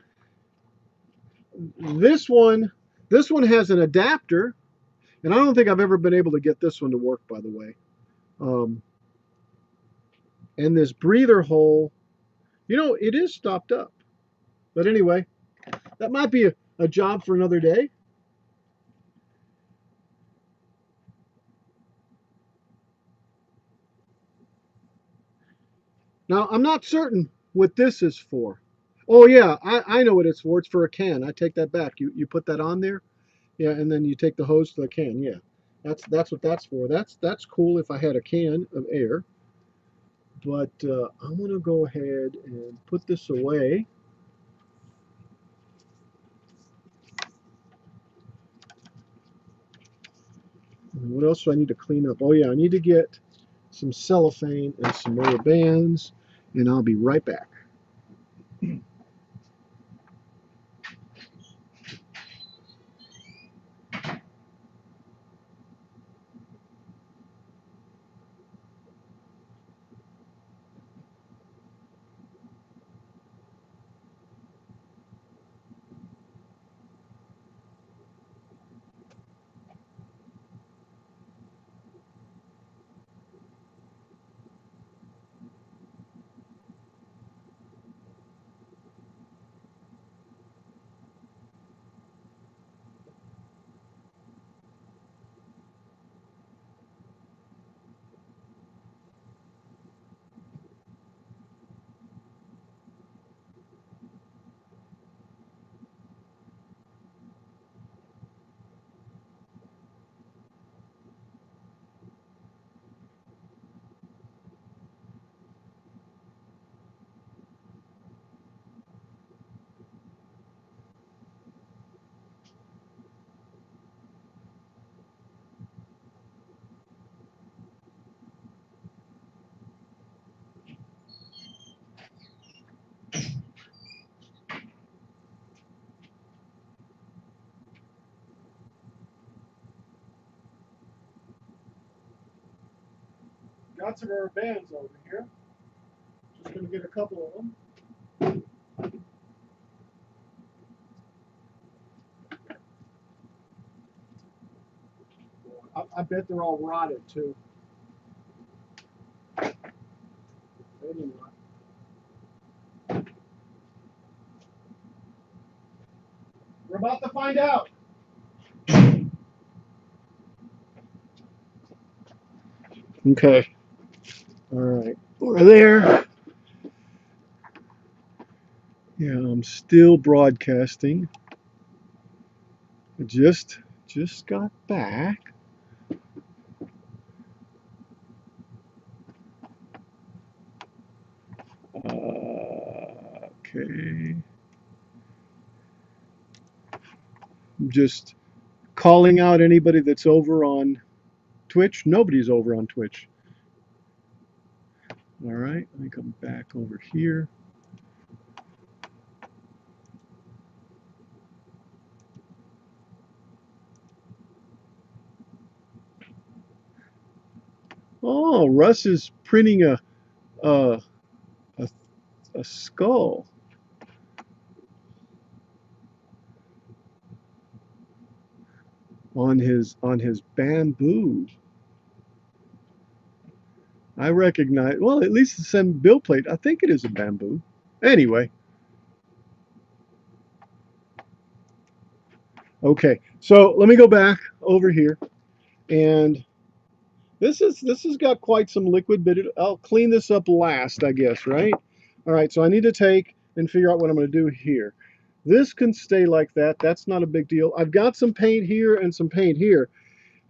This one this one has an adapter, and I don't think I've ever been able to get this one to work, by the way. Um, and this breather hole, you know, it is stopped up. But anyway, that might be a job for another day. Now, I'm not certain what this is for. Oh, yeah, I know what it's for. It's for a can. I take that back. You put that on there. Yeah, and then you take the hose to the can. Yeah, that's what that's for. That's cool if I had a can of air. But I'm going to go ahead and put this away. And what else do I need to clean up? Oh, yeah, I need to get some cellophane and some rubber bands, and I'll be right back. Got some rubber bands over here. Just going to get a couple of them. I bet they're all rotted too. Anyway. We're about to find out. Okay. All right. We're there. Yeah, I'm still broadcasting. I just got back. Okay. I'm just calling out anybody that's over on Twitch. Nobody's over on Twitch. All right, let me come back over here. Oh, Russ is printing a skull on his bamboo. I recognize. Well, at least it's some build plate. I think it is a bamboo. Anyway. Okay, so let me go back over here, and this has got quite some liquid, but I'll clean this up last, I guess, right? All right, so I need to take and figure out what I'm going to do here. This can stay like that. That's not a big deal. I've got some paint here and some paint here.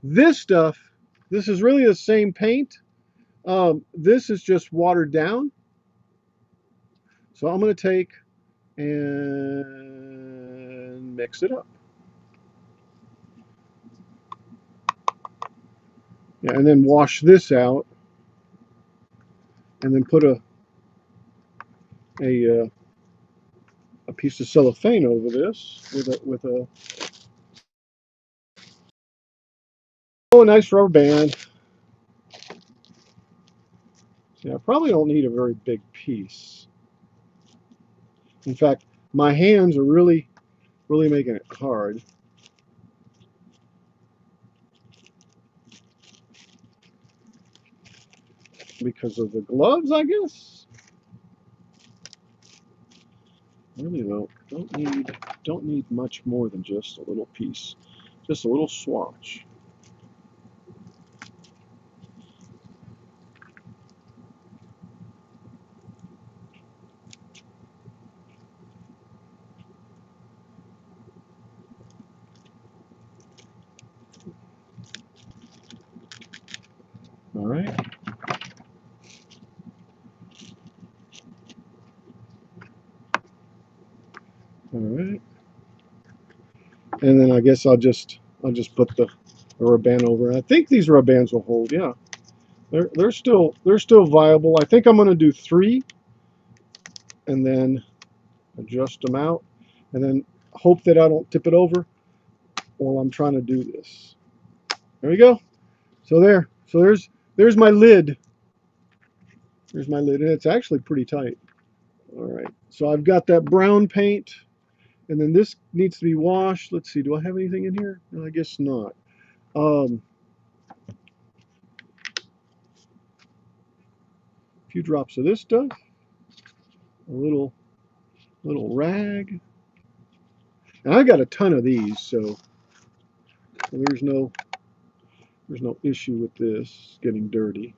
This stuff, this is really the same paint. This is just watered down. So I'm going to take and mix it up. Yeah, and then wash this out, and then put a piece of cellophane over this with a nice rubber band. See, I probably don't need a very big piece. In fact, my hands are really making it hard. Because of the gloves, I guess. Really don't need much more than just a little piece. Just a little swatch. All right. All right. And then I guess I'll just put the rubber band over. I think these rubber bands will hold. Yeah. They're still viable. I think I'm going to do 3 and then adjust them out and then hope that I don't tip it over while I'm trying to do this. There we go. So there's my lid. There's my lid, and it's actually pretty tight. All right. So I've got that brown paint, and then this needs to be washed. Let's see. Do I have anything in here? No, I guess not. A few drops of this stuff. A little rag. And I got a ton of these, so there's no issue with this getting dirty.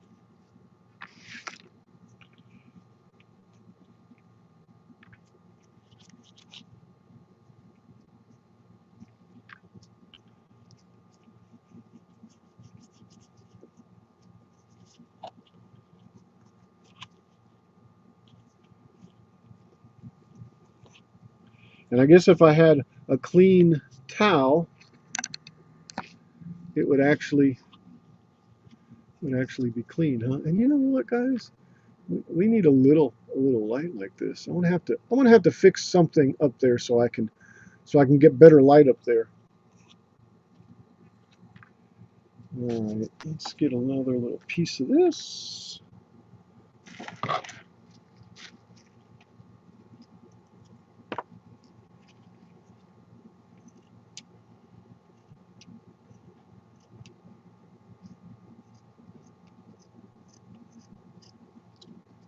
And I guess if I had a clean towel, it would actually be clean, huh? And you know what, guys? We need a little light like this. I'm gonna have to fix something up there so I can get better light up there. All right, let's get another little piece of this.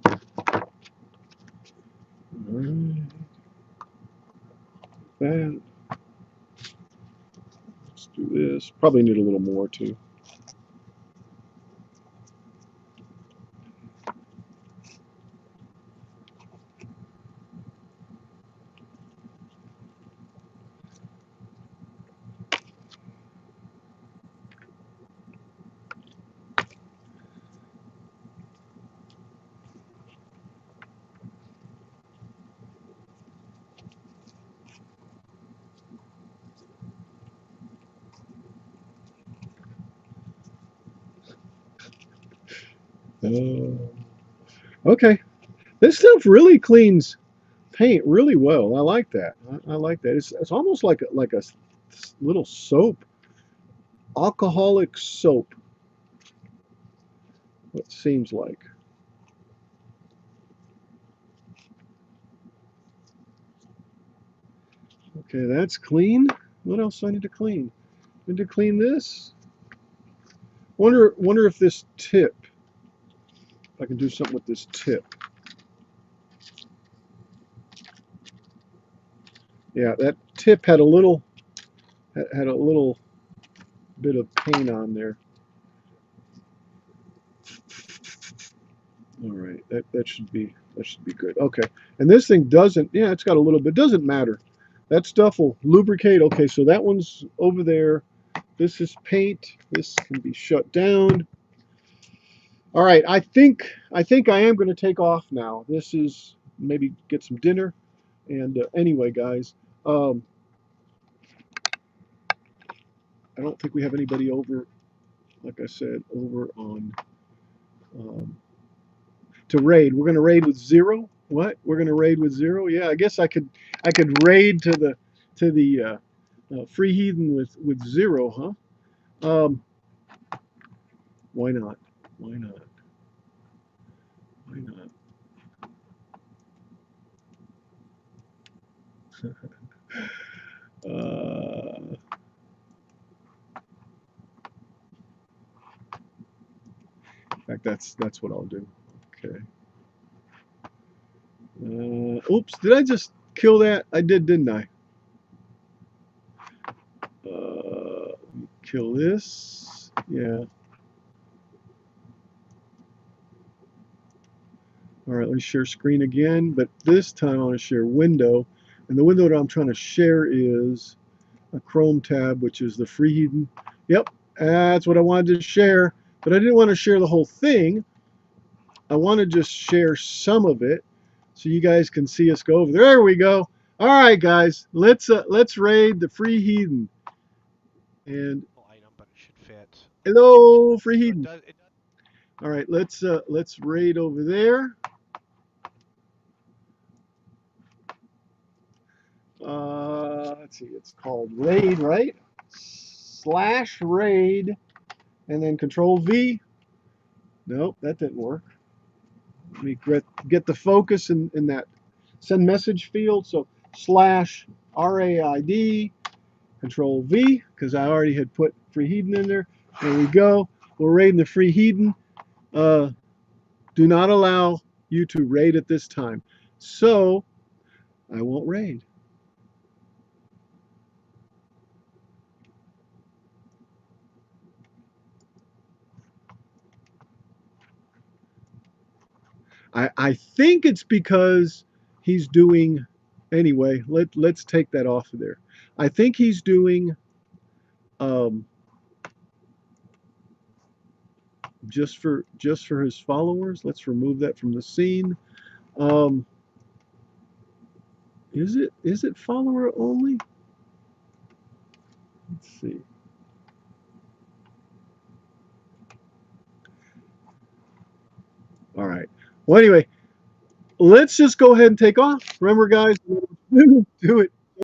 All right, that. Let's do this. Probably need a little more too. Okay, this stuff really cleans paint really well. I like that. I like that. It's almost like a little soap, alcoholic soap. What seems like. Okay, that's clean. What else do I need to clean? I need to clean this. Wonder if this tip. If I can do something with this tip. Yeah, that tip had a little bit of paint on there. All right, that should be good. Okay, and this thing doesn't. Yeah, it's got a little bit. Doesn't matter. That stuff will lubricate. Okay, so that one's over there. This is paint. This can be shut down. All right, I think I am going to take off now. This is maybe get some dinner. And anyway, guys, I don't think we have anybody over. Like I said, over on to raid. We're going to raid with zero. What? We're going to raid with zero? Yeah, I guess I could raid to the free heathen with zero, huh? Why not? Why not? Why not? In fact, that's what I'll do. Okay. Oops! Did I just kill that? I did, didn't I? Kill this. Yeah. All right, let's share screen again, but this time I want to share window. And the window that I'm trying to share is a Chrome tab, which is the free heathen. Yep, that's what I wanted to share, but I didn't want to share the whole thing. I want to just share some of it so you guys can see us go over there. There we go. All right, guys, let's raid the free heathen. And Item, but it should fit. hello, free So heathen. it All right, let's raid over there. Let's see, it's called raid, right? / raid, and then Control V. Nope, that didn't work. Let me get the focus in that send message field. So / RAID, Control V, because I already had put free heathen in there. There we go. We're raiding the free heathen. Do not allow you to raid at this time. So I won't raid. I think it's because he's doing anyway. Let's take that off of there. I think he's doing just for his followers. Let's remove that from the scene. Um, is it follower only? Let's see. All right. Well, anyway, let's just go ahead and take off. Remember, guys, do it.